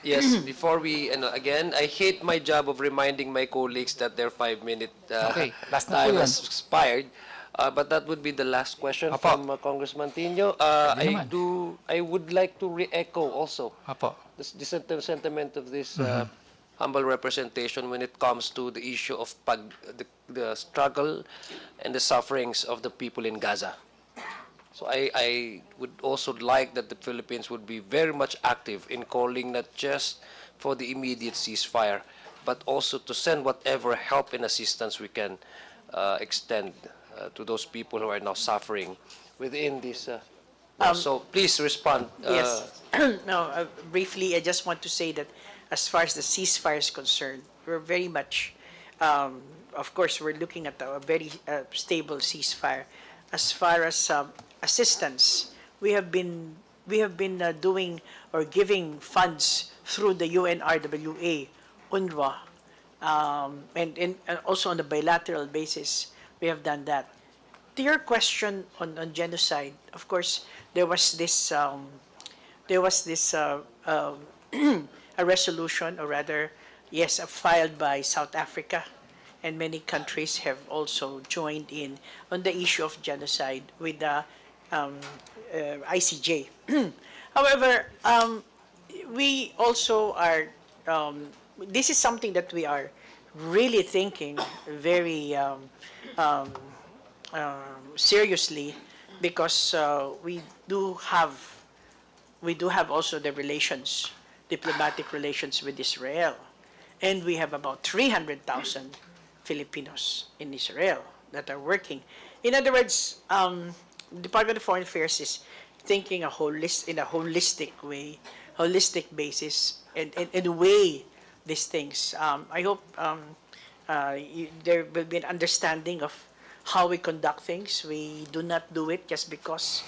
Yes, before we, again, I hate my job of reminding my colleagues that their 5-minute last na po time yun. has expired. But that would be the last question from Congressman Tino. I would like to re-echo also the sentiment of this humble representation when it comes to the issue of the struggle and the sufferings of the people in Gaza. So I would also like that the Philippines would be very much active in calling not just for the immediate ceasefire, but also to send whatever help and assistance we can extend to those people who are now suffering within this. So please respond. Yes. No, briefly, I just want to say that as far as the ceasefire is concerned, we're very much, of course, we're looking at a very stable ceasefire. As far as assistance, we have been doing or giving funds through the UNRWA, UNRWA, And also on the bilateral basis, we have done that. To your question on genocide, of course, there was this a resolution, or rather, yes, filed by South Africa, and many countries have also joined in on the issue of genocide with the ICJ. However, we also are, this is something that we are really thinking very seriously, because we do have also the relations, diplomatic relations with Israel. And we have about 300,000 Filipinos in Israel that are working. In other words, the Department of Foreign Affairs is thinking in a holistic way, holistic basis, and weigh these things. I hope there will be an understanding of how we conduct things. We do not do it just because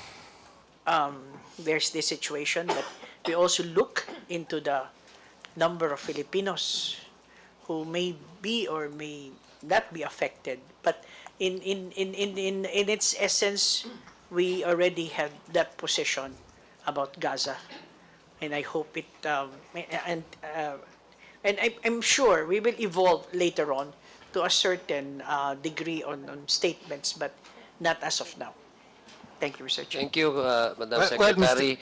there's this situation, but we also look into the number of Filipinos who may be or may not be affected. But in its essence, we already have that position about Gaza, and I hope it and I'm sure we will evolve later on to a certain degree on statements, but not as of now. Thank you, Mr. Chair. Thank you, Madam Well, Secretary.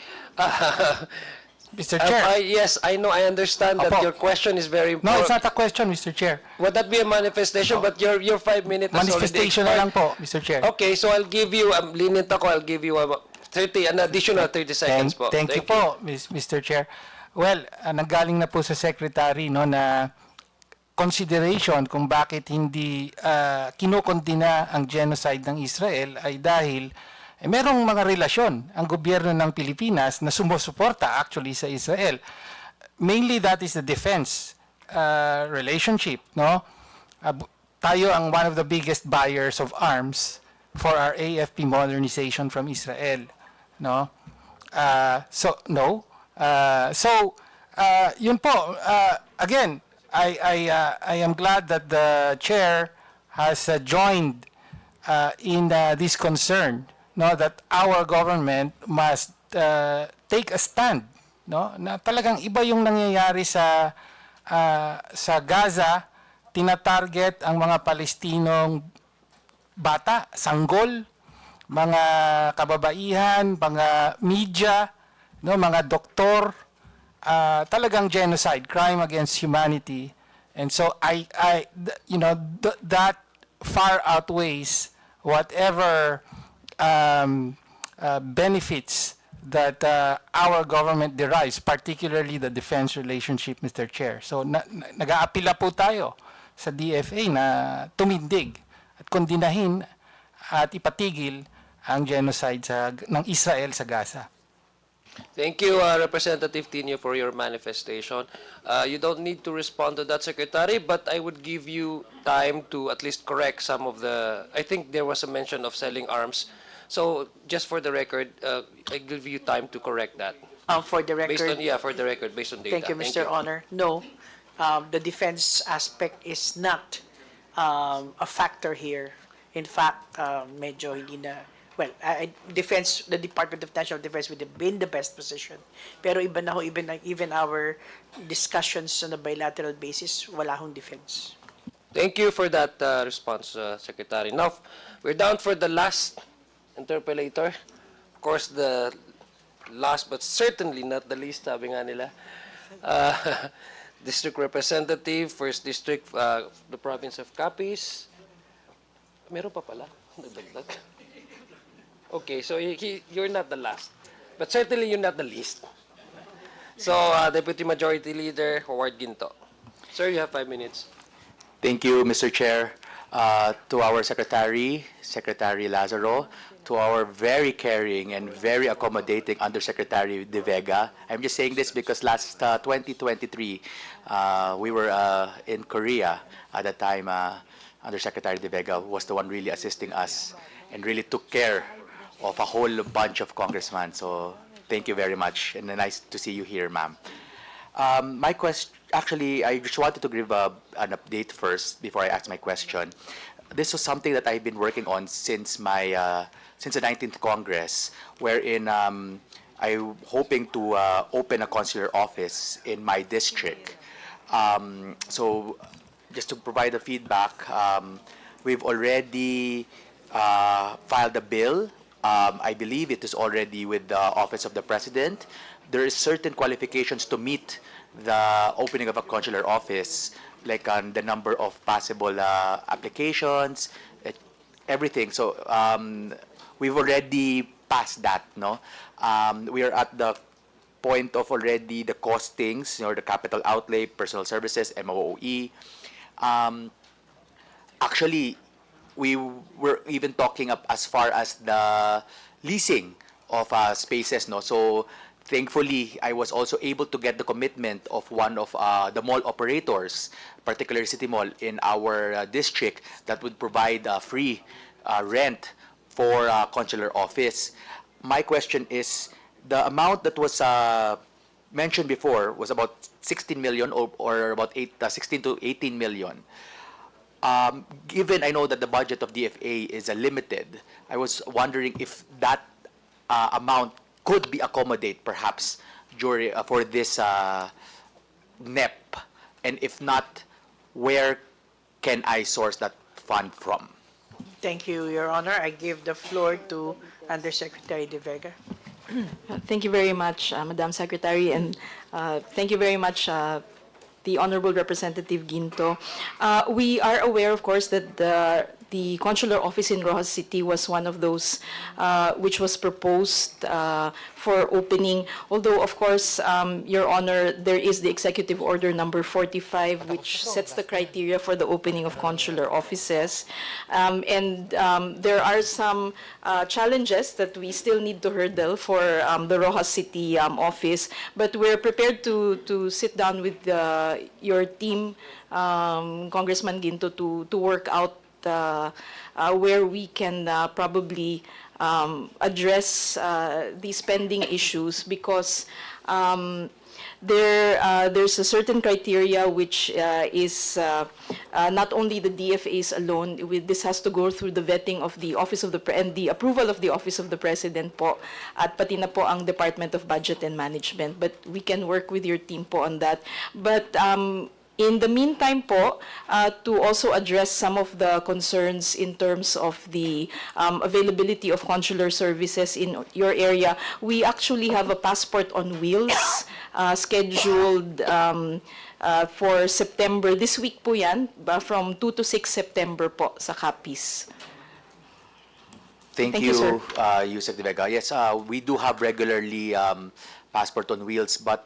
Mr. Chair. Yes, I know, I understand that Opo. your question is very No, important. it's not a question, Mr. Chair. Would that be a manifestation? But your 5 minutes has already Manifestation na expired. lang po, Mr. Chair. Okay, so I'll give you, lenient ako, I'll give you an additional 30 seconds po. Thank you po, Mr. Chair. Well, nanggaling na po sa Secretary no, na consideration kung bakit hindi kinukondina ang genocide ng Israel ay dahil merong mga relasyon ang gobyerno ng Pilipinas na sumusuporta actually sa Israel. Mainly that is the defense relationship, no? Tayo ang one of the biggest buyers of arms for our AFP modernization from Israel, no? Yun po. Again, I am glad that the chair has joined in this concern, no, that our government must take a stand, no, na talagang iba yung nangyayari sa Gaza. Tinatarget ang mga Palestinong bata, sanggol, mga kababaihan, mga media, no, mga doktor, talagang genocide, crime against humanity. And so that far outweighs whatever benefits that our government derives, particularly the defense relationship, Mr. Chair. So nag-aapila po tayo sa DFA na tumindig at kondinahin at ipatigil ang genocide ng Israel sa Gaza. Thank you, Representative Tino, for your manifestation. You don't need to respond to that, Secretary, but I would give you time to at least correct some of the, I think there was a mention of selling arms. So just for the record, I give you time to correct that. For the record. For the record, based on data. Thank you, Mr. Honor. No, the defense aspect is not a factor here. In fact, medyo hindi na, well, the Department of National Defense would have been the best position. Pero iba na ho, even our discussions on a bilateral basis, wala hong defense. Thank you for that response, Secretary. Now, we're down for the last interpellator. Of course, the last but certainly not the least, sabi nga nila. District Representative, 1st District, the Province of Capiz. Meron pa pala. Nagdagdag. Okay, so you're not the last. But certainly you're not the least. So, Deputy Majority Leader, Howard Ginto. Sir, you have 5 minutes. Thank you, Mr. Chair. To our Secretary, Secretary Lazaro, to our very caring and very accommodating Undersecretary De Vega. I'm just saying this because last 2023, we were in Korea at the time. Undersecretary De Vega was the one really assisting us and really took care of a whole bunch of congressmen. So thank you very much, and nice to see you here, ma'am. Actually, I just wanted to give an update first before I ask my question. This was something that I've been working on since since the 19th Congress, wherein I'm hoping to open a consular office in my district. So just to provide the feedback, we've already filed a bill. I believe it is already with the Office of the President. There is certain qualifications to meet the opening of a consular office, like the number of possible applications, everything. So we've already passed that, no? We are at the point of already the costings, the capital outlay, personal services, MOOE. Actually, we were even talking up as far as the leasing of spaces, no? So thankfully, I was also able to get the commitment of one of the mall operators, particularly City Mall in our district, that would provide free rent for consular office. My question is, the amount that was mentioned before was about 16 million or about 16 to 18 million. Given I know that the budget of DFA is limited, I was wondering if that amount could be accommodated perhaps during for this NEP, and if not, where can I source that fund from? Thank you, Your Honor. I give the floor to Undersecretary De Vega. Thank you very much, Madam Secretary, and thank you very much, the Honorable Representative Ginto. We are aware, of course, that the consular office in Rojas City was one of those which was proposed for opening. Although, of course, Your Honor, there is the Executive Order number 45, which sets the criteria for the opening of consular offices. And there are some challenges that we still need to hurdle for the Rojas City office. But we're prepared to sit down with your team, Congressman Ginto, to work out where we can probably address these pending issues, because there's a certain criteria which is not only the DFAs alone. This has to go through the vetting of the Office of the and the approval of the Office of the President po, at pati na po ang Department of Budget and Management. But we can work with your team po on that. But in the meantime po, to also address some of the concerns in terms of the availability of consular services in your area, we actually have a passport on wheels scheduled for September. This week po yan, from 2 to 6 September po sa Capiz. Thank you, sir. Yusek De Vega. Yes, we do have regularly passport on wheels, but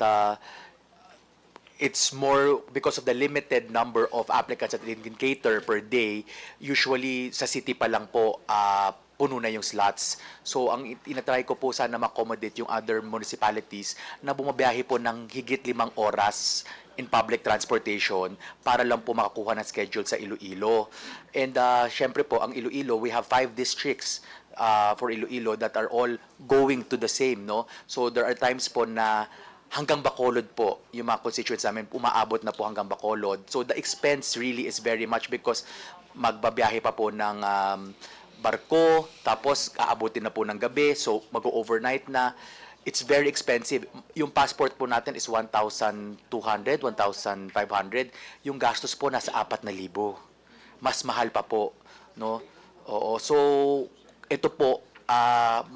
it's more because of the limited number of applicants that it can cater per day. Usually, sa city pa lang po, puno na yung slots. So, ang inatry ko po sana ma-accommodate yung other municipalities na bumabiyahe po ng higit 5 oras in public transportation para lang po makakuha ng schedule sa Iloilo. And syempre po, ang Iloilo, we have 5 districts for Iloilo that are all going to the same, no? So, there are times po na hanggang Bacolod po, yung mga constituents namin, umaabot na po hanggang Bacolod. So the expense really is very much because magbabiyahe pa po ng barko, tapos aabutin na po ng gabi, so mag-overnight na. It's very expensive. Yung passport po natin is 1,200, 1,500. Yung gastos po nasa 4,000. Mas mahal pa po, no? Oo. So ito po,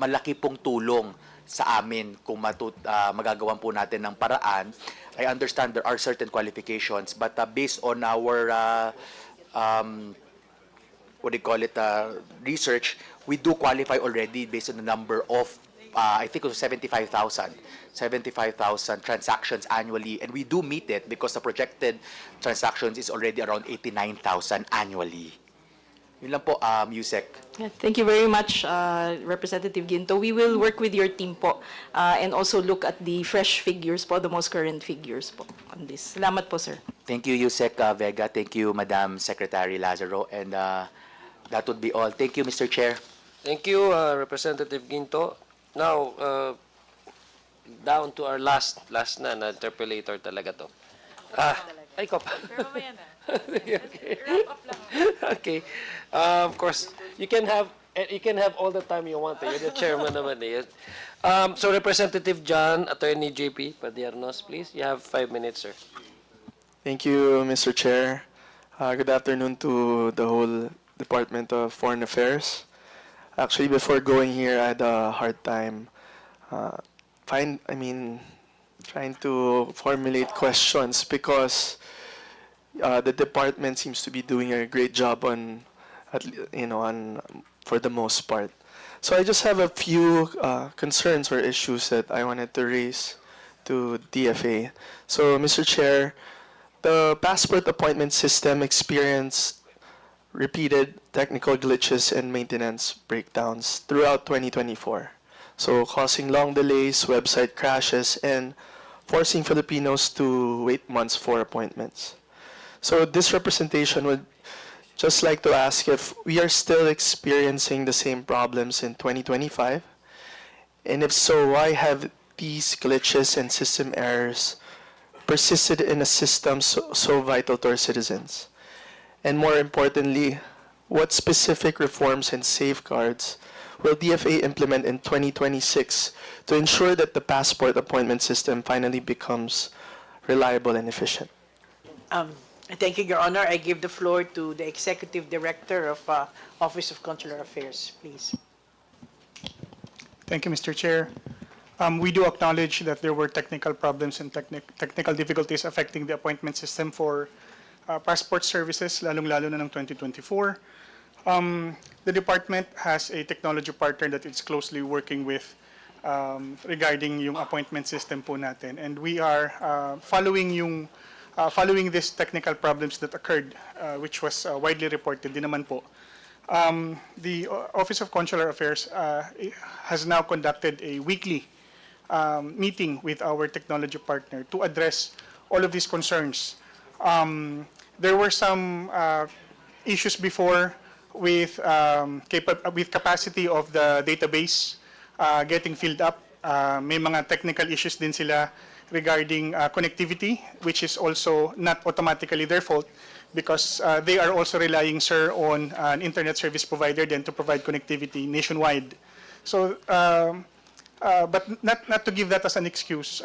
malaki pong tulong sa amin kung magagawan po natin ng paraan. I understand there are certain qualifications, but based on our research, we do qualify already based on the number of I think it was 75,000 transactions annually, and we do meet it because the projected transactions is already around 89,000 annually. Yun lang po, Yusek. Yeah, thank you very much, Representative Ginto. We will work with your team po and also look at the fresh figures po, the most current figures po on this. Salamat po, sir. Thank you, Yusek Vega. Thank you, Madam Secretary Lazaro. And that would be all. Thank you, Mr. Chair. Thank you, Representative Ginto. Now, down to our last na interpellator talaga to. Ay, ko pa. Okay. Okay. Of course, you can have all the time you want. You're the chairman naman eh. So Representative John, Attorney JP Padiernos, please. You have 5 minutes, sir. Thank you, Mr. Chair. Good afternoon to the whole Department of Foreign Affairs. Actually, before going here, I had a hard time trying to formulate questions because the department seems to be doing a great job for the most part. So I just have a few concerns or issues that I wanted to raise to DFA. So, Mr. Chair, the passport appointment system experienced repeated technical glitches and maintenance breakdowns throughout 2024, so causing long delays, website crashes, and forcing Filipinos to wait months for appointments. So this representation would just like to ask if we are still experiencing the same problems in 2025, and if so, why have these glitches and system errors persisted in a system so vital to our citizens? And more importantly, what specific reforms and safeguards will DFA implement in 2026 to ensure that the passport appointment system finally becomes reliable and efficient? Thank you, Your Honor. I give the floor to the Executive Director of Office of Consular Affairs, please. Thank you, Mr. Chair. We do acknowledge that there were technical problems and technical difficulties affecting the appointment system for passport services, lalong-lalo na ng 2024. The department has a technology partner that it's closely working with regarding yung appointment system po natin. And we are following these technical problems that occurred, which was widely reported din naman po. The Office of Consular Affairs has now conducted a weekly meeting with our technology partner to address all of these concerns. There were some issues before with capacity of the database getting filled up. May mga technical issues din sila regarding connectivity, which is also not automatically their fault because they are also relying, sir, on an internet service provider then to provide connectivity nationwide. So, but not to give that as an excuse,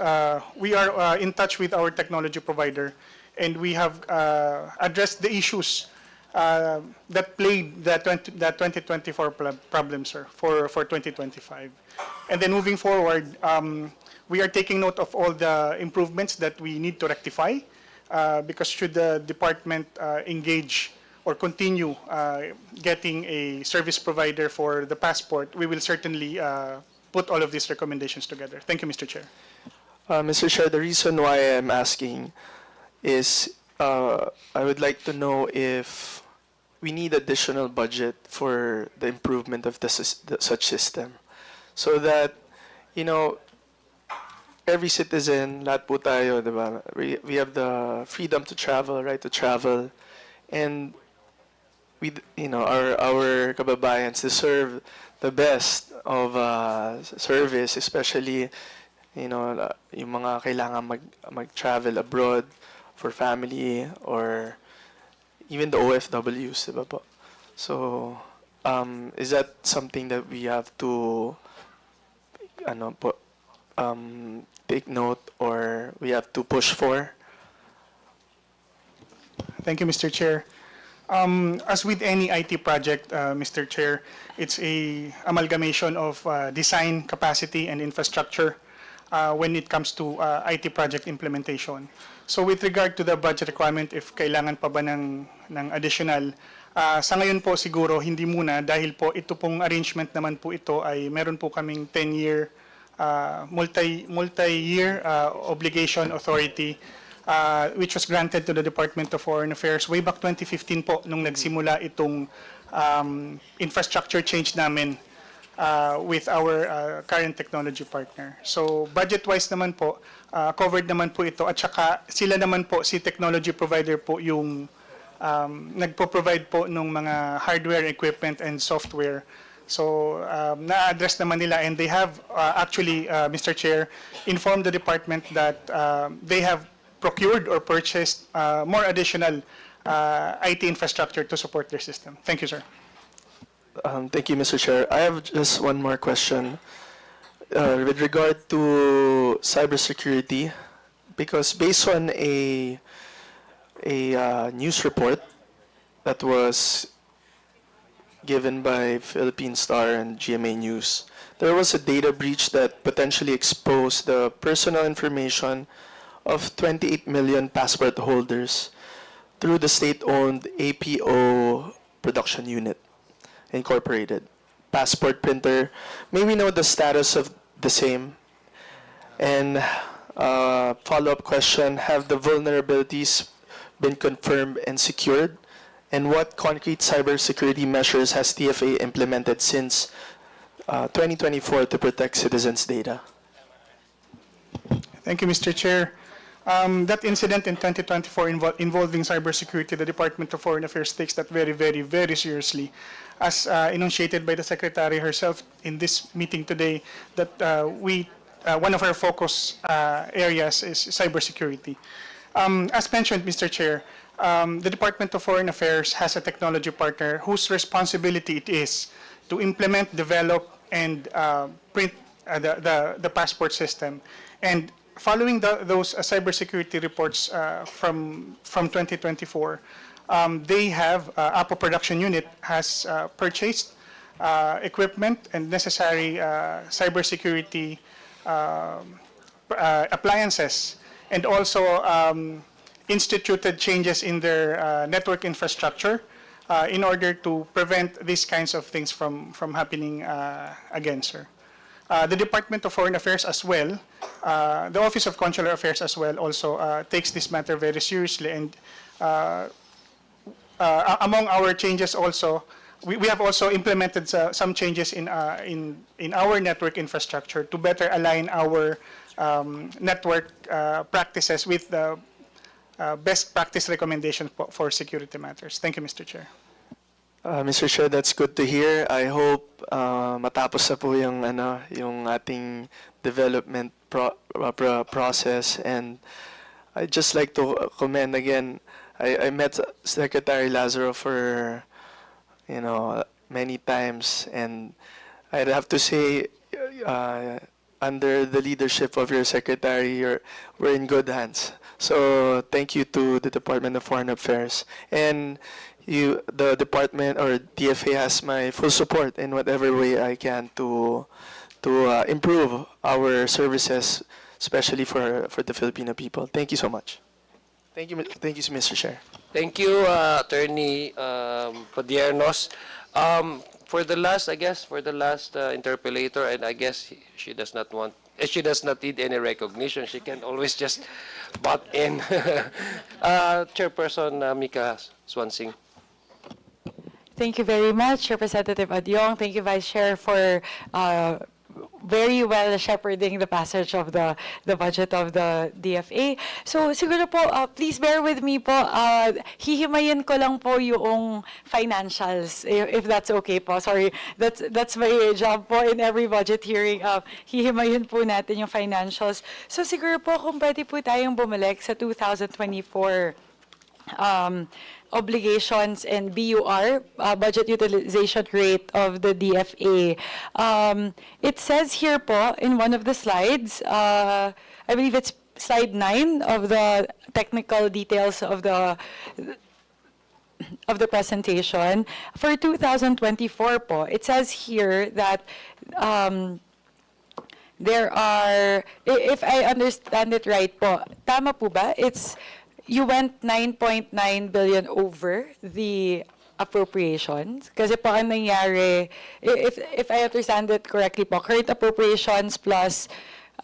we are in touch with our technology provider and we have addressed the issues that plagued that 2024 problem, sir, for 2025. And then moving forward, we are taking note of all the improvements that we need to rectify because should the department engage or continue getting a service provider for the passport, we will certainly put all of these recommendations together. Thank you, Mr. Chair. Mr. Chair, the reason why I'm asking is I would like to know if we need additional budget for the improvement of such system so that, every citizen, lahat po tayo, diba? We have the freedom to travel, right to travel, and our kababayans deserve the best of service, especially yung mga kailangan mag-travel abroad for family or even the OFWs, diba po? So, is that something that we have to take note or we have to push for? Thank you, Mr. Chair. As with any IT project, Mr. Chair, it's a amalgamation of design, capacity, and infrastructure when it comes to IT project implementation. So with regard to the budget requirement, if kailangan pa ba ng additional, sa ngayon po siguro hindi muna dahil po ito pong arrangement naman po ito ay meron po kaming 10-year multi-year obligation authority which was granted to the Department of Foreign Affairs way back 2015 po nung nagsimula itong infrastructure change namin with our current technology partner. So budget-wise naman po, covered naman po ito at saka sila naman po, si technology provider po yung nagpo-provide po ng mga hardware, equipment, and software. So na-address naman nila and they have actually, Mr. Chair, informed the department that they have procured or purchased more additional IT infrastructure to support their system. Thank you, sir. Thank you, Mr. Chair. I have just one more question with regard to cybersecurity, because based on a news report that was given by Philippine Star and GMA News, there was a data breach that potentially exposed the personal information of 28 million passport holders through the state-owned APO production unit, Incorporated. Passport printer, may we know the status of the same? And follow-up question, have the vulnerabilities been confirmed and secured? And what concrete cybersecurity measures has DFA implemented since 2024 to protect citizens' data? Thank you, Mr. Chair. That incident in 2024 involving cybersecurity, the Department of Foreign Affairs takes that very, very, very seriously. As enunciated by the Secretary herself in this meeting today, that one of our focus areas is cybersecurity. As mentioned, Mr. Chair, the Department of Foreign Affairs has a technology partner whose responsibility it is to implement, develop, and print the passport system. And following those cybersecurity reports from 2024, they have APO production unit has purchased equipment and necessary cybersecurity appliances, and also instituted changes in their network infrastructure in order to prevent these kinds of things from happening again, sir. The Department of Foreign Affairs as well, the Office of Consular Affairs as well, also takes this matter very seriously. And among our changes also, we have also implemented some changes in our network infrastructure to better align our network practices with the best practice recommendations for security matters. Thank you, Mr. Chair. Mr. Chair, that's good to hear. I hope matapos na po yung ating development process. And I'd just like to commend again. I met Secretary Lazaro for many times, and I'd have to say, under the leadership of your secretary, we're in good hands. So thank you to the Department of Foreign Affairs. And the department or DFA has my full support in whatever way I can to improve our services, especially for the Filipino people. Thank you so much. Thank you, Mr. Chair. Thank you, Attorney Padiernos. For the last interpellator, and I guess she does not need any recognition. She can always just butt in. Chairperson Mika Suansing. Thank you very much, Representative Adyong. Thank you, Vice Chair, for very well shepherding the passage of the budget of the DFA. So siguro po, please bear with me po. Hihimayin ko lang po yung financials, if that's okay po. Sorry, that's my job po in every budget hearing. Hihimayin po natin yung financials. So siguro po kung pwede po tayong bumalik sa 2024 obligations and BUR, budget utilization rate of the DFA. It says here po in one of the slides, I believe it's slide 9 of the technical details of the presentation. For 2024 po, it says here that there are, if I understand it right po, tama po ba? You went 9.9 billion over the appropriations. Kasi po ang nangyari, if I understand it correctly po, current appropriations plus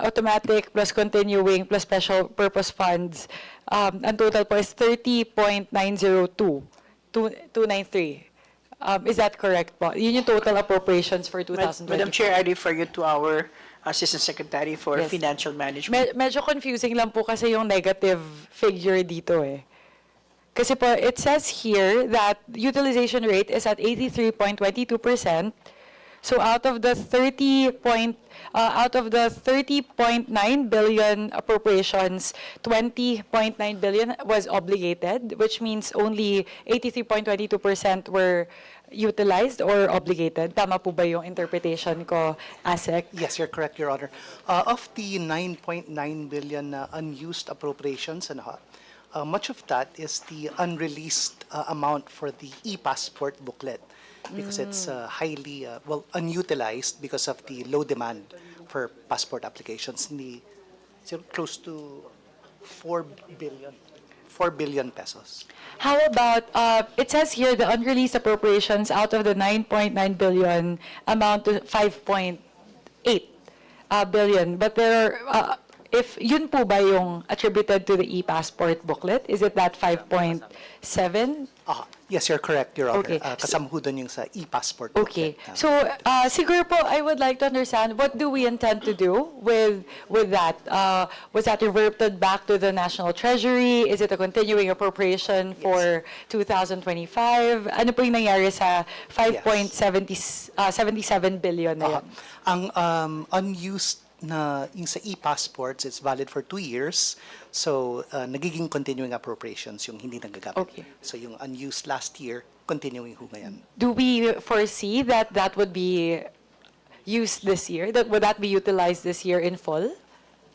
automatic plus continuing plus special purpose funds, ang total po is 30.902,293. Is that correct po? Yun yung total appropriations for 2020. Madam Chair, I refer you to our Assistant Secretary for Financial Management. Medyo confusing lang po kasi yung negative figure dito eh. Kasi po, it says here that utilization rate is at 83.22%, So out of the 30.9 billion appropriations, 20.9 billion was obligated, which means only 83.22% were utilized or obligated. Tama po ba yung interpretation ko, ASEC? Yes, you're correct, Your Honor. Of the 9.9 billion unused appropriations, much of that is the unreleased amount for the e-passport booklet because it's highly, unutilized because of the low demand for passport applications. It's close to 4 billion pesos. How about, it says here the unreleased appropriations out of the 9.9 billion amount to 5.8 billion. But there are, if yun po ba yung attributed to the e-passport booklet, is it that 5.7? Yes, you're correct, Your Honor. Okay. Kasama ho doon yung sa e-passport Okay. booklet. So, siguro po, I would like to understand, what do we intend to do with that? Was that reverted back to the National Treasury? Is it a continuing appropriation for 2025? Ano po yung nangyari sa 5.77 billion na yan? Ang unused na yung sa e-passports, it's valid for 2 years. So, nagiging continuing appropriations yung hindi nagagamit. Okay. So, yung unused last year, continuing ho ngayon. Do we foresee that that would be used this year? Would that be utilized this year in full?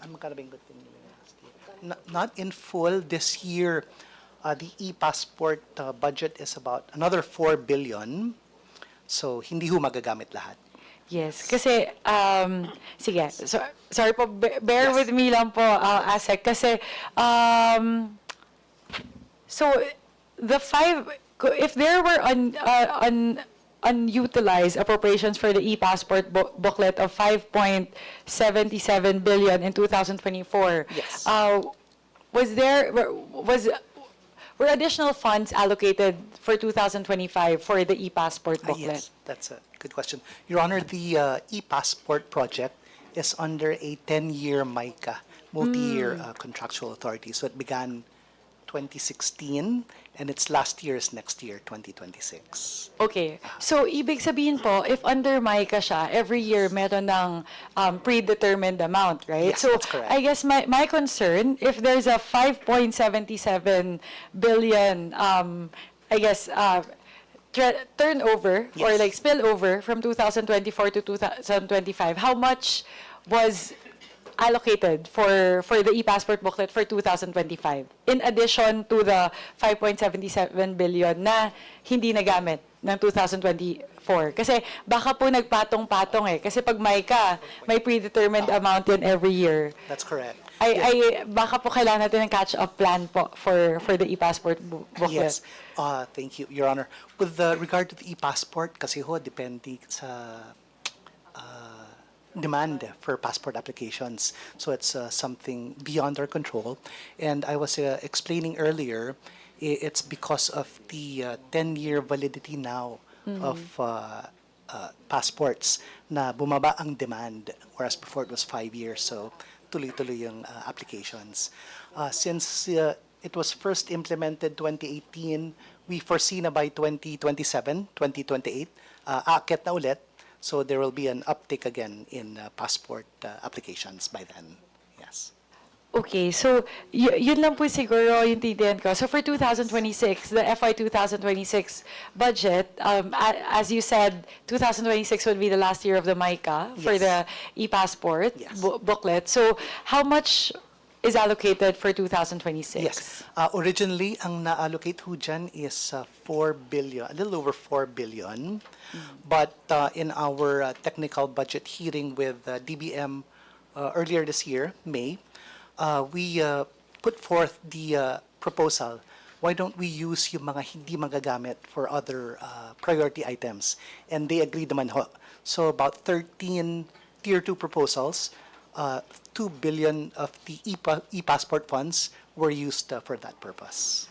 Magkano ba yung continuing last year? Not in full. This year, the e-passport budget is about another 4 billion. So, hindi ho magagamit lahat. Yes, kasi, sige, sorry po, bear with me lang po, ASEC, kasi, so, if there were unutilized appropriations for the e-passport booklet of 5.77 billion in 2024, yes. Were additional funds allocated for 2025 for the e-passport booklet? Yes, that's a good question. Your Honor, the e-passport project is under a 10-year MICA, multi-year contractual authority. So it began 2016 and its last year is next year, 2026. Okay. So, ibig sabihin po, if under MICA siya, every year meron ng predetermined amount, right? Yes, so, that's correct. I guess my concern, if there's a 5.77 billion, turnover or Yes. like spillover from 2024 to 2025, how much was allocated for the e-passport booklet for 2025 in addition to the 5.77 billion na hindi nagamit ng 2024? Kasi baka po nagpatong-patong kasi pag MICA, may predetermined amount yun every year. That's correct. Baka po kailangan natin ng catch-up plan po for the e-passport booklet. Yes. Thank you, Your Honor. With regard to the e-passport, kasi ho, depende sa demand for passport applications. So it's something beyond our control. And I was explaining earlier, it's because of the 10-year validity now of passports na bumaba ang demand, whereas before it was 5 years. So tuloy-tuloy yung applications. Since it was first implemented 2018, we foresee na by 2027, 2028, aakyat na ulit. So there will be an uptick again in passport applications by then. Yes. Okay, so yun lang po siguro yung tindihan ko. So for 2026, the FY 2026 budget, as you said, 2026 would be the last year of the MICA for Yes. the e-passport booklet. So how much is allocated for 2026? Yes. Originally, ang na-allocate ho dyan is 4 billion, a little over 4 billion. But in our technical budget hearing with DBM earlier this year, May, we put forth the proposal, why don't we use yung mga hindi magagamit for other priority items? And they agreed naman ho. So about 13 Tier 2 proposals, 2 billion of the e-passport funds were used for that purpose.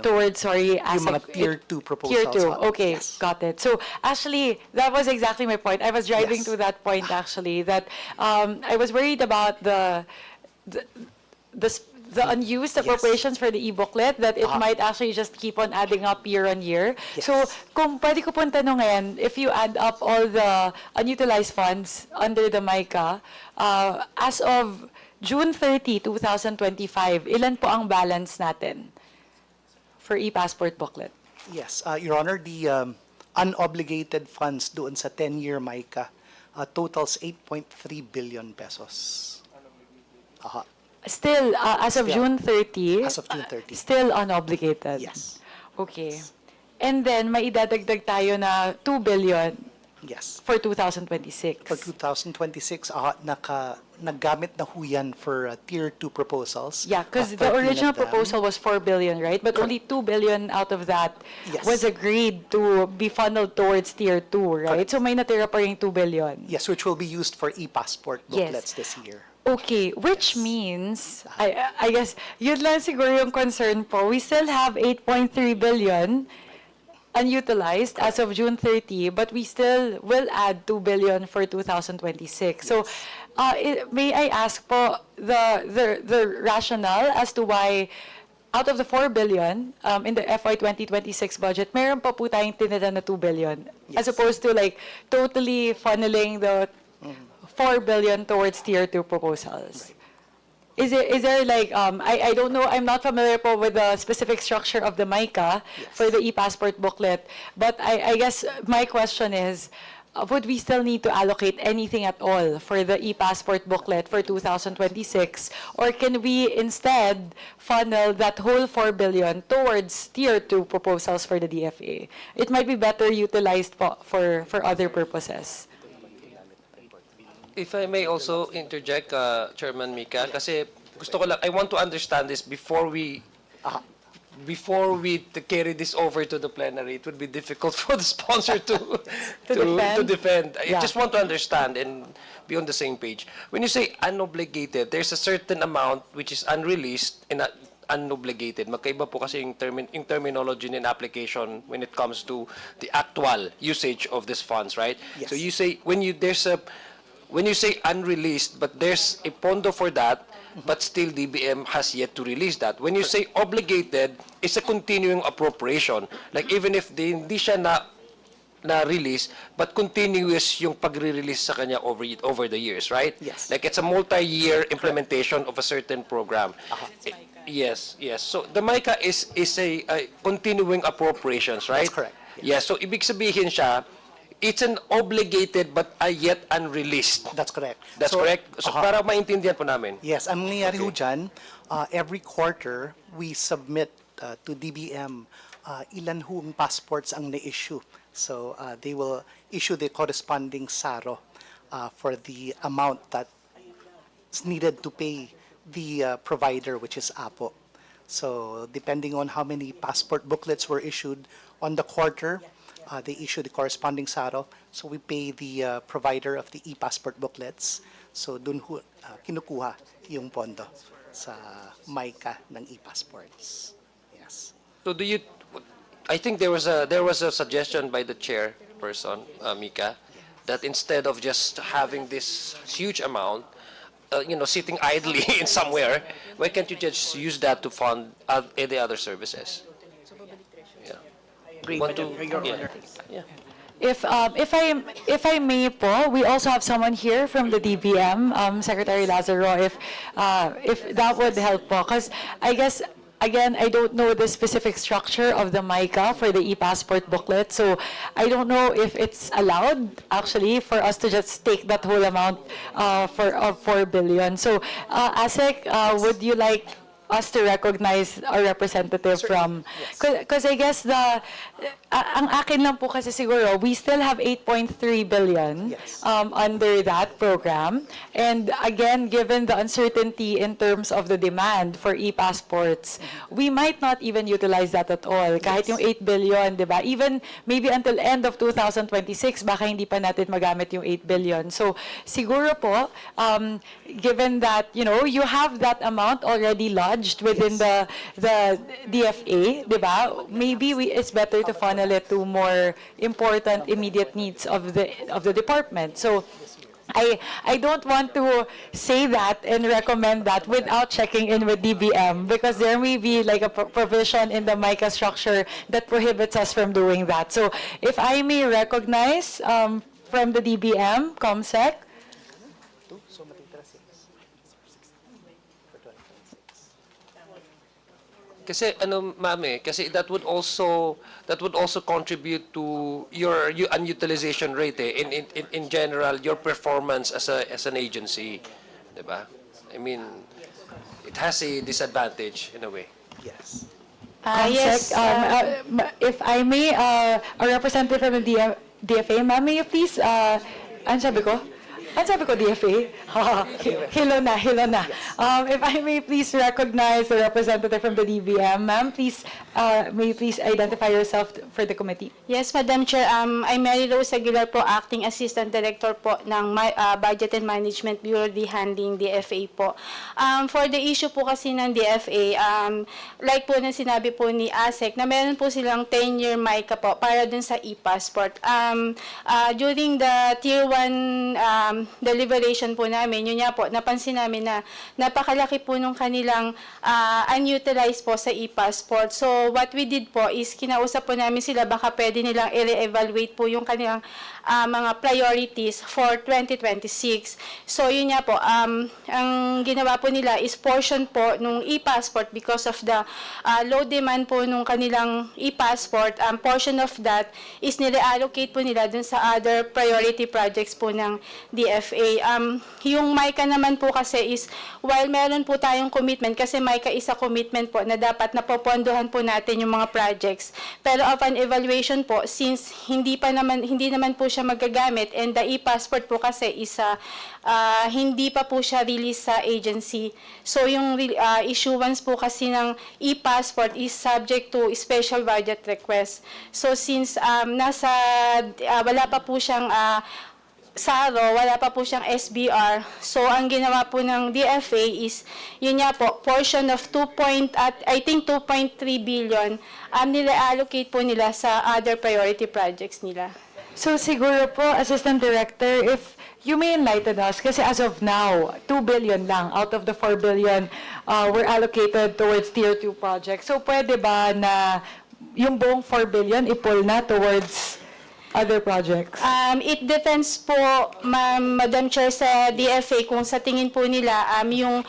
Towards, sorry, Yung mga Tier 2 proposals. Tier 2, okay, Yes. got it. So actually, that was exactly my point. I was driving Yes. to that point actually, that I was worried about the the unused appropriations for the e-booklet, that it might actually just keep on adding up year on year. So, kung pwede ko pong tanong ngayon, if you add up all the unutilized funds under the MICA, as of June 30, 2025, ilan po ang balance natin for e-passport booklet? Yes, Your Honor, the unobligated funds doon sa 10-year MICA totals 8.3 billion pesos. Still, as of Still. June 30, As of June 30. still unobligated? Yes. Okay. And then, may idadagdag tayo na 2 billion Yes. for 2026. For 2026, naggamit na ho yan for Tier 2 proposals. Yeah, because the 13 of original them. proposal was 4 billion, right? But only 2 billion out of that Yes. was agreed to be funneled towards Tier 2, right? So may natira pa ring 2 billion. Yes, which will be used for e-passport Yes. booklets this year. Okay, which means, I guess, yun lang siguro yung concern po. We still have 8.3 billion unutilized as of June 30, but we still will add 2 billion for 2026. So, may I ask po the rationale as to why out of the 4 billion in the FY 2026 budget, meron pa po tayong tinira na 2 billion as opposed to like totally funneling the 4 billion towards Tier 2 proposals. Is there like, I don't know, I'm not familiar po with the specific structure of the MICA for the e-passport booklet, but I guess my question is, would we still need to allocate anything at all for the e-passport booklet for 2026? Or can we instead funnel that whole 4 billion towards Tier 2 proposals for the DFA? It might be better utilized po for other purposes. If I may also interject, Chairman Mika, kasi gusto ko lang, I want to understand this before we carry this over to the plenary. It would be difficult for the sponsor to defend. I just want to understand and be on the same page. When you say unobligated, there's a certain amount which is unreleased and unobligated. Magkaiba po kasi yung terminology and application when it comes to the actual usage of these funds, right? Yes. So you say when you say unreleased, but there's a pondo for that, but still DBM has yet to release that. When you say obligated, it's a continuing appropriation. Like even if hindi siya na-release, but continuous yung pagre-release sa kanya over the years, right? Yes. Like it's a multi-year implementation of a certain program. Yes. So the MICA is a continuing appropriations, right? That's correct. Yes. So ibig sabihin siya, it's an obligated but yet unreleased. That's correct. That's correct? So para maintindihan po namin. Yes, ang nangyayari ho dyan, every quarter, we submit to DBM ilan hong passports ang na-issue. So they will issue the corresponding SARO for the amount that's needed to pay the provider, which is APO. So depending on how many passport booklets were issued on the quarter, they issue the corresponding SARO. So we pay the provider of the e-passport booklets. So dun kinukuha yung pondo sa MICA ng e-passports. Yes. So I think there was a suggestion by the chairperson, Mika, that instead of just having this huge amount, sitting idly in somewhere, why can't you just use that to fund any other services? Agree with Your Honor. If I may po, we also have someone here from the DBM, Secretary Lazaro, if that would help po, because I guess again, I don't know the specific structure of the MICA for the e-passport booklet, so I don't know if it's allowed actually for us to just take that whole amount of 4 billion. So, ASEC, would you like us to recognize our representative from, because I guess ang akin lang po kasi siguro, we still have 8.3 billion under that program. And again, given the uncertainty in terms of the demand for e-passports, we might not even utilize that at all. Kahit yung 8 billion, di ba? Even maybe until end of 2026, baka hindi pa natin magamit yung 8 billion. So siguro po, given that, you have that amount already lodged within the DFA, di ba? Maybe it's better to funnel it to more important immediate needs of the department. So I don't want to say that and recommend that without checking in with DBM, because there may be like a provision in the MICA structure that prohibits us from doing that. So if I may recognize from the DBM, ComSec. Kasi ano ma'am kasi that would also contribute to your unutilization rate in general, your performance as an agency, 'di ba? I mean, it has a disadvantage in a way. Yes. Yes. If I may, a representative from the DFA, ma'am, may you please, ano sabi ko? Ano sabi ko, DFA? Hilo na. If I may please recognize the representative from the DBM, ma'am, please, may you please identify yourself for the committee? Yes, Madam Chair. I'm Mary Rose Aguilar po, Acting Assistant Director po ng Budget and Management Bureau di handling DFA po. For the issue po kasi ng DFA, like po na sinabi po ni ASEC, na meron po silang 10-year MICA po para dun sa e-passport. During the Tier 1 deliberation po namin, yun nga po, napansin namin na napakalaki po nung kanilang unutilized po sa e-passport. So, what we did po is kinausap po namin sila, baka pwede nilang i-re-evaluate po yung kanilang mga priorities for 2026. So, yun nga po, ang ginawa po nila is portion po nung e-passport because of the low demand po nung kanilang e-passport. Portion of that is nire-allocate po nila dun sa other priority projects po ng DFA. Yung MICA naman po kasi is, while meron po tayong commitment, kasi MICA is a commitment po na dapat napopondohan po natin yung mga projects. Pero upon evaluation po, since hindi naman po siya magagamit, and the e-passport po kasi is hindi pa po siya release sa agency. So yung issuance po kasi ng e-passport is subject to special budget request. So since wala pa po siyang SARO, wala pa po siyang SBR. So, ang ginawa po ng DFA is, yun nga po, portion of 2.3 billion, nila-allocate po nila sa other priority projects nila. So, siguro po, Assistant Director, if you may enlighten us, kasi as of now, 2 billion lang out of the 4 billion were allocated towards Tier 2 projects. So, pwede ba na yung buong 4 billion i-pull na towards other projects? It depends po, Madam Chair, sa DFA, kung sa tingin po nila, yung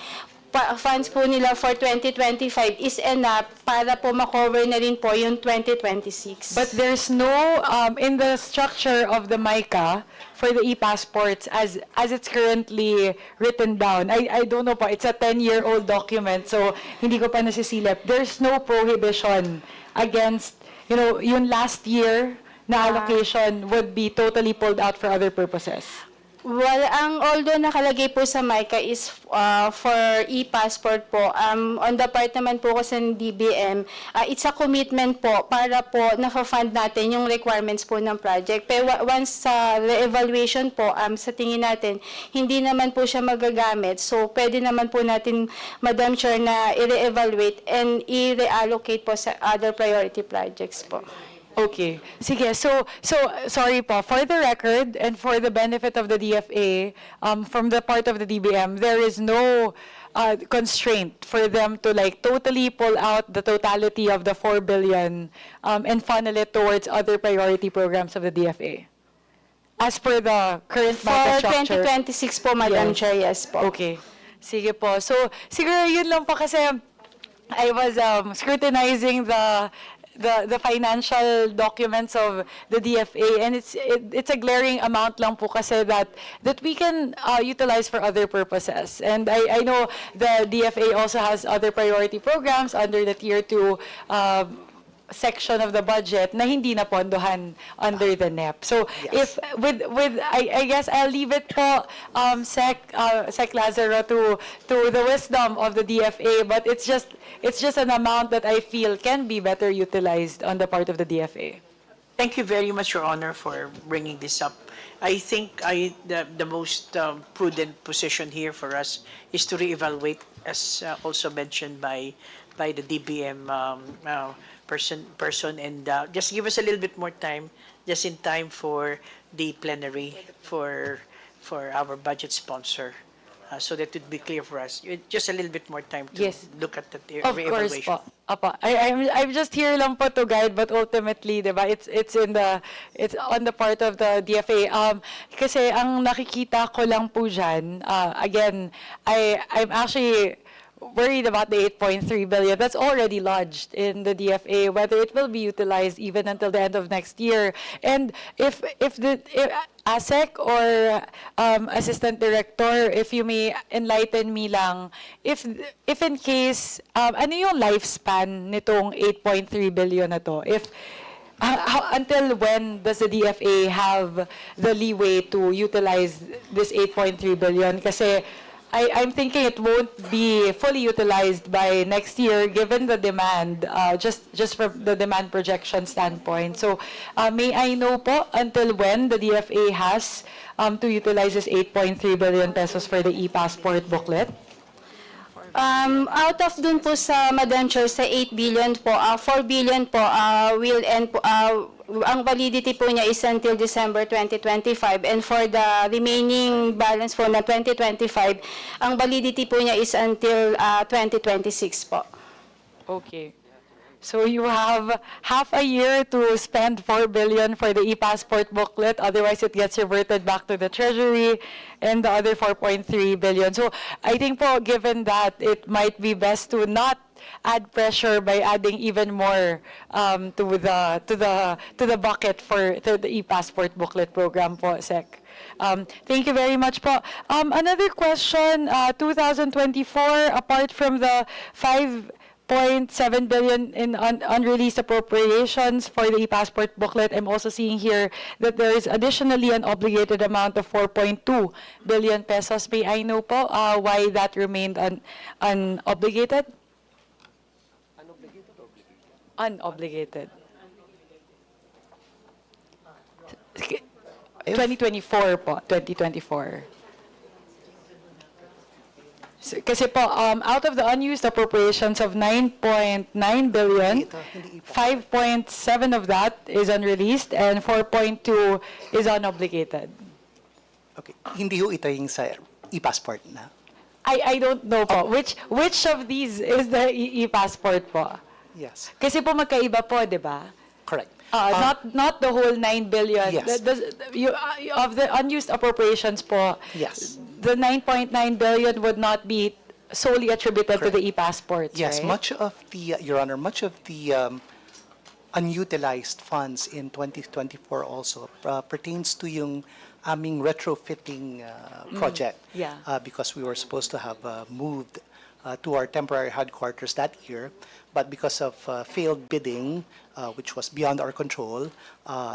funds po nila for 2025 is enough para po makover na rin po yung 2026. But there's no, in the structure of the MICA, for the e-passports, as it's currently written down, I don't know po, it's a 10-year-old document, so hindi ko pa nasisilip. There's no prohibition against, yung last year, na allocation would be totally pulled out for other purposes? Well, although nakalagay po sa MICA is for e-passport po, on the part naman po kasi ng DBM, it's a commitment po para po na-fund natin yung requirements po ng project. Pero once sa re-evaluation po, sa tingin natin, hindi naman po siya magagamit. So, pwede naman po natin, Madam Chair, na i-re-evaluate and i-reallocate po sa other priority projects po. Okay. Sige. So sorry po. For the record and for the benefit of the DFA, from the part of the DBM, there is no constraint for them to totally pull out the totality of the 4 billion and funnel it towards other priority programs of the DFA. As per the current MICA structure. For 2026 po, Madam Chair, yes po. Okay. Sige po. So, siguro yun lang po kasi I was scrutinizing the financial documents of the DFA, and it's a glaring amount lang po kasi that we can utilize for other purposes. And I know the DFA also has other priority programs under the Tier 2 section of the budget na hindi napondohan under the NEP. So if I guess I'll leave it po Sec Lazaro to the wisdom of the DFA, but it's just an amount that I feel can be better utilized on the part of the DFA. Thank you very much, Your Honor, for bringing this up. I think the most prudent position here for us is to reevaluate, as also mentioned by the DBM person, and just give us a little bit more time, just in time for the plenary for for our budget sponsor, so that it would be clear for us. Just a little bit more time to Yes. look at the Of course re-evaluation. po. Apa. I'm just here lang po to guide, but ultimately, 'di ba? It's on the part of the DFA. Kasi ang nakikita ko lang po diyan, again, I'm actually worried about the 8.3 billion that's already lodged in the DFA, whether it will be utilized even until the end of next year. And if ASEC or Assistant Director, if you may enlighten me lang, if in case, ano yung lifespan nitong 8.3 billion na to? Until when does the DFA have the leeway to utilize this 8.3 billion? Kasi I'm thinking it won't be fully utilized by next year given the demand, just from the demand projection standpoint. So may I know po until when the DFA has to utilize this 8.3 billion pesos for the e-passport booklet? Out of dun po sa Madam Chair, sa 8 billion po, 4 billion po will end po, ang validity po niya is until December 2025, and for the remaining balance po na 2025, ang validity po niya is until 2026 po. Okay. So you have half a year to spend 4 billion for the e-passport booklet, otherwise it gets reverted back to the Treasury, and the other 4.3 billion. So I think po, given that, it might be best to not add pressure by adding even more to the bucket for the e-passport booklet program po, Sec. Thank you very much po. Another question, 2024, apart from the 5.7 billion in unreleased appropriations for the e-passport booklet, I'm also seeing here that there is additionally an obligated amount of 4.2 billion pesos. May I know po why that remained unobligated? Unobligated. 2024 po, 2024. Kasi po, out of the unused appropriations of 9.9 billion, 5.7 of that is unreleased and 4.2 is unobligated. Okay. Hindi ho ito yung sa e-passport na. I don't know po. Which of these is the e-passport po? Yes. Kasi po magkaiba po, di ba? Correct. Not the whole 9 billion. Yes. Of the unused appropriations po, Yes. the 9.9 billion would not be solely attributed to the e-passports, Yes, right? much of the, Your Honor, much of the unutilized funds in 2024 also pertains to yung aming retrofitting project. Yeah. Because we were supposed to have moved to our temporary headquarters that year, but because of failed bidding, which was beyond our control,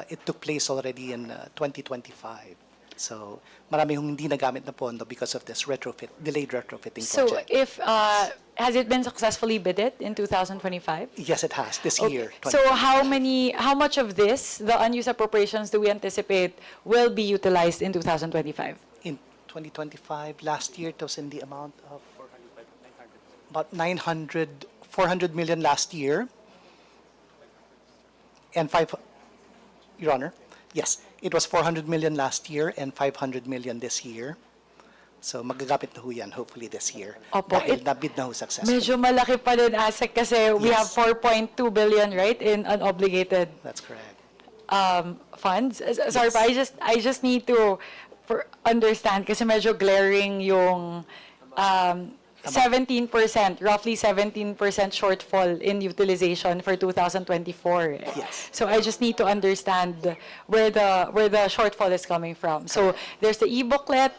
it took place already in 2025. So, marami hong hindi nagamit na pondo because of this delayed retrofitting So project. if, has it been successfully bidded in 2025? Yes, it has, this Okay. year. So how much of this, the unused appropriations, do we anticipate will be utilized in 2025? In 2025, last year, it was in the amount of about 400 million last year, and Your Honor, yes, it was 400 million last year and 500 million this year. So magagapit na ho yan, hopefully this year. Opo, Dahil nabid na ho successfully. Medyo malaki pa din, ASEC, kasi we have Yes. 4.2 billion, right, in unobligated That's correct. funds. Sorry pa, I just need to understand kasi medyo glaring yung 17%, roughly 17% shortfall in utilization for 2024. Yes. So I just need to understand where the shortfall is coming from. So there's the e-booklet,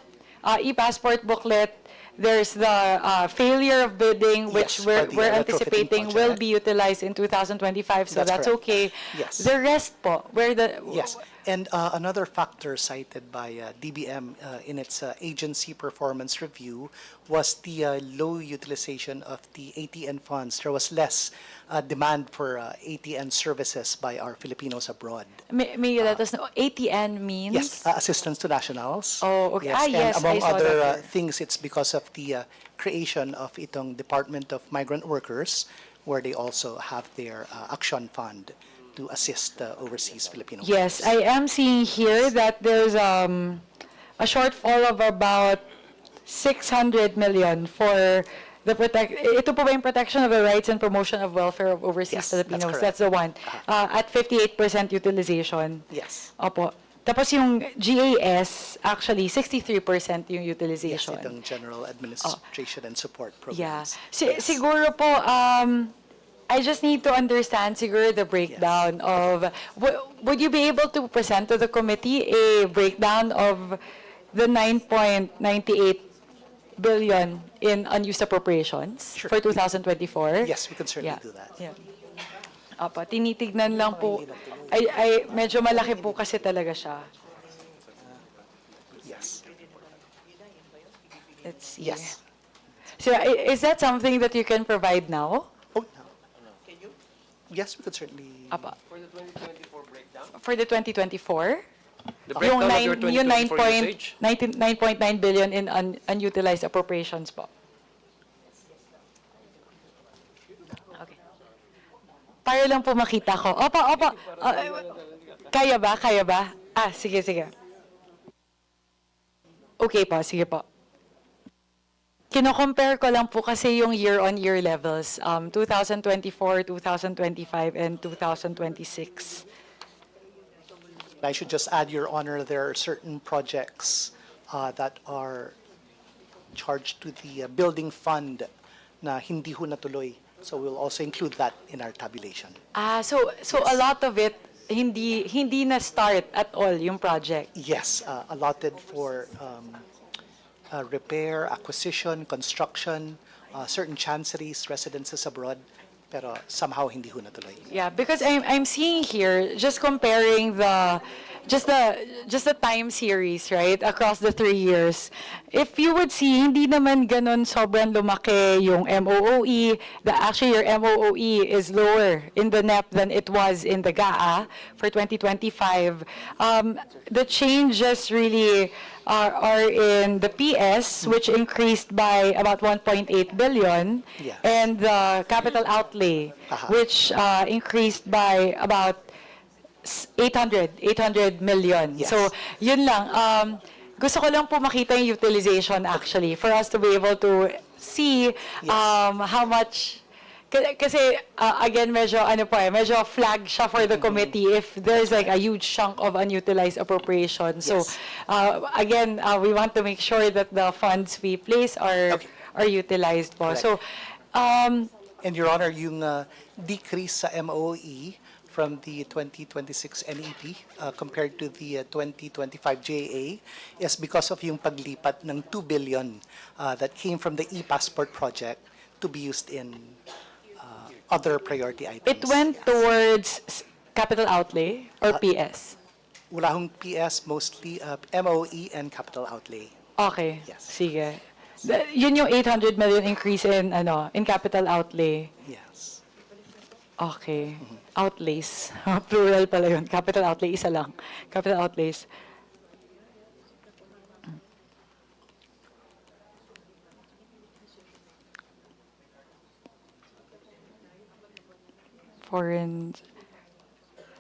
e-passport booklet, there's the failure of bidding, which Yes, for the we're retrofitting anticipating will project. be utilized in 2025, so That's that's correct. okay. Yes. The rest po, Yes, and another factor cited by DBM in its agency performance review was the low utilization of the ATN funds. There was less demand for ATN services by our Filipinos abroad. May you let us know, ATN means? Yes, assistance to nationals. Oh, okay. Yes, Yes, and among I saw other that here. things, it's because of the creation of itong Department of Migrant Workers, where they also have their action fund to assist overseas Filipino Yes, workers. I am seeing here that there's a shortfall of about 600 million for the ito po ba yung protection of the rights and promotion of welfare of overseas Yes, Filipinos? that's correct. That's the one. At 58% utilization. Yes. Opo. Tapos yung GAS, actually, 63% yung Yes, utilization. itong General Administration and Support Yeah. Programs. Siguro po, I just need to understand siguro the breakdown of, would you be able to present to the committee a breakdown of the 9.98 billion in unused appropriations for 2024? Yes, we can certainly Yeah. do that. Yeah. Apo, tinitignan lang po. Ay, medyo malaki po kasi talaga siya. Yes. Let's see. Yes. So, is that something that you can provide now? Oh, no. Yes, we could certainly. Apa. For the 2024 breakdown? For the 2024? The breakdown of your Yung 2024 usage? 9.9 billion in unutilized appropriations po. Okay. Para lang po makita ko. Opa. Kaya ba? Kaya ba? Sige. Okay po, sige po. Kino-compare ko lang po kasi yung year-on-year levels, 2024, 2025, and 2026. I should just add, Your Honor, there are certain projects that are charged to the building fund na hindi ho natuloy. So we'll also include that in our tabulation. So a lot of it, hindi na start at all yung project. Yes, allotted for repair, acquisition, construction, certain chanceries, residences abroad, pero somehow hindi ho natuloy. Yeah, because I'm seeing here, just comparing just the time series, right, across the 3 years. If you would see, hindi naman ganun sobrang lumaki yung MOOE. Actually, your MOOE is lower in the NEP than it was in the GAA for 2025. The changes really are in the PS, which increased by about 1.8 billion, Yes. and the capital outlay, which increased by about 800 million. Yes. So, yun lang. Gusto ko lang po makita yung utilization actually for us to be able to see how much. Kasi, again, medyo flag siya for the committee if there's like a huge chunk of unutilized appropriation. So, again, we want to make sure that the funds we place are utilized po. Correct. So, And Your Honor, yung decrease sa MOE from the 2026 NEP compared to the 2025 JA is because of yung paglipat ng 2 billion that came from the e-passport project to be used in other priority items. it went towards capital outlay or PS? Wala hong PS, mostly MOE and capital outlay. Okay, sige. Yun yung 800 million increase in capital outlay. Yes. Okay. Outlays. Plural pala yun. Capital outlay, isa lang. Capital outlays. Foreign.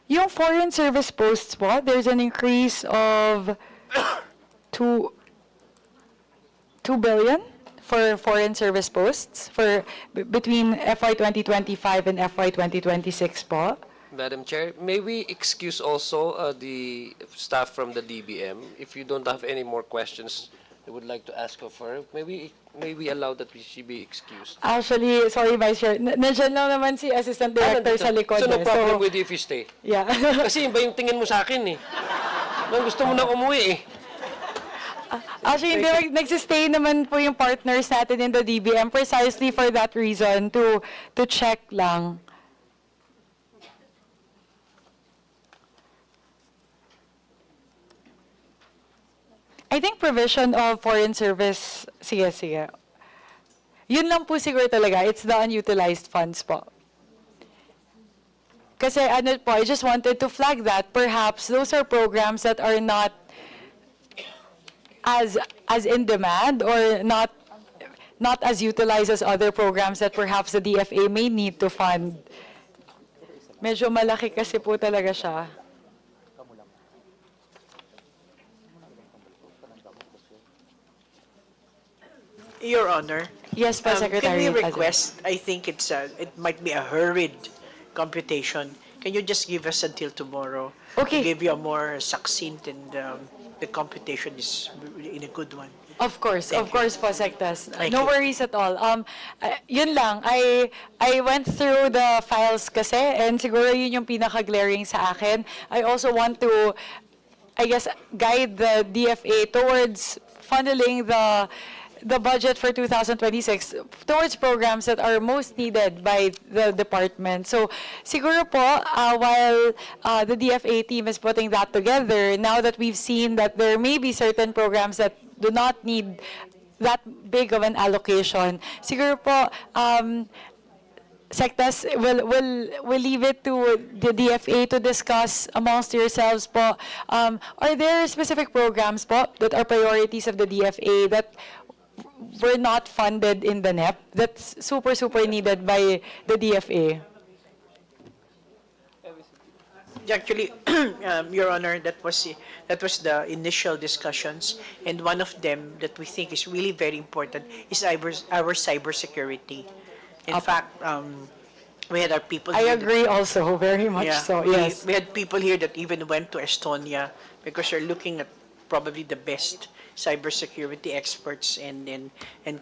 Yung foreign service posts po, there's an increase of 2 billion for foreign service posts for between FY 2025 and FY 2026 po. Madam Chair, may we excuse also the staff from the DBM? If you don't have any more questions I would like to ask of her, may we allow that she be excused? Actually, sorry Vice Chair, nandiyan lang naman si Assistant Director sa likod. So no problem with you if you stay? Yeah. Kasi iba yung tingin mo sa akin eh. Gusto mo na umuwi eh. Actually, hindi, nagsistay naman po yung partners natin in the DBM precisely for that reason, to check lang. I think provision of foreign service, sige. Yun lang po siguro talaga, it's the unutilized funds po. Kasi I just wanted to flag that perhaps those are programs that are not as in demand or not as utilized as other programs that perhaps the DFA may need to fund. Medyo malaki kasi po talaga siya. Your Honor. Yes po, Secretary. Can we request, I think it might be a hurried computation. Can you just give us until tomorrow? Okay. To give you a more succinct and the computation is in a good one. Of course po, Sectas. Thank No you. worries at all. Yun lang, I went through the files kasi, and siguro yun yung pinaka-glaring sa akin. I also want to, I guess, guide the DFA towards funneling the budget for 2026 towards programs that are most needed by the department. So siguro po, while the DFA team is putting that together, now that we've seen that there may be certain programs that do not need that big of an allocation, siguro po, Sectas, we'll leave it to the DFA to discuss amongst yourselves po. Are there specific programs po that are priorities of the DFA that were not funded in the NEP that's super needed by the DFA? Actually, Your Honor, that was the initial discussions, and one of them that we think is really very important is our cybersecurity. In fact, we had our people. I agree also, very much Yeah, so, yes. we had people here that even went to Estonia because they're looking at probably the best cybersecurity experts and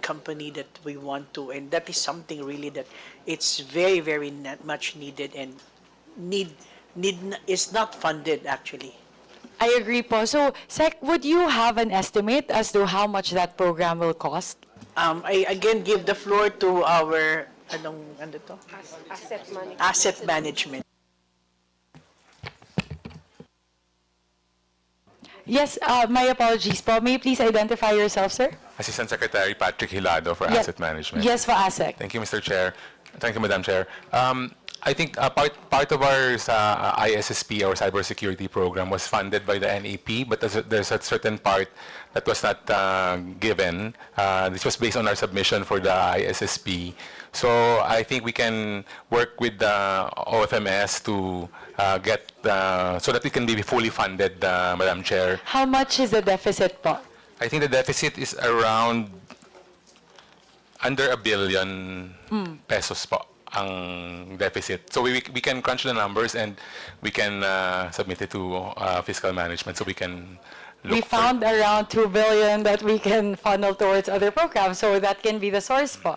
company that we want to, and that is something really that it's very much needed and is not funded actually. I agree po. So, Sec, would you have an estimate as to how much that program will cost? I again give the floor to our asset management. Yes, my apologies po. May you please identify yourself, sir? Assistant Secretary Patrick Hilado for Asset Management. Yes, for ASEC. Thank you, Mr. Chair. Thank you, Madam Chair. I think part of our ISSP, our cybersecurity program, was funded by the NEP, but there's a certain part that was not given. This was based on our submission for the ISSP. So I think we can work with the OFMS to get so that it can be fully funded, Madam Chair. How much is the deficit po? I think the deficit is around under 1 billion pesos po ang deficit. So we can crunch the numbers and we can submit it to fiscal management so we can look We found around 2 billion that we can funnel towards other programs, so that can be the source po.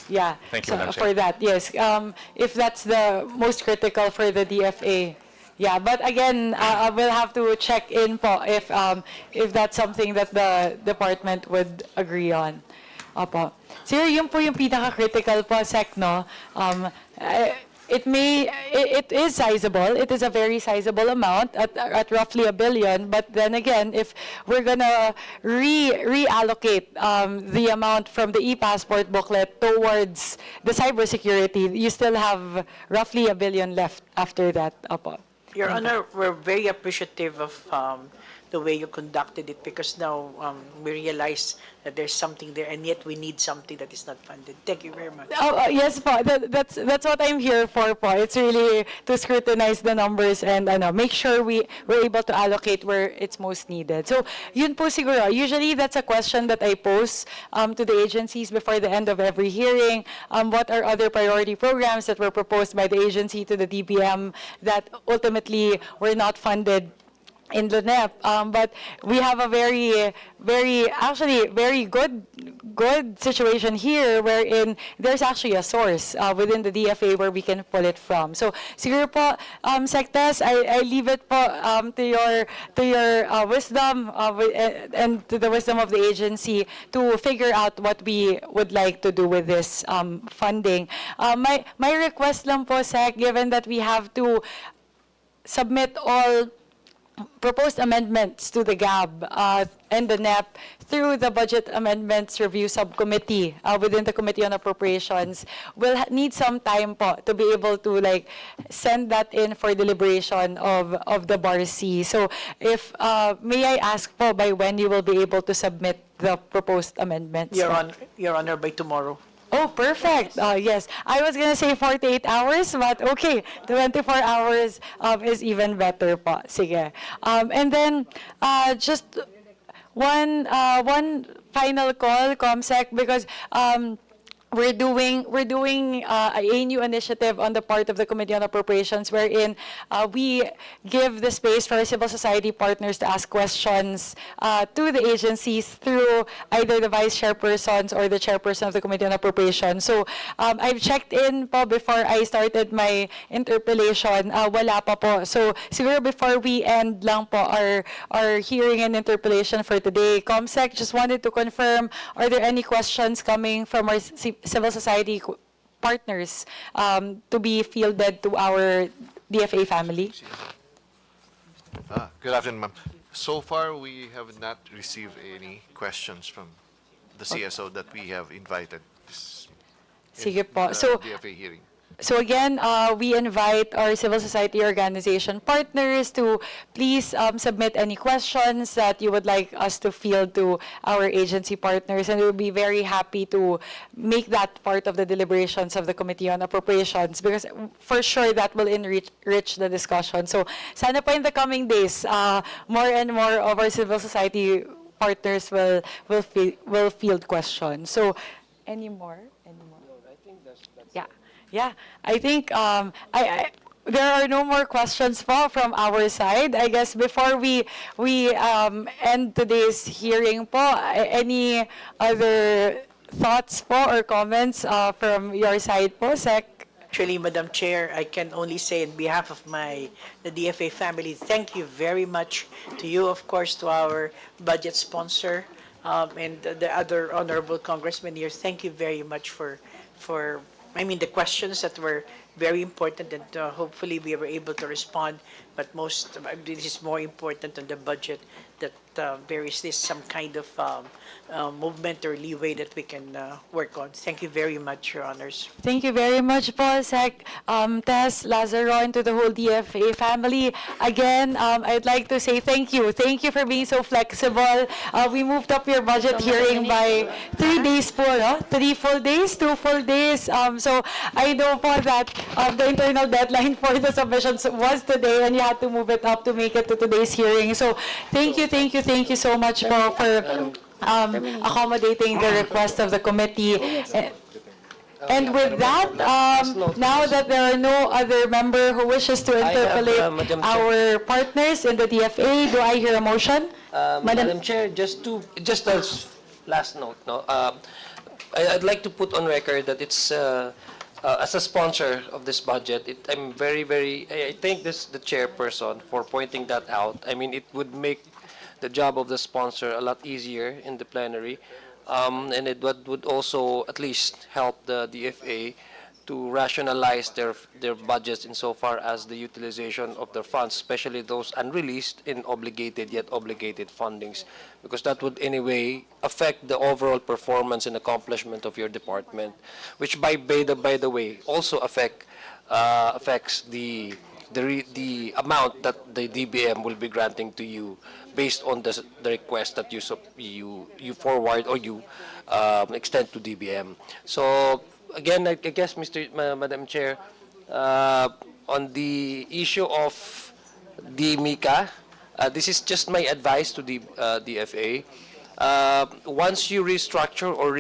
Yeah. Thank you, so Madam Chair. for that, yes. If that's the most critical for the DFA. Yeah, but again, we'll have to check in po if that's something that the department would agree on. Opo. Sir, yun po yung pinaka-critical po, Sec, no? It is sizable. It is a very sizable amount at roughly 1 billion. But then again, if we're gonna reallocate the amount from the e-passport booklet towards the cybersecurity, you still have roughly 1 billion left after that. Opo. Your Honor, we're very appreciative of the way you conducted it because now we realize that there's something there and yet we need something that is not funded. Thank you very much. Yes po, that's what I'm here for po. It's really to scrutinize the numbers and make sure we're able to allocate where it's most needed. So yun po siguro. Usually that's a question that I pose to the agencies before the end of every hearing. What are other priority programs that were proposed by the agency to the DBM that ultimately were not funded in the NEP, but we have a very good situation here wherein there's actually a source within the DFA where we can pull it from. So siguro po, Sectas, I leave it po to your wisdom and to the wisdom of the agency to figure out what we would like to do with this funding. My request lang po, Sec, given that we have to submit all proposed amendments to the GAB and the NEP through the Budget Amendments Review Subcommittee within the Committee on Appropriations. We'll need some time po to be able to send that in for deliberation of the Bar C. So if may I ask po by when you will be able to submit the proposed amendments? Your Honor, by tomorrow. Oh, perfect. Yes. I was gonna say 48 hours, but okay. 24 hours is even better po. Sige. And then, just one final call, ComSec, because we're doing a new initiative on the part of the Committee on Appropriations, wherein we give the space for our civil society partners to ask questions to the agencies through either the vice chairpersons or the chairperson of the Committee on Appropriations. So I've checked in po before I started my interpellation. Wala pa po. So siguro before we end lang po our hearing and interpellation for today, ComSec, just wanted to confirm, are there any questions coming from our civil society partners to be fielded to our DFA family? Good afternoon, ma'am. So far, we have not received any questions from the CSO that we have invited this Sige po. So, DFA hearing. So again, we invite our civil society organization partners to please submit any questions that you would like us to field to our agency partners, and we'll be very happy to make that part of the deliberations of the Committee on Appropriations, because for sure that will enrich the discussion. So sana po in the coming days, more and more of our civil society partners will field questions. So any more? Yeah, I think there are no more questions po from our side. I guess before we end today's hearing po, any other thoughts po or comments from your side po, Sec? Actually, Madam Chair, I can only say on behalf of the DFA family, thank you very much to you, of course, to our budget sponsor, and the other honorable congressmen here. Thank you very much for the questions that were very important, and hopefully we were able to respond. But this is more important on the budget, that there is some kind of movement or leeway that we can work on. Thank you very much, Your Honors. Thank you very much, Paul, Sec, Tess, Lazaro, and to the whole DFA family. Again, I'd like to say thank you. Thank you for being so flexible. We moved up your budget hearing by 3 days po, no? 3 full days, 2 full days. So I know po that the internal deadline for the submissions was today, and you had to move it up to make it to today's hearing. So thank you so much po for accommodating the request of the committee. And with that, now that there are no other member who wishes to interpellate our partners in the DFA, do I hear a motion? Madam Chair, just as last note, no, I'd like to put on record that it's as a sponsor of this budget, I'm I thank the chairperson for pointing that out. I mean, it would make the job of the sponsor a lot easier in the plenary, and it would also at least help the DFA to rationalize their budgets insofar as the utilization of their funds, especially those unreleased and yet obligated fundings, because that would anyway affect the overall performance and accomplishment of your department, which by the way also affects the amount that the DBM will be granting to you based on the request that you forward or you extend to DBM. So again, I guess, Madam Chair, on the issue of the MICA, this is just my advice to the DFA. Once you restructure or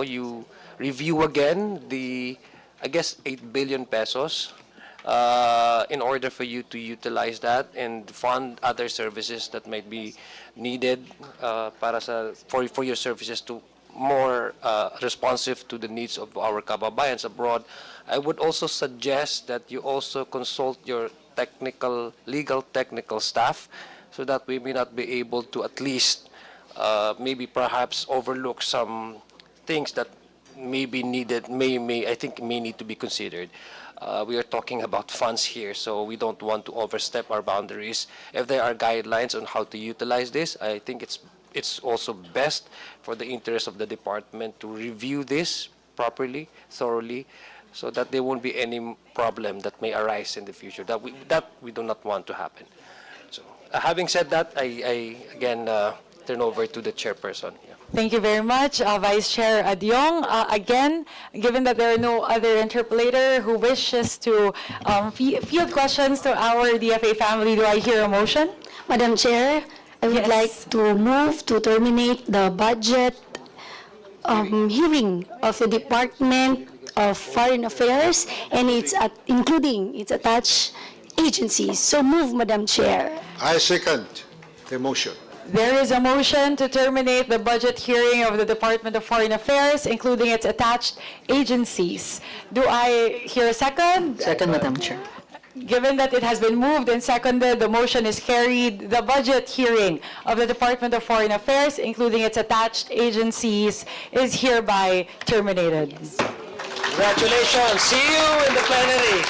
you review again the, I guess, 8 billion pesos, in order for you to utilize that and fund other services that might be needed for your services to more responsive to the needs of our kababayans abroad, I would also suggest that you also consult your legal technical staff, so that we may not be able to at least maybe perhaps overlook some things that may be needed, may need to be considered. We are talking about funds here, so we don't want to overstep our boundaries. If there are guidelines on how to utilize this, I think it's also best for the interest of the department to review this properly, thoroughly, so that there won't be any problem that may arise in the future that we do not want to happen. So, having said that, I again turn over to the chairperson. Yeah. Thank you very much, Vice Chair Adyong. Again, given that there are no other interpellator who wishes to field questions to our DFA family, do I hear a motion? Madam Chair, I would like to move to terminate the budget hearing of the Department of Foreign Affairs and including its attached agencies. So move, Madam Chair. I second the motion. There is a motion to terminate the budget hearing of the Department of Foreign Affairs, including its attached agencies. Do I hear a second? Second, Madam Chair. Given that it has been moved and seconded, the motion is carried. The budget hearing of the Department of Foreign Affairs, including its attached agencies, is hereby terminated. Congratulations. See you in the plenary.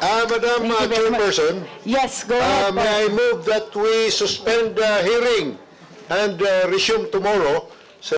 Madam Chairperson, Yes, go ahead. may I move that we suspend the hearing and resume tomorrow